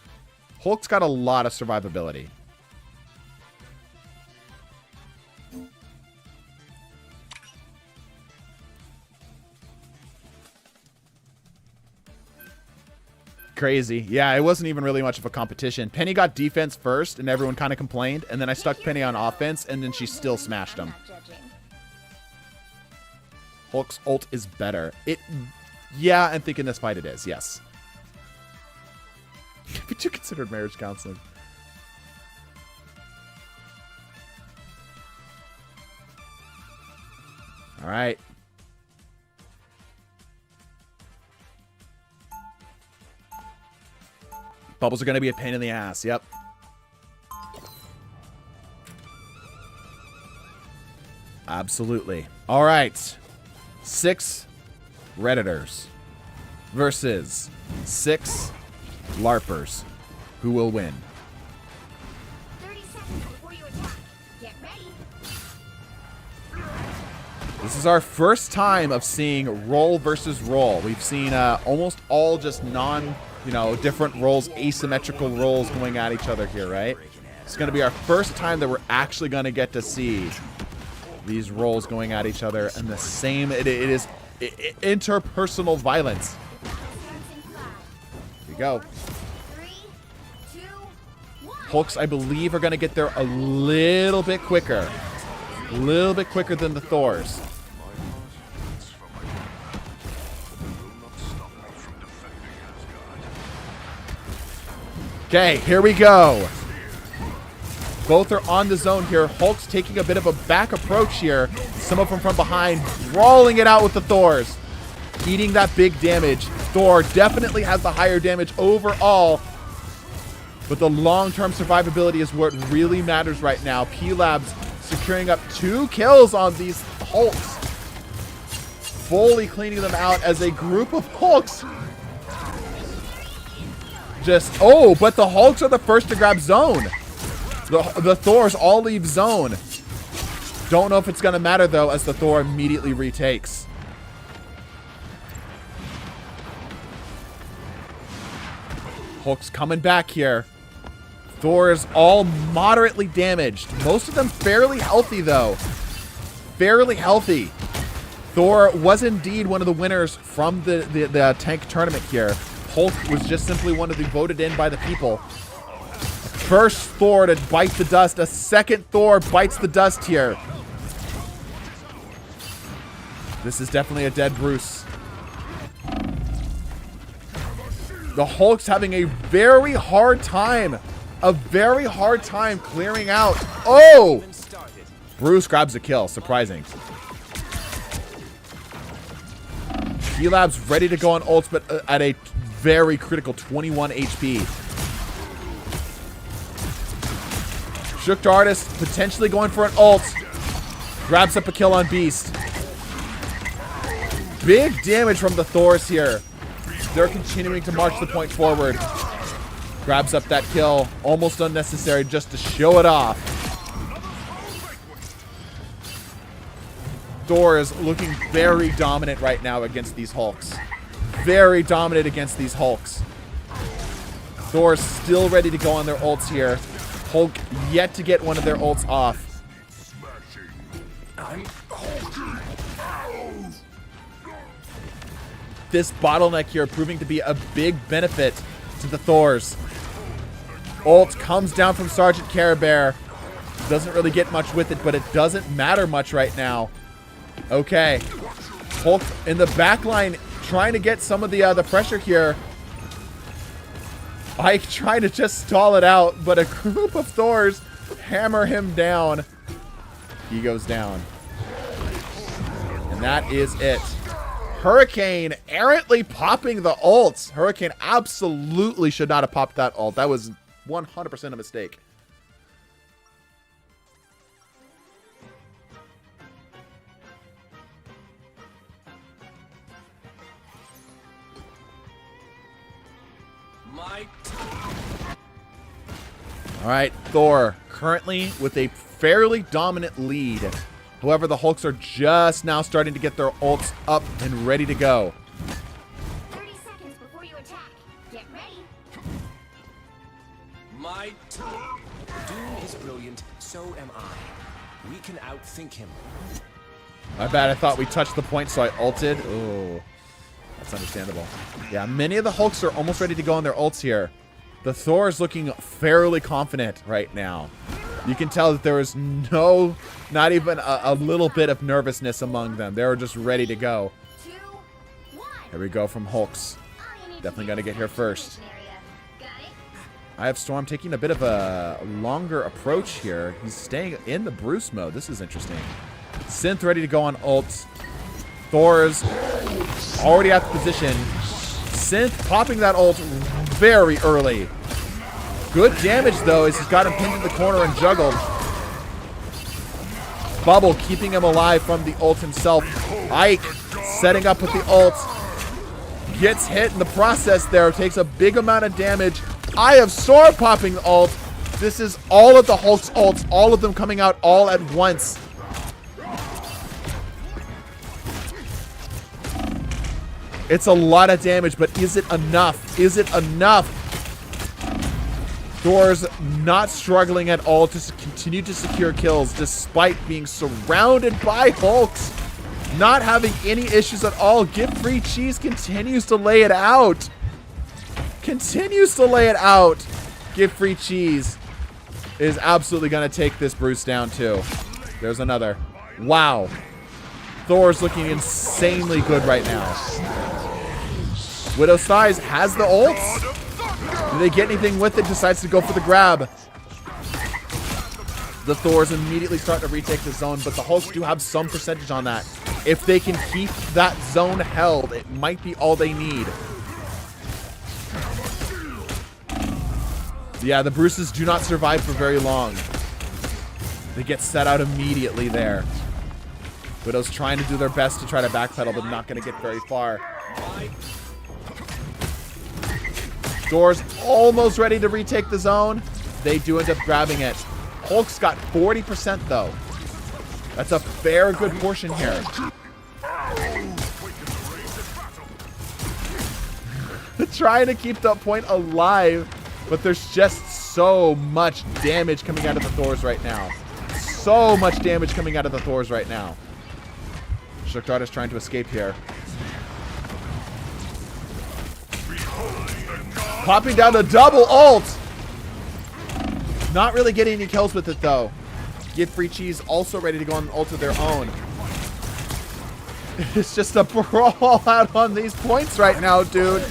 Hulk's got a lot of survivability. Crazy. Yeah, it wasn't even really much of a competition. Penny got defense first, and everyone kind of complained, and then I stuck Penny on offense, and then she still smashed him. Hulk's ult is better. Yeah, I think in this fight it is, yes. But you considered marriage counseling. All right. Bubbles are going to be a pain in the ass. Yep. Absolutely. All right. 6 Redditors versus 6 LARPers. Who will win? 30 seconds before you attack. Get ready. This is our first time of seeing roll versus roll. We've seen almost all just different roles, asymmetrical roles going at each other here, right? It's going to be our first time that we're actually going to get to see these roles going at each other and the same. It is interpersonal violence. Here we go. 3, 2, 1. Hulks, I believe, are going to get there a little bit quicker. A little bit quicker than the Thors. Okay, here we go. Both are on the zone here. Hulk's taking a bit of a back approach here. Some of them from behind, brawling it out with the Thors. Eating that big damage. Thor definitely has the higher damage overall. But the long-term survivability is what really matters right now. P-Labs securing up 2 kills on these Hulks. Fully cleaning them out as a group of Hulks. But the Hulks are the first to grab zone. The Thors all leave zone. Don't know if it's going to matter, though, as the Thor immediately retakes. Hulk's coming back here. Thor is all moderately damaged. Most of them fairly healthy, though. Fairly healthy. Thor was indeed one of the winners from the tank tournament here. Hulk was just simply one of the voted in by the people. First Thor to bite the dust. A second Thor bites the dust here. This is definitely a dead Bruce. The Hulk's having a very hard time. A very hard time clearing out. Oh! Bruce grabs a kill. Surprising. G-Lab's ready to go on ults, but at a very critical 21 HP. Shook to Artist potentially going for an ult. Grabs up a kill on Beast. Big damage from the Thors here. They're continuing to march the point forward. Grabs up that kill. Almost unnecessary just to show it off. Thor is looking very dominant right now against these Hulks. Very dominant against these Hulks. Thor still ready to go on their ults here. Hulk yet to get one of their ults off. This bottleneck here proving to be a big benefit to the Thors. Ult comes down from Sergeant Care Bear. Doesn't really get much with it, but it doesn't matter much right now. Okay. Hulk in the back line trying to get some of the pressure here. Ike trying to just stall it out, but a group of Thors hammer him down. He goes down. And that is it. Hurricane errantly popping the ults. Hurricane absolutely should not have popped that ult. That was 100% a mistake. All right, Thor currently with a fairly dominant lead. However, the Hulks are just now starting to get their ults up and ready to go. 30 seconds before you attack. Get ready. My Doom is brilliant, so am I. We can outthink him. My bad, I thought we touched the point, so I ulted. Oh, that's understandable. Yeah, many of the Hulks are almost ready to go on their ults here. The Thor is looking fairly confident right now. You can tell that there is not even a little bit of nervousness among them. They're just ready to go. 2, 1. Here we go from Hulks. Definitely got to get here first. I have Storm taking a bit of a longer approach here. He's staying in the Bruce mode. This is interesting. Synth ready to go on ult. Thor's already at the position. Synth popping that ult very early. Good damage, though, as he's got him pinned in the corner and juggled. Bubble keeping him alive from the ult himself. Ike setting up with the ult. Gets hit in the process there. Takes a big amount of damage. Eye of Sword popping the ult. This is all of the Hulk's ults. All of them coming out all at once. It's a lot of damage, but is it enough? Is it enough? Thor's not struggling at all to continue to secure kills despite being surrounded by Hulks. Not having any issues at all. Give Free Cheese continues to lay it out. Continues to lay it out. Give Free Cheese is absolutely going to take this Bruce down too. There's another. Wow. Thor's looking insanely good right now. Widow's Thighs has the ults. Do they get anything with it? Decides to go for the grab. The Thors immediately start to retake the zone, but the Hulks do have some percentage on that. If they can keep that zone held, it might be all they need. Yeah, the Bruces do not survive for very long. They get set out immediately there. Widow's trying to do their best to try to backpedal, but not going to get very far. Thor's almost ready to retake the zone. They do end up grabbing it. Hulk's got 40% though. That's a fair good portion here. trying to keep that point alive, but there's just so much damage coming out of the Thors right now. So much damage coming out of the Thors right now. Stuttgart is trying to escape here. Popping down the double ult. Not really getting any kills with it, though. Get Free Cheese also ready to go on ult of their own. It's just a brawl out on these points right now, dude.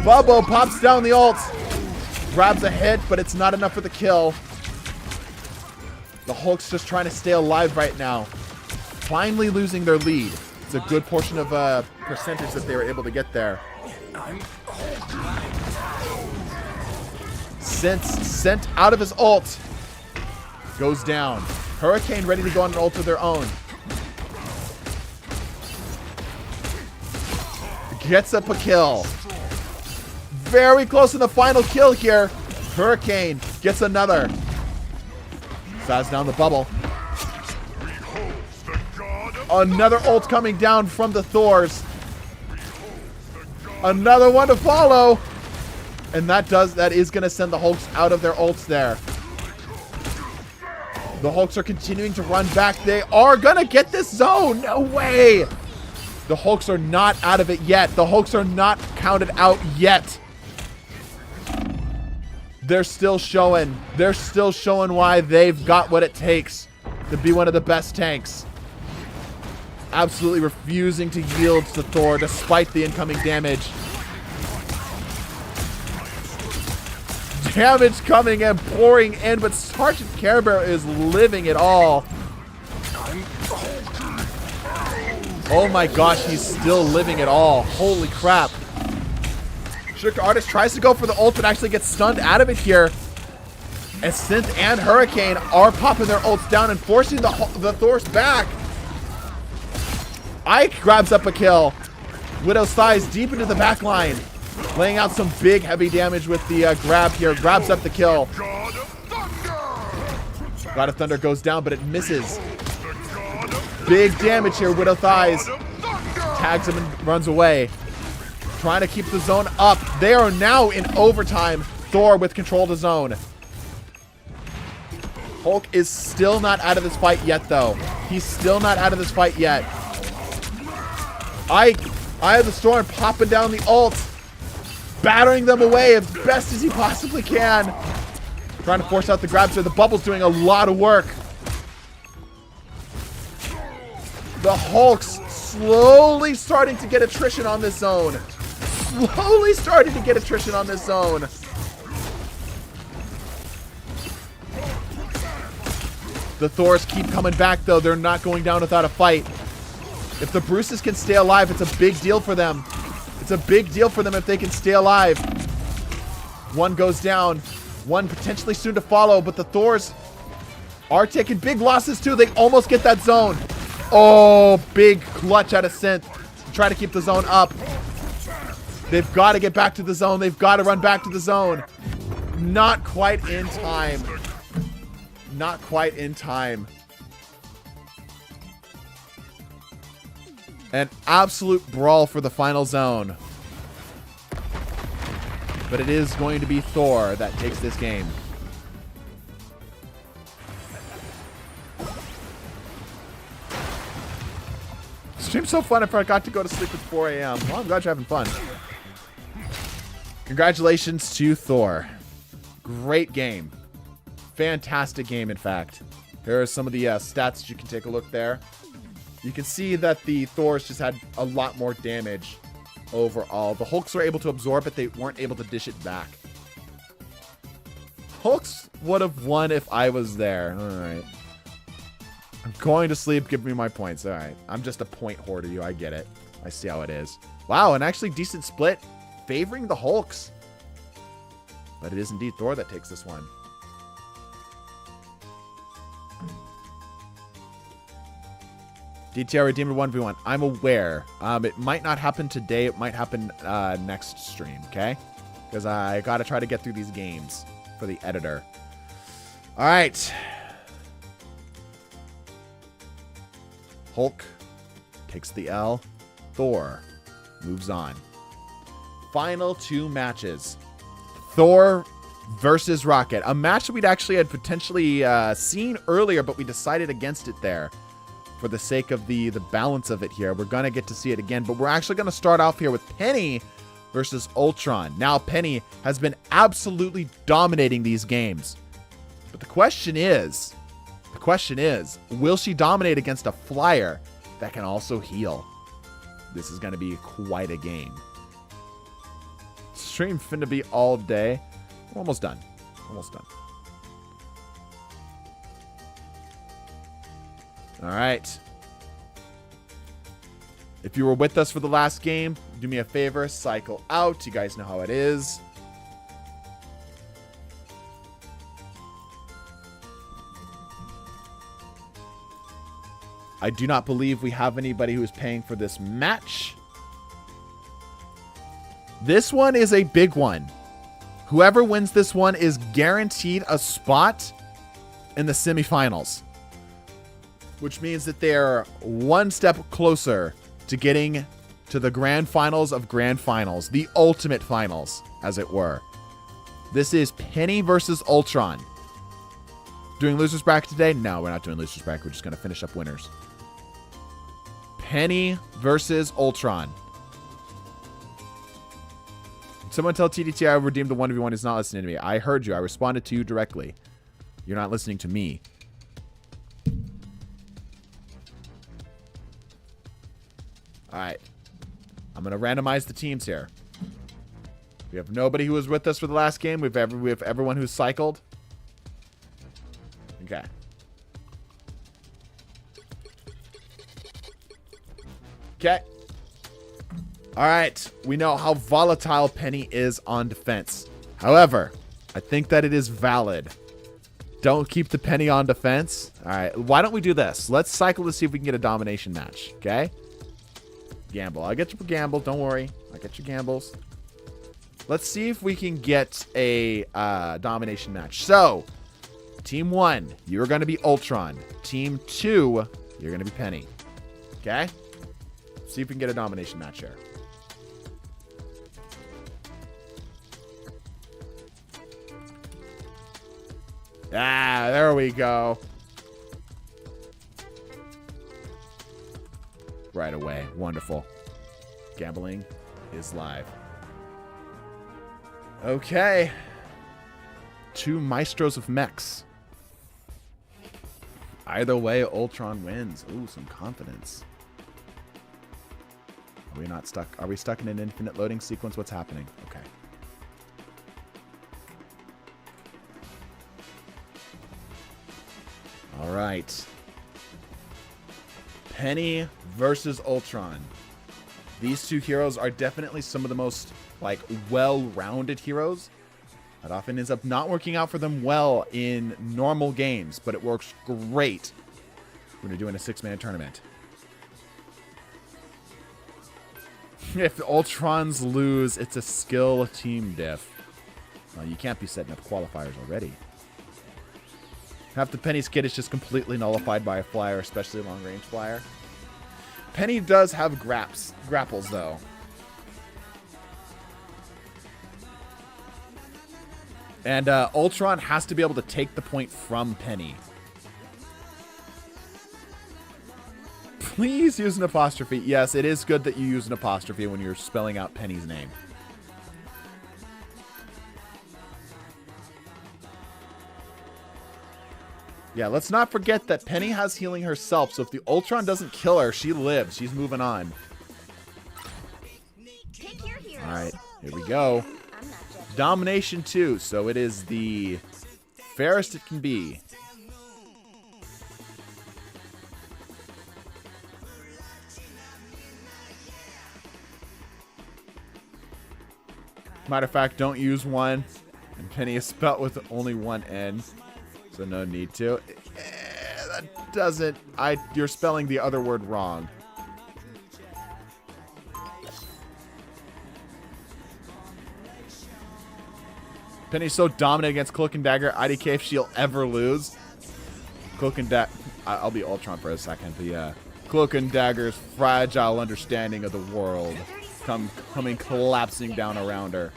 Bubbo pops down the ult. Grabs a hit, but it's not enough for the kill. The Hulk's just trying to stay alive right now. Finally losing their lead. It's a good portion of percentage that they were able to get there. Sent out of his ult. Goes down. Hurricane ready to go on an ult of their own. Gets up a kill. Very close to the final kill here. Hurricane gets another. Faz down the bubble. Another ult coming down from the Thors. Another one to follow. And that is going to send the Hulks out of their ults there. The Hulks are continuing to run back. They are going to get this zone. No way. The Hulks are not out of it yet. The Hulks are not counted out yet. They're still showing. They're still showing why they've got what it takes to be one of the best tanks. Absolutely refusing to yield to Thor despite the incoming damage. Damage coming and pouring in, but Sergeant Care Bear is living it all. Oh my gosh, he's still living it all. Holy crap. Sugar Artist tries to go for the ult, but actually gets stunned out of it here. As Synth and Hurricane are popping their ults down and forcing the Thors back. Ike grabs up a kill. Widow's Thighs deep into the back line. Laying out some big, heavy damage with the grab here. Grabs up the kill. God of Thunder goes down, but it misses. Big damage here, Widow Thighs. Tags him and runs away. Trying to keep the zone up. They are now in overtime. Thor with control of the zone. Hulk is still not out of this fight yet, though. He's still not out of this fight yet. Eye of the Storm popping down the ult. Battering them away as best as he possibly can. Trying to force out the grabs here. The bubble's doing a lot of work. The Hulk's slowly starting to get attrition on this zone. Slowly starting to get attrition on this zone. The Thors keep coming back, though. They're not going down without a fight. If the Bruces can stay alive, it's a big deal for them. It's a big deal for them if they can stay alive. One goes down. One potentially soon to follow, but the Thors are taking big losses, too. They almost get that zone. Oh, big clutch out of Synth to try to keep the zone up. They've got to get back to the zone. They've got to run back to the zone. Not quite in time. Not quite in time. An absolute brawl for the final zone. But it is going to be Thor that takes this game. Stream's so fun, I forgot to go to sleep at 4 a.m. Well, I'm glad you're having fun. Congratulations to Thor. Great game. Fantastic game, in fact. Here are some of the stats that you can take a look there. You can see that the Thors just had a lot more damage overall. The Hulks were able to absorb it. They weren't able to dish it back. Hulks would have won if I was there. All right. I'm going to sleep. Give me my points. All right. I'm just a point hoarder. I get it. I see how it is. Wow, an actually decent split favoring the Hulks. But it is indeed Thor that takes this one. DTR Redeemer 1v1. I'm aware. It might not happen today. It might happen next stream, okay? Because I got to try to get through these games for the editor. All right. Hulk takes the L. Thor moves on. final 2 matches. Thor versus Rocket. A match that we'd actually had potentially seen earlier, but we decided against it there for the sake of the balance of it here. We're going to get to see it again, but we're actually going to start off here with Penny versus Ultron. Now, Penny has been absolutely dominating these games. But the question is, will she dominate against a flyer that can also heal? This is going to be quite a game. Stream finna be all day. We're almost done. Almost done. All right. If you were with us for the last game, do me a favor, cycle out. You guys know how it is. I do not believe we have anybody who is paying for this match. This one is a big one. Whoever wins this one is guaranteed a spot in the semifinals, which means that they're one step closer to getting to the grand finals of grand finals, the ultimate finals, as it were. This is Penny versus Ultron. Doing losers bracket today? No, we're not doing losers bracket. We're just going to finish up winners. Penny versus Ultron. Someone tell TDTwo I redeemed the 1v1 who's not listening to me. I heard you. I responded to you directly. You're not listening to me. Alright. I'm going to randomize the teams here. We have nobody who was with us for the last game. We have everyone who's cycled. Okay. Okay. Alright. We know how volatile Penny is on defense. However, I think that it is valid. Don't keep the Penny on defense. Alright. Why don't we do this? Let's cycle to see if we can get a domination match. Okay? Gamble. I'll get you for gamble. Don't worry. I'll get your gambles. Let's see if we can get a domination match. So, Team 1, you're going to be Ultron. Team 2, you're going to be Penny. Okay? See if we can get a domination match here. Ah, there we go. Right away. Wonderful. Gambling is live. Okay. 2 maestros of mechs. Either way, Ultron wins. Ooh, some confidence. Are we not stuck? Are we stuck in an infinite loading sequence? What's happening? Okay. All right. Penny versus Ultron. These 2 heroes are definitely some of the most, like, well-rounded heroes. That often ends up not working out for them well in normal games, but it works great when you're doing a 6-man tournament. If the Ultrons lose, it's a skill team diff. Well, you can't be setting up qualifiers already. Half the Penny's kit is just completely nullified by a flyer, especially a long-range flyer. Penny does have grapples, though. And Ultron has to be able to take the point from Penny. Please use an apostrophe. Yes, it is good that you use an apostrophe when you're spelling out Penny's name. Yeah, let's not forget that Penny has healing herself, so if the Ultron doesn't kill her, she lives. She's moving on. Alright, here we go. Domination 2, so it is the fairest it can be. Matter of fact, don't use one. And Penny is spelt with only one N. So no need to. That doesn't... You're spelling the other word wrong. Penny's so dominant against Cloak and Dagger. IDK if she'll ever lose. Cloak and Dagger... I'll be Ultron for a second. But yeah. Cloak and Dagger's fragile understanding of the world. 30 coming collapsing down around her.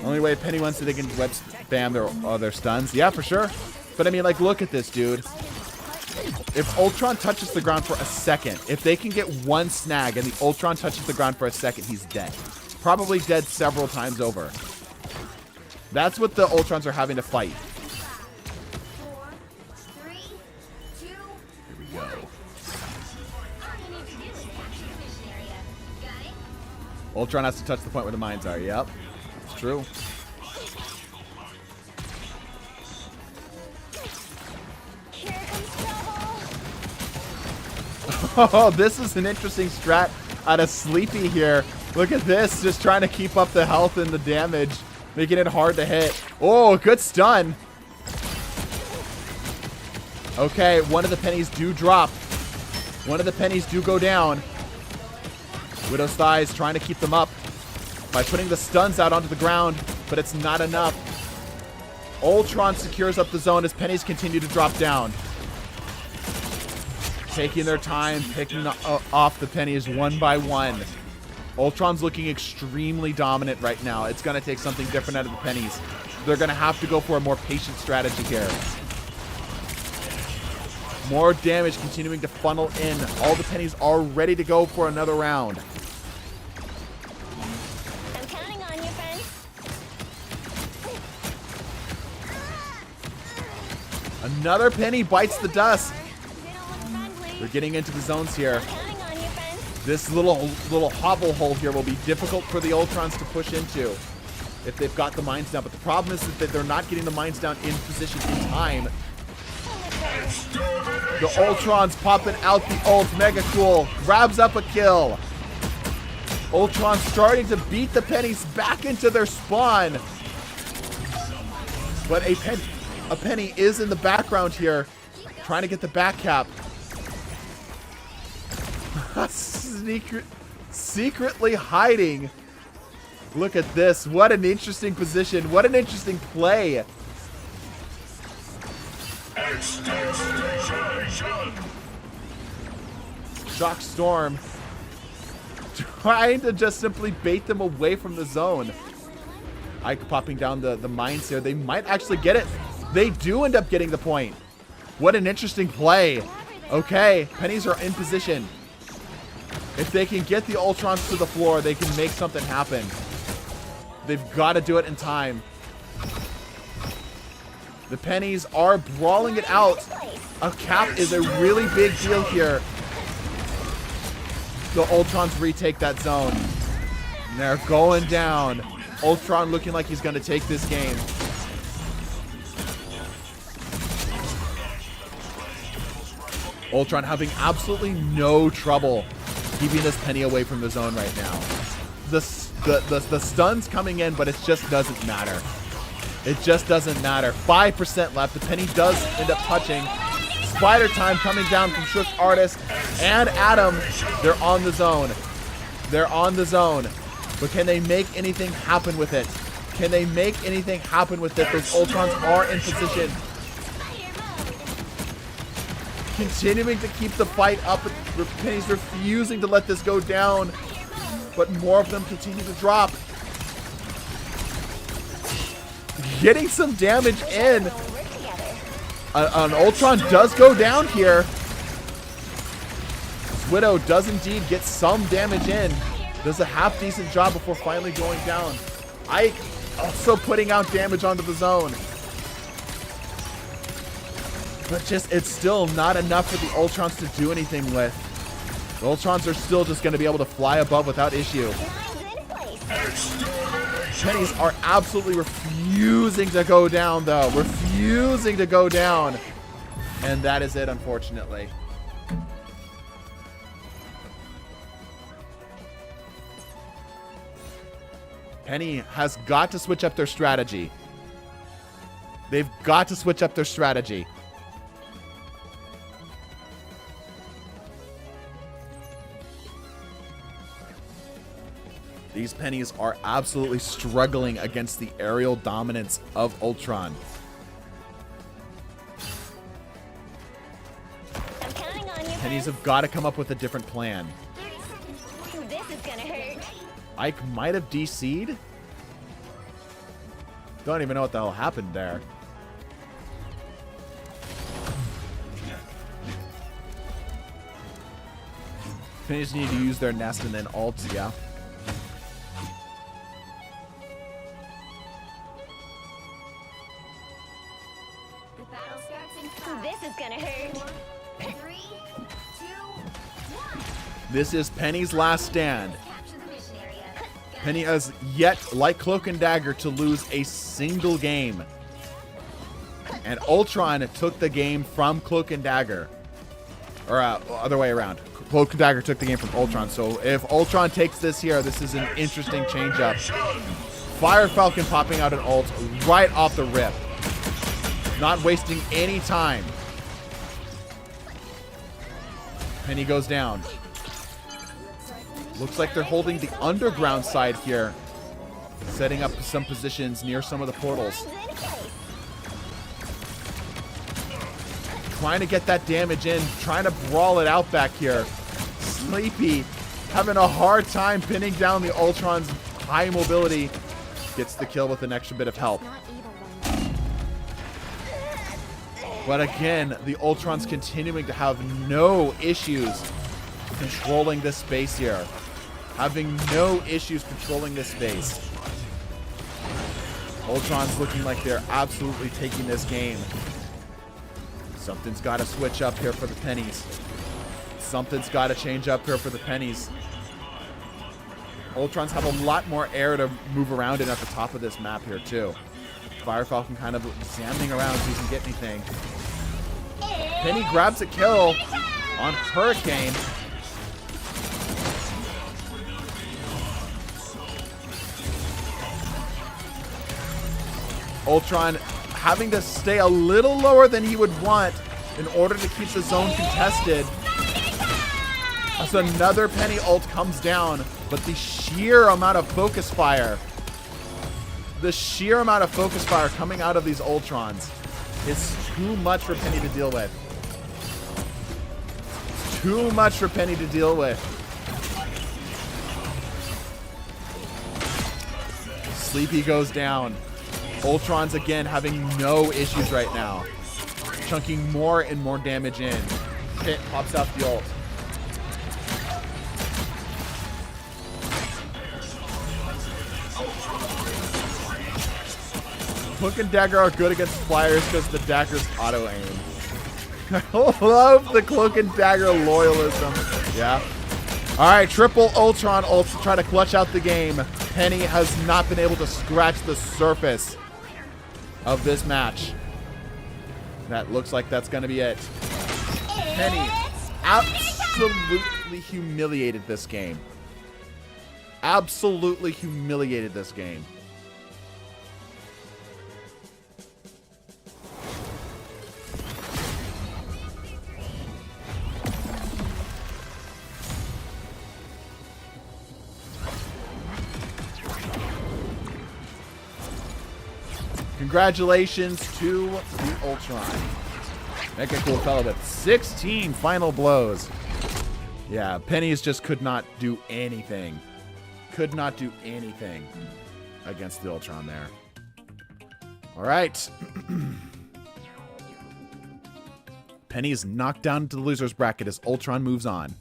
Only way Penny wants to, they can web spam their stuns. Yeah, for sure. But I mean, like, look at this, dude. If Ultron touches the ground for a second, if they can get one snag and the Ultron touches the ground for a second, he's dead. Probably dead several times over. That's what the Ultrons are having to fight. 4, 3, 2, Here we go. all you need to do is capture the mission area. Got it? Ultron has to touch the point where the mines are. Yep. It's true. Here comes trouble. Oh, this is an interesting strat out of Sleepy here. Look at this, just trying to keep up the health and the damage, making it hard to hit. Oh, good stun. Okay, one of the pennies do drop. One of the pennies do go down. Widow's Thighs trying to keep them up by putting the stuns out onto the ground, but it's not enough. Ultron secures up the zone as pennies continue to drop down. Taking their time, picking off the pennies one by one. Ultron's looking extremely dominant right now. It's going to take something different out of the pennies. They're going to have to go for a more patient strategy here. More damage continuing to funnel in. All the pennies are ready to go for another round. I'm counting on you, friend. Another penny bites the dust. They don't look friendly. They're getting into the zones here. Counting on you, friend. This little hovel hole here will be difficult for the Ultrons to push into if they've got the mines down. But the problem is that they're not getting the mines down in position in time. The Ultron's popping out the ult. Mega cool. Grabs up a kill. Ultron starting to beat the pennies back into their spawn. But a penny is in the background here, trying to get the back cap. Secretly hiding. Look at this. What an interesting position. What an interesting play. Shock Storm trying to just simply bait them away from the zone. Ike popping down the mines here. They might actually get it. They do end up getting the point. What an interesting play. Okay, pennies are in position. If they can get the Ultrons to the floor, they can make something happen. They've got to do it in time. The pennies are brawling it out. A cap is a really big deal here. The Ultrons retake that zone. And they're going down. Ultron looking like he's going to take this game. Ultron having absolutely no trouble keeping this penny away from the zone right now. The stun's coming in, but it just doesn't matter. It just doesn't matter. 5% left. The penny does end up touching. Spider Time coming down from Shook Artist and Adam. They're on the zone. They're on the zone. But can they make anything happen with it? Can they make anything happen with it? Those Ultrons are in position. Continuing to keep the fight up. The pennies refusing to let this go down. But more of them continue to drop. Getting some damage in. An Ultron does go down here. Widow does indeed get some damage in. Does a half decent job before finally going down. Ike also putting out damage onto the zone. But just, it's still not enough for the Ultrons to do anything with. The Ultrons are still just going to be able to fly above without issue. Pennies are absolutely refusing to go down, though. Refusing to go down. And that is it, unfortunately. Penny has got to switch up their strategy. They've got to switch up their strategy. These pennies are absolutely struggling against the aerial dominance of Ultron. I'm counting on you. Pennies have got to come up with a different plan. 30 seconds. Ooh, this is gonna hurt. Ike might have DC'd. Don't even know what the hell happened there. Pennies need to use their nest and then ult, yeah. The battle starts in 5. This is gonna hurt. 4, 3, 2, 1. This is Penny's last stand. Capture the mission area. Got Penny has yet, like Cloak and Dagger, to lose a single game. And Ultron took the game from Cloak and Dagger. Or other way around. Cloak and Dagger took the game from Ultron. So if Ultron takes this here, this is an interesting change-up. Fire Falcon popping out an ult right off the rip. Not wasting any time. Penny goes down. Looks like they're holding the underground side here. Setting up some positions near some of the portals. Trying to get that damage in. Trying to brawl it out back here. Sleepy having a hard time pinning down the Ultron's high mobility. Gets the kill with an extra bit of help. not evil one. But again, the Ultron's continuing to have no issues controlling this space here. Having no issues controlling this space. Ultron's looking like they're absolutely taking this game. Something's got to switch up here for the Pennies. Something's got to change up here for the Pennies. Ultrons have a lot more air to move around in at the top of this map here, too. Fire Falcon kind of examining around so he can get anything. Penny grabs a kill on Hurricane. Ultron having to stay a little lower than he would want in order to keep the zone contested. As another Penny ult comes down, but the sheer amount of focus fire, coming out of these Ultrons is too much for Penny to deal with. Too much for Penny to deal with. Sleepy goes down. Ultron's again having no issues right now. Chunking more and more damage in. Pit pops out the ult. Hook and Dagger are good against flyers because the Dagger's auto aim. I love the Cloak and Dagger loyalism. Yeah. Alright, triple Ultron ults to try to clutch out the game. Penny has not been able to scratch the surface of this match. That looks like that's going to be it. Penny absolutely humiliated this game. Absolutely humiliated this game. Congratulations to the Ultron. Mega cool fellow with 16 final blows. Yeah, Pennies just could not do anything. Could not do anything against the Ultron there. All right. Penny's knocked down into the loser's bracket as Ultron moves on.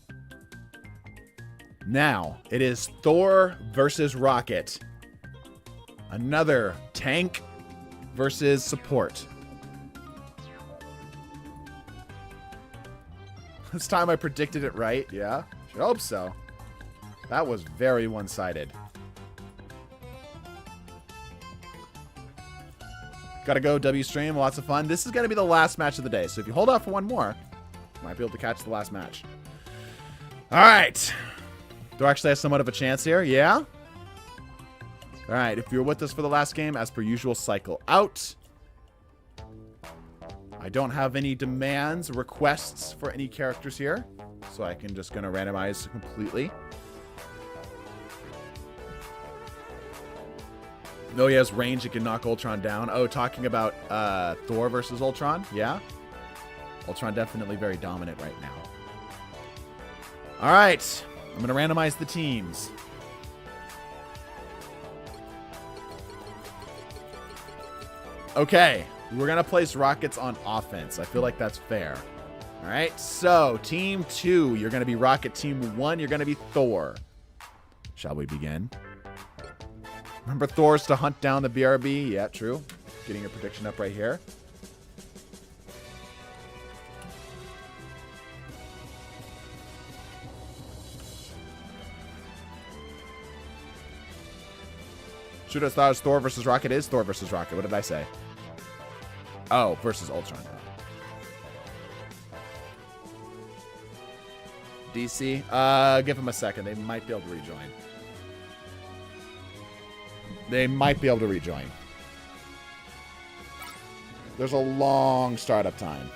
Now, it is Thor versus Rocket. Another tank versus support. This time I predicted it right. Yeah, should hope so. That was very one-sided. Gotta go, W stream. Lots of fun. This is gonna be the last match of the day. So if you hold out for one more, you might be able to catch the last match. All right. Do I actually have somewhat of a chance here? Yeah. All right, if you're with us for the last game, as per usual, cycle out. I don't have any demands, requests for any characters here, so I can just gonna randomize completely. No, he has range, he can knock Ultron down. Oh, talking about Thor versus Ultron? Yeah. Ultron definitely very dominant right now. All right. I'm going to randomize the teams. Okay. We're going to place Rockets on offense. I feel like that's fair. All right. So, Team 2, you're going to be Rocket. Team 1, you're going to be Thor. Shall we begin? Remember Thor's to hunt down the BRB? Yeah, true. Getting your prediction up right here. Should have thought it was Thor versus Rocket. It is Thor versus Rocket. What did I say? Oh, versus Ultron. DC. Give them a second. They might be able to rejoin. They might be able to rejoin. There's a long startup time.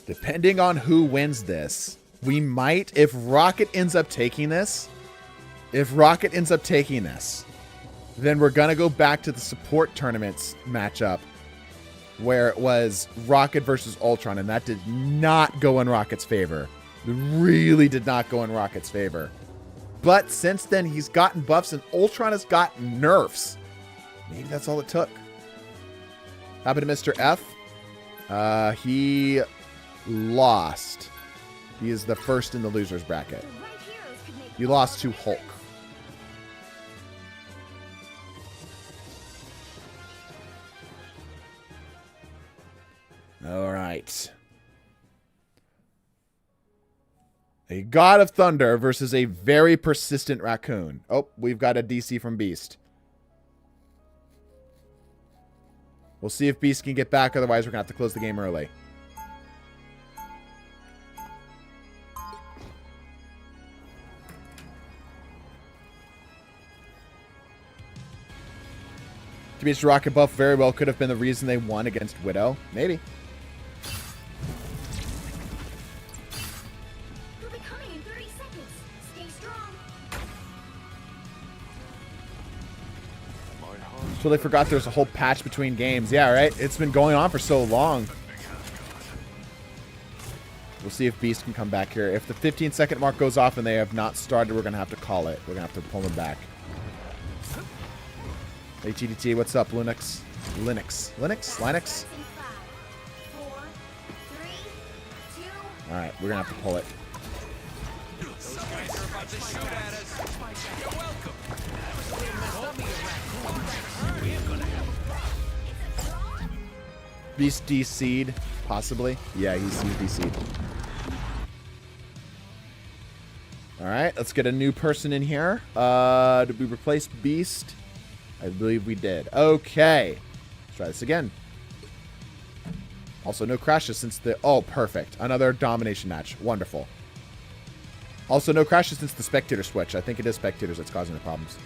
Depending on who wins this, we might, if Rocket ends up taking this, then we're going to go back to the support tournaments matchup where it was Rocket versus Ultron, and that did not go in Rocket's favor. It really did not go in Rocket's favor. But since then, he's gotten buffs, and Ultron has gotten nerfs. Maybe that's all it took. Happened to Mr. F. He lost. He is the first in the losers bracket. He lost to Hulk. All right. A God of Thunder versus a very persistent raccoon. Oh, we've got a DC from Beast. We'll see if Beast can get back. Otherwise, we're going to have to close the game early. TBH Rocket buff very well could have been the reason they won against Widow. Maybe. We'll be coming in 30 seconds. Stay strong. So they forgot there's a whole patch between games. Yeah, right? It's been going on for so long. We'll see if Beast can come back here. If the 15-second mark goes off and they have not started, we're going to have to call it. We're going to have to pull them back. Hey, TDT, what's up, Linux? Linux. In 5, 4, 3, 2. All right, we're going to have to pull it. Beast DC'd, possibly. Yeah, he's DC'd. All right, let's get a new person in here. Did we replace Beast? I believe we did. Okay. Let's try this again. Also, no crashes since the... Oh, perfect. Another domination match. Wonderful. Also, no crashes since the spectator switch. I think it is spectators that's causing the problems.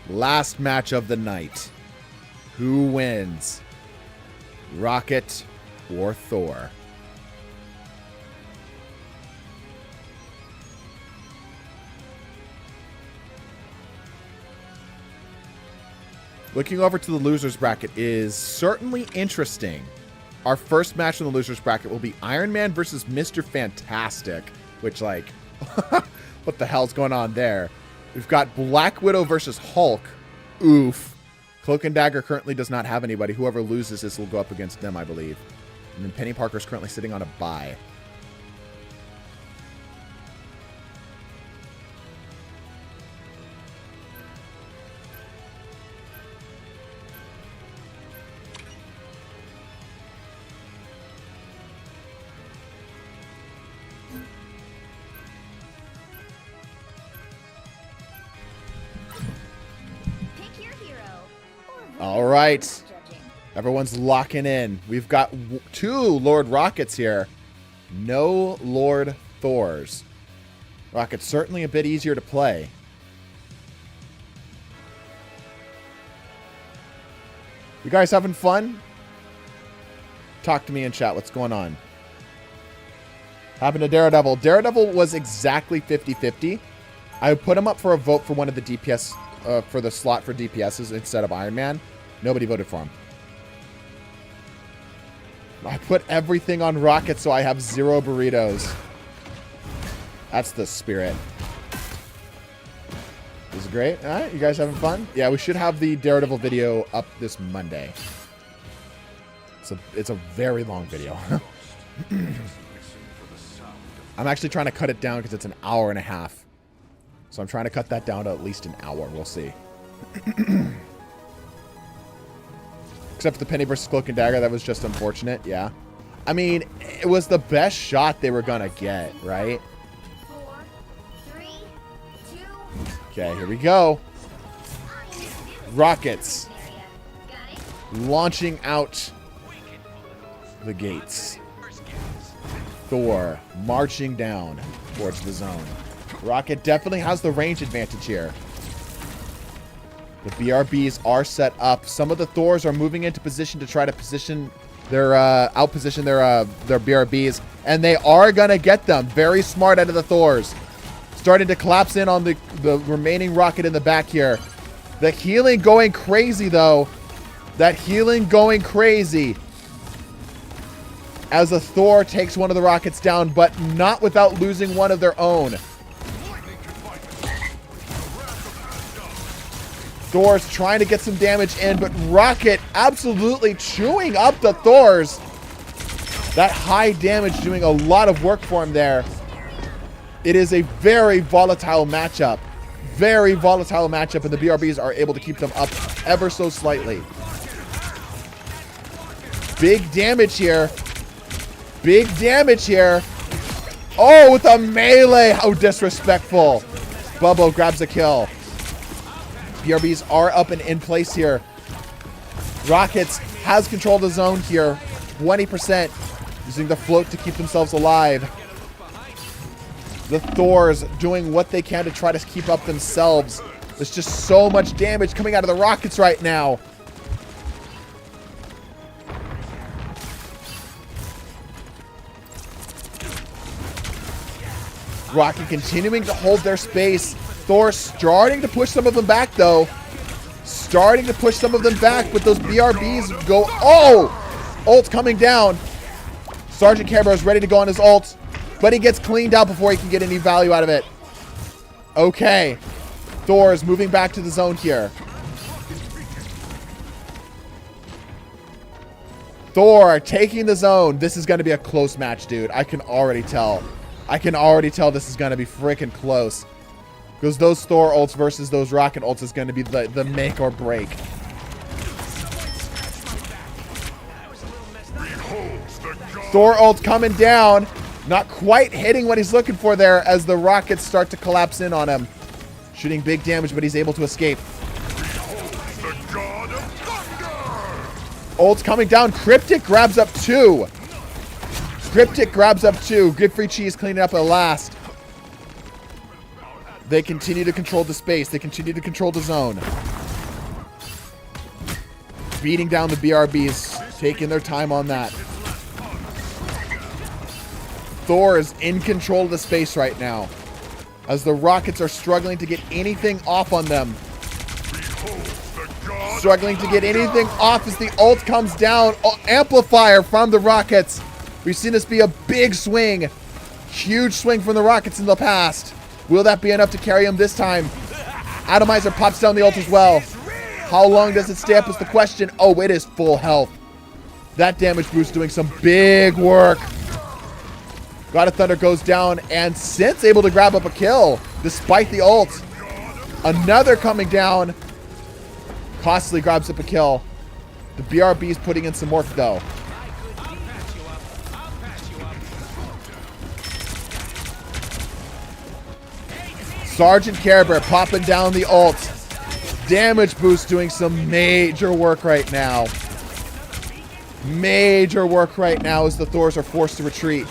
Last match of the night. Who wins? Rocket or Thor? Looking over to the losers bracket is certainly interesting. Our first match in the losers bracket will be Iron Man versus Mr. Fantastic, which, like, what the hell's going on there? We've got Black Widow versus Hulk. Oof. Cloak and Dagger currently does not have anybody. Whoever loses this will go up against them, I believe. And then Penny Parker's currently sitting on a bye. Pick All right. Everyone's locking in. We've got 2 Lord Rockets here. No Lord Thors. Rocket's certainly a bit easier to play. You guys having fun? Talk to me in chat. What's going on? Happened to Daredevil. Daredevil was exactly 50-50. I put him up for a vote for one of the DPS, for the slot for DPSs instead of Iron Man. Nobody voted for him. I put everything on Rocket so I have 0 burritos. That's the spirit. This is great. All right, you guys having fun? Yeah, we should have the Daredevil video up this Monday. It's a very long video. I'm actually trying to cut it down because it's an hour and a half. So I'm trying to cut that down to at least an hour. We'll see. Except for the Penny versus Cloak and Dagger. That was just unfortunate. Yeah. I mean, it was the best shot they were going to get, right? 4, 3, 2, Okay, here we go. all you need to do is Rockets area. Got it? launching out the gates. Thor marching down towards the zone. Rocket definitely has the range advantage here. The BRBs are set up. Some of the Thors are moving into position to try to position their outposition their BRBs, and they are gonna get them. Very smart out of the Thors. Starting to collapse in on the remaining Rocket in the back here. The healing going crazy though. That healing going crazy. As a Thor takes one of the Rockets down, but not without losing one of their own. Thor's trying to get some damage in, but Rocket absolutely chewing up the Thors. That high damage doing a lot of work for him there. It is a very volatile matchup. Very volatile matchup, and the BRBs are able to keep them up ever so slightly. Big damage here. Big damage here. Oh, with a melee. How disrespectful. Bubbo grabs a kill. BRBs are up and in place here. Rockets has control of the zone here. 20%. Using the float to keep themselves alive. The Thors doing what they can to try to keep up themselves. There's just so much damage coming out of the Rockets right now. Rocket continuing to hold their space. Thor starting to push some of them back, though. Starting to push some of them back, but those BRBs go... Oh! Ult coming down. Sergeant Care Bear is ready to go on his ult, but he gets cleaned out before he can get any value out of it. Okay. Thor is moving back to the zone here. Thor taking the zone. This is going to be a close match, dude. I can already tell. I can already tell this is going to be freaking close. Because those Thor ults versus those Rocket ults is going to be the make or break. Thor ult coming down. Not quite hitting what he's looking for there as the Rockets start to collapse in on him. Shooting big damage, but he's able to escape. Ult's coming down. Cryptic grabs up 2. Cryptic grabs up 2. Good free cheese cleaning up at last. They continue to control the space. They continue to control the zone. Beating down the BRBs. Taking their time on that. Thor is in control of the space right now. As the Rockets are struggling to get anything off on them. Struggling to get anything off as the ult comes down. Oh, amplifier from the Rockets. We've seen this be a big swing. Huge swing from the Rockets in the past. Will that be enough to carry him this time? Atomizer pops down the ult as well. How long does it stay up is the question. Oh, it is full health. That damage boost doing some big work. God of Thunder goes down, and Sint's able to grab up a kill despite the ult. Another coming down. Costly grabs up a kill. The BRB's putting in some work, though. Sergeant Care Bear popping down the ult. Damage boost doing some major work right now. Major work right now as the Thors are forced to retreat.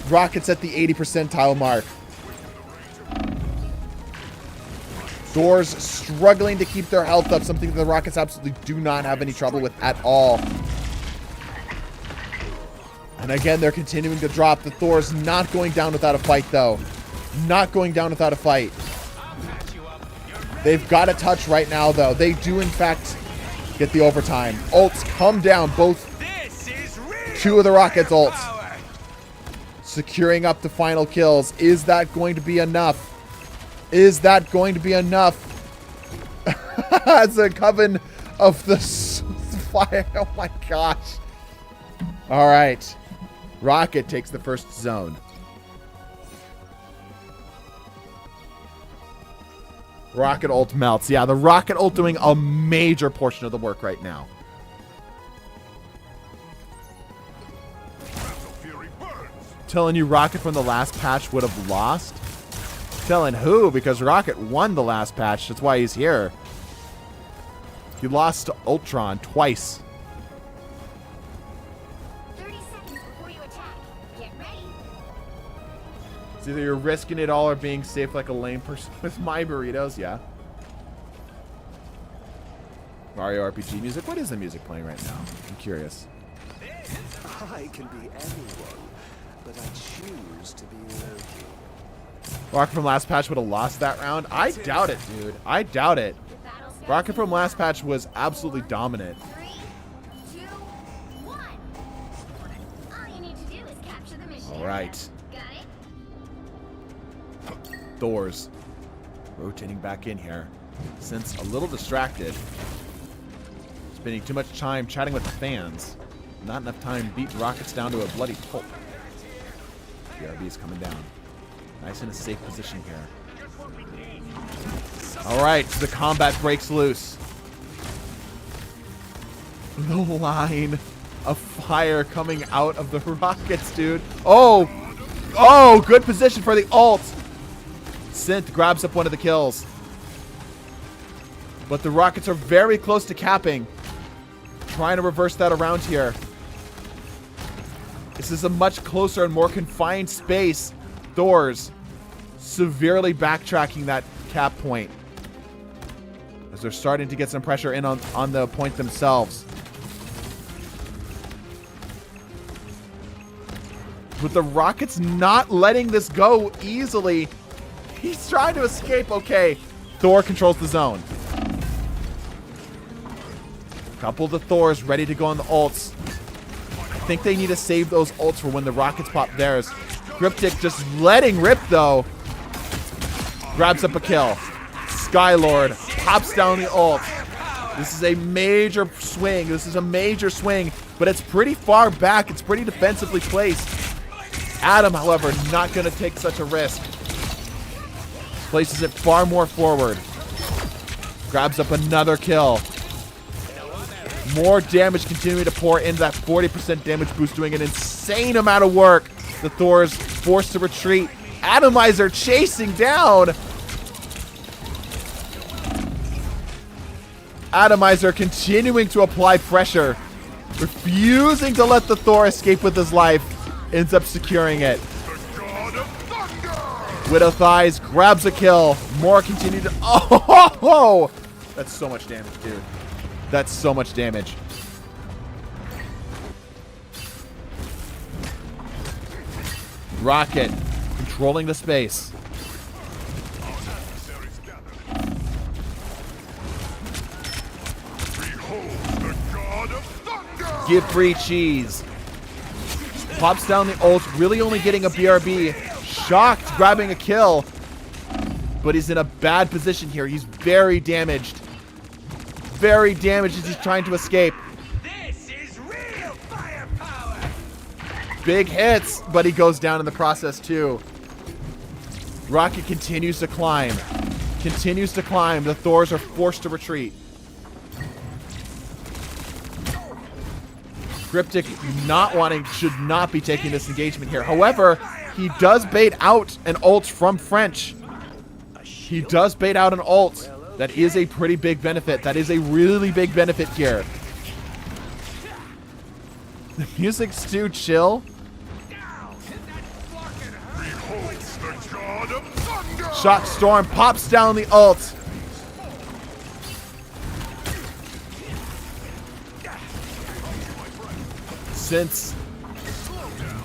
Rockets at the 80 percentile mark. Thors struggling to keep their health up, something that the Rockets absolutely do not have any trouble with at all. And again, they're continuing to drop. The Thors not going down without a fight, though. Not going down without a fight. They've got a touch right now, though. They do, in fact, get the overtime. Ults come down, both two of the Rockets' ults. Securing up the final kills. Is that going to be enough? Is that going to be enough? As a coven of the fire. Oh my gosh. All right. Rocket takes the first zone. Rocket ult melts. Yeah, the Rocket ult doing a major portion of the work right now. Telling you Rocket from the last patch would have lost? Telling who? Because Rocket won the last patch. That's why he's here. He lost to Ultron twice. 30 seconds before you attack. Get ready. It's either you're risking it all or being safe like a lame person with my burritos. Yeah. Mario RPG music. What is the music playing right now? I'm curious. I can be anyone, but I choose to be Loki. Rocket from last patch would have lost that round. I doubt it, dude. I doubt it. Rocket from last patch was absolutely dominant. 3, 2, 1. All you need to do is capture the mission. All right. Got it? Thors rotating back in here. Since a little distracted. Spending too much time chatting with the fans. Not enough time beating Rockets down to a bloody pulp. BRB's coming down. Nice in a safe position here. All right, the combat breaks loose. The line of fire coming out of the Rockets, dude. Oh, oh, good position for the ult. Synth grabs up one of the kills. But the Rockets are very close to capping. Trying to reverse that around here. This is a much closer and more confined space. Thors severely backtracking that cap point. As they're starting to get some pressure in on the point themselves. With the Rockets not letting this go easily. He's trying to escape. Okay. Thor controls the zone. Couple of the Thors ready to go on the ults. I think they need to save those ults for when the Rockets pop theirs. Cryptic just letting rip, though. Grabs up a kill. Skylord pops down the ult. This is a major swing. This is a major swing, but it's pretty far back. It's pretty defensively placed. Adam, however, not going to take such a risk. Places it far more forward. Grabs up another kill. More damage continuing to pour into that 40% damage boost, doing an insane amount of work. The Thors forced to retreat. Atomizer chasing down. Atomizer continuing to apply pressure. Refusing to let the Thor escape with his life. Ends up securing it. Widow Thighs grabs a kill. More continue to... Oh! That's so much damage, dude. That's so much damage. Rocket controlling the space. Give free cheese. Pops down the ult, really only getting a BRB. Shocked, grabbing a kill. But he's in a bad position here. He's very damaged. Very damaged as he's trying to escape. This is real firepower. Big hits, but he goes down in the process too. Rocket continues to climb. Continues to climb. The Thors are forced to retreat. Cryptic not wanting, should not be taking this engagement here. However, he does bait out an ult from French. He does bait out an ult. Well, That is a pretty big benefit. That is a really big benefit here. The music's too chill. Shock Storm pops down the ult. Since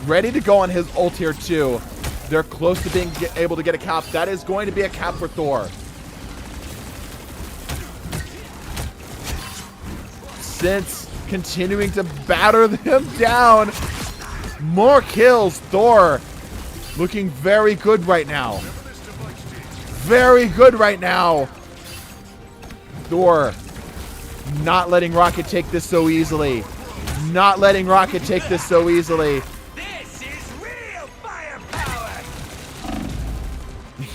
ready to go on his ult here too. They're close to being able to get a cap. That is going to be a cap for Thor. Since continuing to batter them down. More kills. Thor looking very good right now. Very good right now. Thor not letting Rocket take this so easily. Not letting Rocket take this so easily. This is real firepower.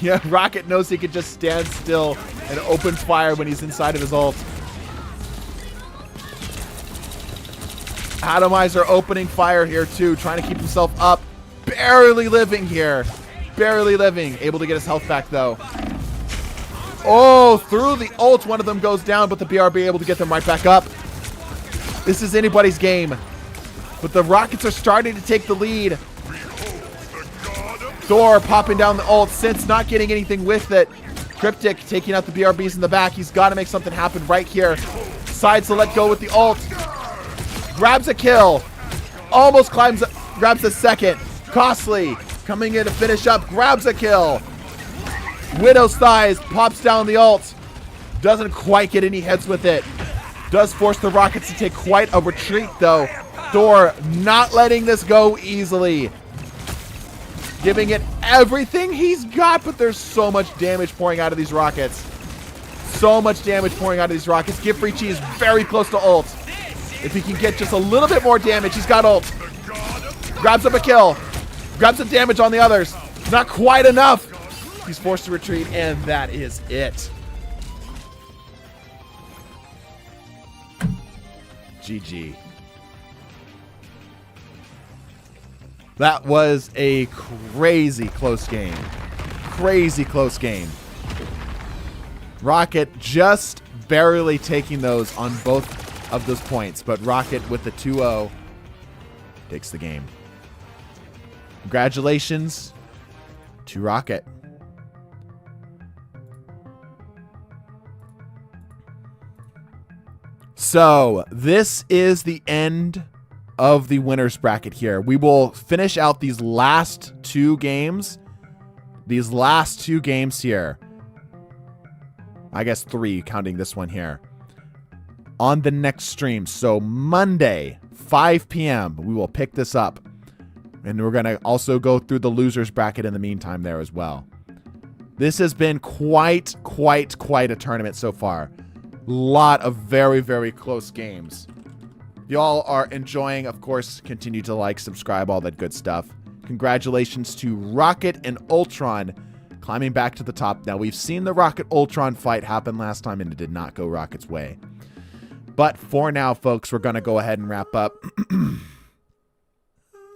Yeah, Rocket knows he could just stand still and open fire when he's inside of his ult. Atomizer opening fire here too, trying to keep himself up. Barely living here. Barely living. Able to get his health back though. Oh, through the ult, one of them goes down, but the BRB able to get them right back up. This is anybody's game. But the Rockets are starting to take the lead. Thor popping down the ult, Since not getting anything with it. Cryptic taking out the BRBs in the back. He's got to make something happen right here. Decides to let go with the ult. Grabs a kill. Almost grabs a second. Costly coming in to finish up. Grabs a kill. Widow's Thighs pops down the ult. Doesn't quite get any heads with it. Does force the Rockets to take quite a retreat though. Thor not letting this go easily. Giving it everything he's got, but there's so much damage pouring out of these Rockets. So much damage pouring out of these Rockets. Gift Free Cheese very close to ult. If he can get just a little bit more damage, he's got ult. Grabs up a kill. Grabs some damage on the others. Not quite enough. He's forced to retreat, and that is it. GG. That was a crazy close game. Crazy close game. Rocket just barely taking those on both of those points, but Rocket with the 2-0 takes the game. Congratulations to Rocket. So this is the end of the winners bracket here. We will finish out these last two games. These last two games here. I guess 3, counting this one here. On the next stream. So Monday, 5 p.m., we will pick this up. And we're going to also go through the losers bracket in the meantime there as well. This has been quite a tournament so far. Lot of very, very close games. If y'all are enjoying, of course, continue to like, subscribe, all that good stuff. Congratulations to Rocket and Ultron climbing back to the top. Now, we've seen the Rocket Ultron fight happen last time, and it did not go Rocket's way. But for now, folks, we're going to go ahead and wrap up.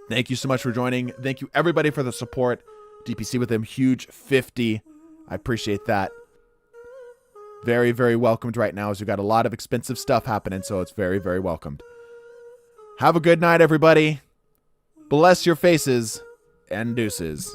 Thank you so much for joining. Thank you, everybody, for the support. DPC with them, huge 50. I appreciate that. Very, very welcomed right now, as we've got a lot of expensive stuff happening, so it's very, very welcomed. Have a good night, everybody. Bless your faces, and deuces.